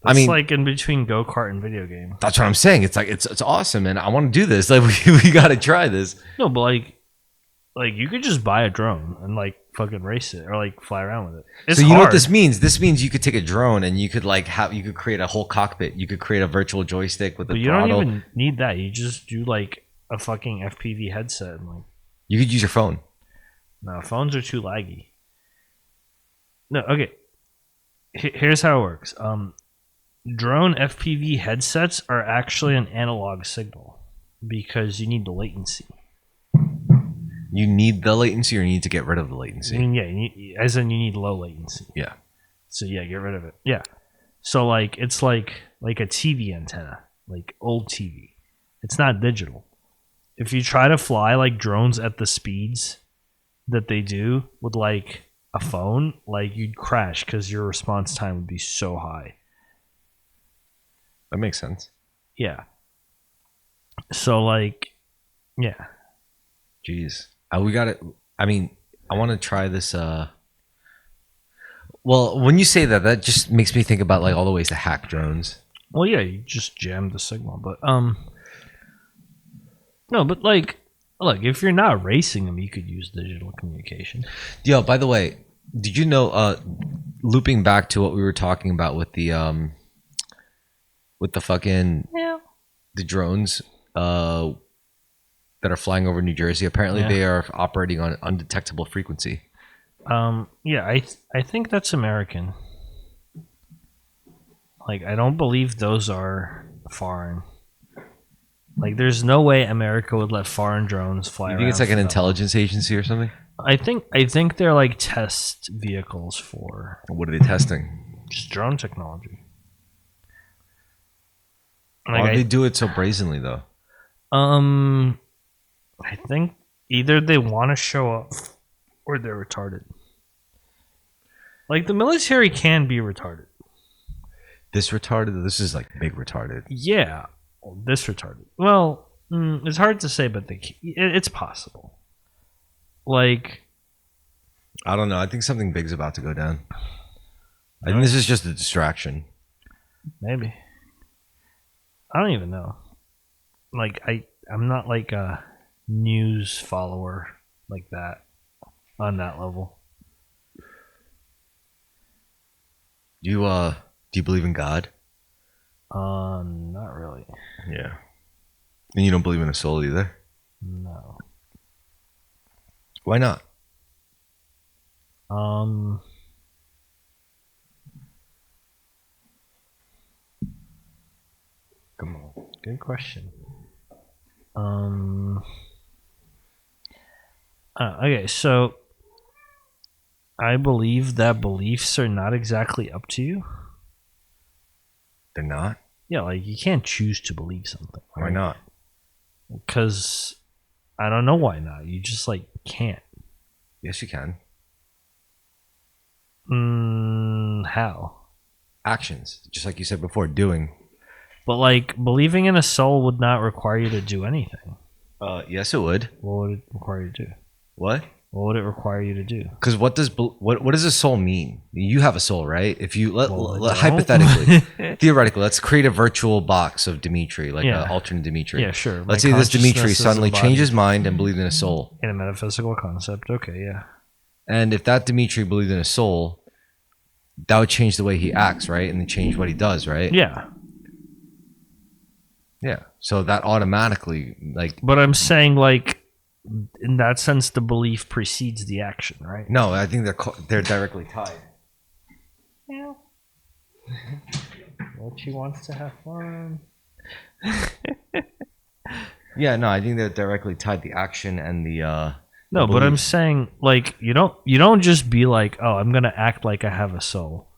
It's like in between go-kart and video game. That's what I'm saying. It's like it's awesome, and I want to do this. Like we got to try this. No, but like you could just buy a drone and like fucking race it or like fly around with it. It's so you know what this means? This means you could take a drone and you could you could create a whole cockpit. You could create a virtual joystick with a throttle. Don't even need that. You just do like a fucking FPV headset and like you could use your phone. No, phones are too laggy. No, okay. Here's how it works. Drone FPV headsets are actually an analog signal because you need the latency. You need the latency, or you need to get rid of the latency? I mean, you need low latency. Yeah. So get rid of it. Yeah. So like it's like a TV antenna, like old TV. It's not digital. If you try to fly like drones at the speeds that they do with like a phone, like you'd crash because your response time would be so high. That makes sense. Yeah. So like, yeah. Jeez. We got it. I mean, I want to try this. Well, when you say that, that just makes me think about like all the ways to hack drones. Well, yeah, you just jam the signal, but no, but like, look, if you're not racing them, you could use digital communication. Yo, by the way, did you know? Looping back to what we were talking about with the fucking the drones that are flying over New Jersey. Apparently, they are operating on undetectable frequency. I think that's American. Like, I don't believe those are foreign. Like, there's no way America would let foreign drones fly around. You think it's like an intelligence agency or something? I think they're like test vehicles for. What are they testing? Just drone technology. Why do they do it so brazenly, though? I think either they want to show up or they're retarded. Like, the military can be retarded. This retarded? This is like big retarded. Yeah, this retarded. Well, it's hard to say, but it's possible. Like, I don't know. I think something big's about to go down. I think this is just a distraction. Maybe. I don't even know. Like I'm not like a news follower like that on that level. Do you believe in God? Not really. Yeah. And you don't believe in a soul either? No. Why not? Come on. Good question. Okay, so I believe that beliefs are not exactly up to you. They're not? Yeah, like you can't choose to believe something. Right? Why not? Because I don't know why not. You just like can't. Yes, you can. How? Actions. Just like you said before, doing. But like believing in a soul would not require you to do anything. Yes, it would. What would it require you to do? What? What would it require you to do? Because what does a soul mean? You have a soul, right? If you Well, hypothetically, theoretically, let's create a virtual box of Dimitri, like Yeah. an alternate Dimitri. Yeah, sure. Let's My say this Dimitri consciousness is suddenly embodied changed his mind and believed in a soul. in a metaphysical concept. Okay, yeah. And if that Dimitri believed in a soul, that would change the way he acts, right? And then change what he does, right? Yeah. Yeah. So that automatically, like, But I'm saying, like, in that sense, the belief precedes the action, right? no, I think they're directly tied. Yeah. Well, she wants to have fun. Yeah, no, I think they're directly tied. The action and the No, the but I'm belief. saying, like, you don't just be like, oh, I'm gonna act like I have a soul,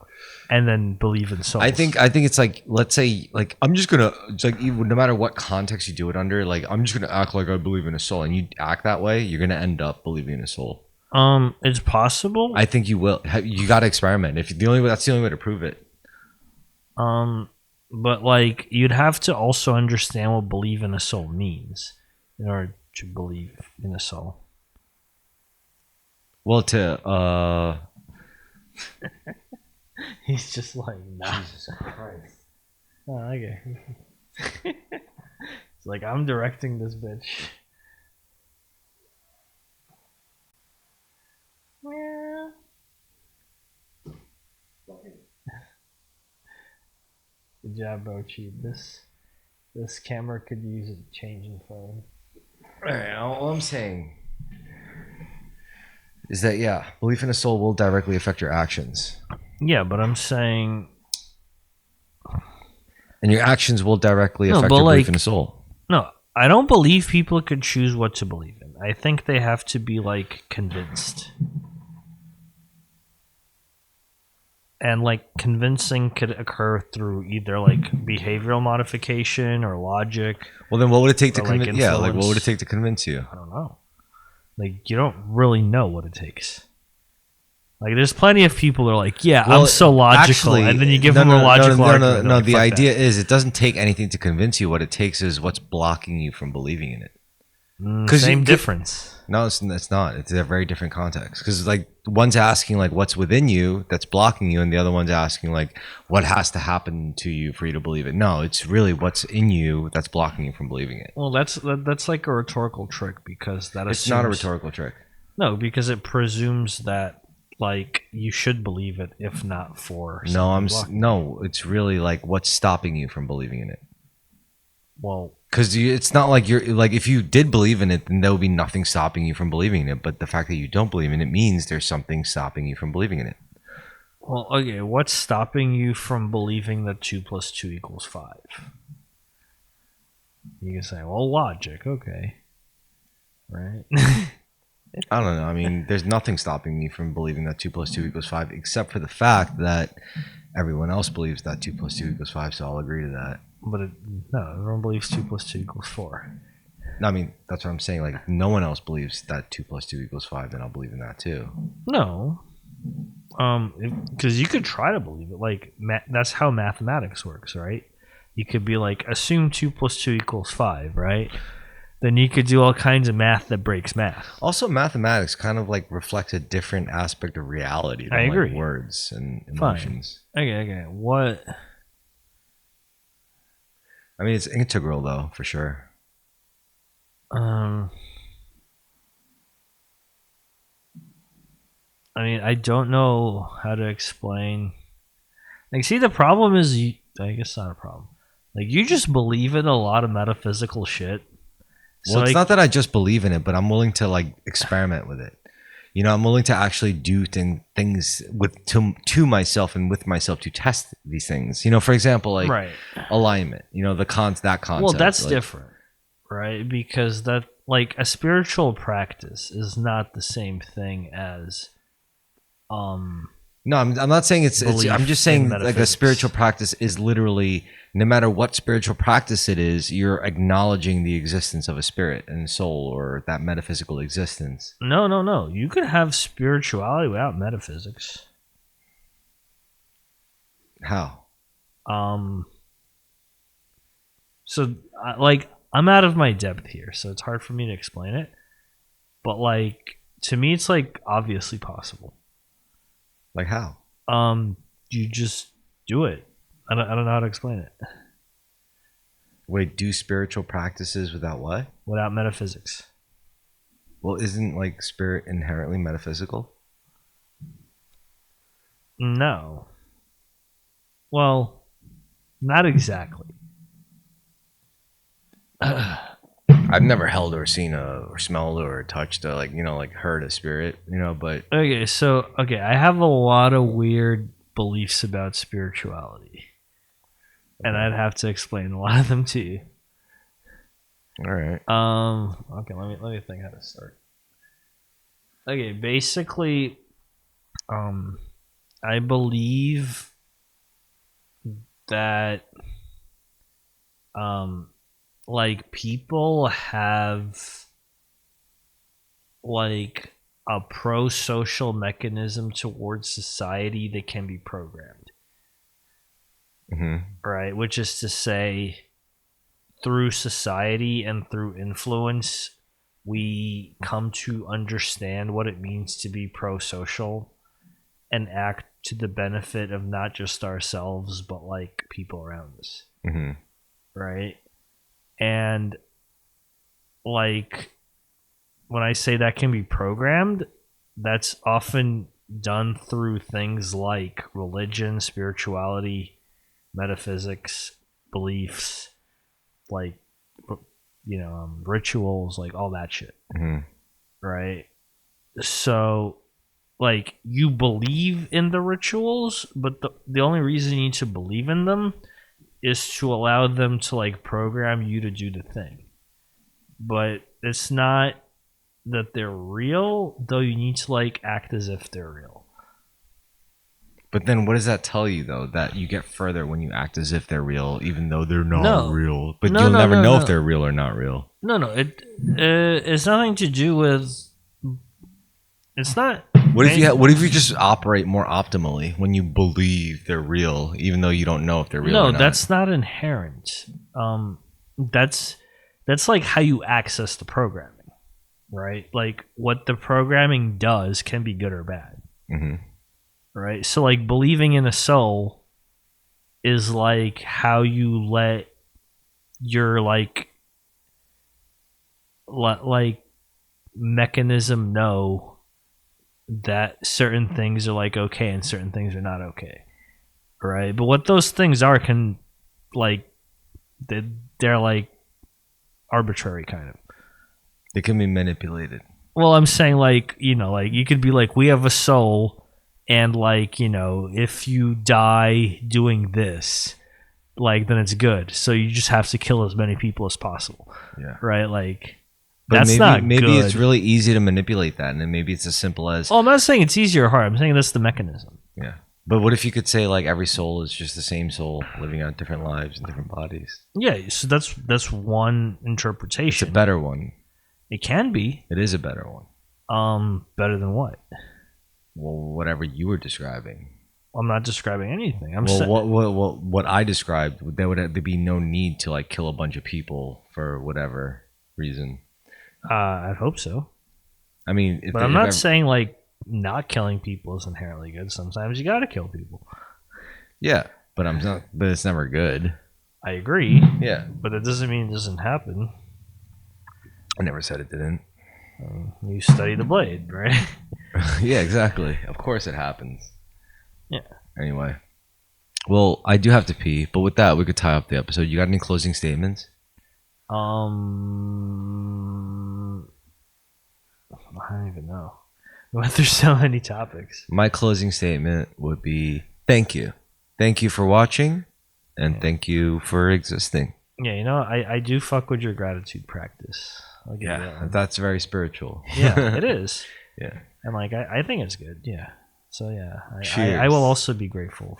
and then believe in souls. I think it's like, let's say, like, I'm just gonna, it's like, even no matter what context you do it under, like, I'm just gonna act like I believe in a soul, and you act that way, you're gonna end up believing in a soul. It's possible. I think you will. You got to experiment. If that's the only way to prove it. But like, you'd have to also understand what believe in a soul means in order to believe in a soul. Well, to He's just like, nah. Jesus Christ. Oh, okay. It's like, I'm directing this bitch. Yeah. Good job, Bochi. This camera could use a change in phone. All right, all I'm saying is that, yeah, belief in a soul will directly affect your actions. Yeah, but I'm saying, And your actions will directly affect but your belief like- in a soul. no, I don't believe people could choose what to believe in. I think they have to be like convinced. And like convincing could occur through either like behavioral modification or logic. Well, then what would it take to Or, like, convince? Yeah, like what would it influence. take to convince you? I don't know. Like, you don't really know what it takes. Like, there's plenty of people that are like, yeah, Well, I'm so logical. actually, And then you give them a logical argument. No. Like, The fuck idea that. is it doesn't take anything to convince you. What it takes is what's blocking you from believing in it. 'Cause Same you- difference. No, it's not. It's a very different context. Because like one's asking like what's within you that's blocking you, and the other one's asking like what has to happen to you for you to believe it. No, it's really what's in you that's blocking you from believing it. Well, that's like a rhetorical trick because that It's assumes, not a rhetorical trick. No, because it presumes that like you should believe it if not for No, something blocking. no. It's really like what's stopping you from believing in it. Well, Because it's not like you're like if you did believe in it, then there would be nothing stopping you from believing in it. But the fact that you don't believe in it means there's something stopping you from believing in it. well, okay. What's stopping you from believing that 2 + 2 = 5? You can say, well, logic, okay, right? I don't know. I mean, there's nothing stopping me from believing that 2 + 2 = 5, except for the fact that everyone else believes that 2 + 2 = 5. So I'll agree to that. But no, everyone believes 2 + 2 = 4. No, I mean, that's what I'm saying. Like, if no one else believes that 2 + 2 = 5, then I'll believe in that too. No, because you could try to believe it. Like that's how mathematics works, right? You could be like, assume 2 + 2 = 5, right? Then you could do all kinds of math that breaks math. Also, mathematics kind of like reflects a different aspect of reality than I agree. like words and Fine. emotions. Okay. What? I mean, it's integral though, for sure. I mean, I don't know how to explain. Like, see, the problem is, I guess not a problem. Like, you just believe in a lot of metaphysical shit. Well, it's not that I just believe in it, but I'm willing to like experiment with it. You know, I'm willing to actually do things with to myself and with myself to test these things. You know, for example, like alignment. You know, that concept. Well, that's like, different, right? Because that, like, a spiritual practice is not the same thing as no, I'm not saying it's I'm just saying like a spiritual practice is literally, no matter what spiritual practice it is, you're acknowledging the existence of a spirit and soul or that metaphysical existence. No. You could have spirituality without metaphysics. How? So, like, I'm out of my depth here, so it's hard for me to explain it. But, like, to me, it's, like, obviously possible. Like how? You just do it. I don't know how to explain it. Wait, do spiritual practices without what? Without metaphysics. Well, isn't like spirit inherently metaphysical? No. Well, not exactly. I've never held or seen or smelled or touched like, you know, like heard a spirit, you know, but okay, I have a lot of weird beliefs about spirituality. And I'd have to explain a lot of them to you. All right. Okay, let me think how to start. Okay, basically, I believe that like, people have like a pro-social mechanism towards society that can be programmed. Right, which is to say, through society and through influence, we come to understand what it means to be pro-social and act to the benefit of not just ourselves, but like people around us. Right? And like, when I say that can be programmed, that's often done through things like religion, spirituality, metaphysics, beliefs, like, you know, rituals, like all that shit. Right? So, like, you believe in the rituals, but the only reason you need to believe in them is to allow them to like program you to do the thing. But it's not that they're real, though you need to like act as if they're real. But then what does that tell you, though? That you get further when you act as if they're real, even though they're not real. But you'll never know if they're real or not real. No. It's nothing to do with... It's not... What if you just operate more optimally when you believe they're real, even though you don't know if they're real or not? No, that's not inherent. That's like how you access the programming, right? Like, what the programming does can be good or bad. Right? So, like, believing in a soul is like how you let your like mechanism know that certain things are like okay and certain things are not okay, right? But what those things are can, like, they're like arbitrary, kind of. They can be manipulated. Well, I'm saying, like, you know, like, you could be like, we have a soul, and like, you know, if you die doing this, like, then it's good. So you just have to kill as many people as possible. Yeah. Right? Like, but that's maybe good. It's really easy to manipulate that, and then maybe it's as simple as... Oh, I'm not saying it's easy or hard. I'm saying that's the mechanism. Yeah. But what if you could say, like, every soul is just the same soul living out different lives in different bodies? Yeah, so that's one interpretation. It's a better one. It can be. It is a better one. Better than what? Well, whatever you were describing. I'm not describing anything. What I described, there would be no need to like kill a bunch of people for whatever reason. I hope so. I mean, but I'm not saying like not killing people is inherently good. Sometimes you gotta kill people. Yeah, but I'm not. But it's never good. I agree, Yeah. but it doesn't mean it doesn't happen. I never said it didn't. You study the blade, right? Yeah, exactly. Of course it happens. Yeah. Anyway. Well, I do have to pee, but with that, we could tie up the episode. You got any closing statements? I don't even know. We went through so many topics. My closing statement would be thank you. Thank you for watching, and thank you for existing. Yeah, you know, I do fuck with your gratitude practice. I'll give you that one. That's very spiritual. Yeah, it is. Yeah. And like I think it's good. Yeah. So yeah, I Cheers. will also be grateful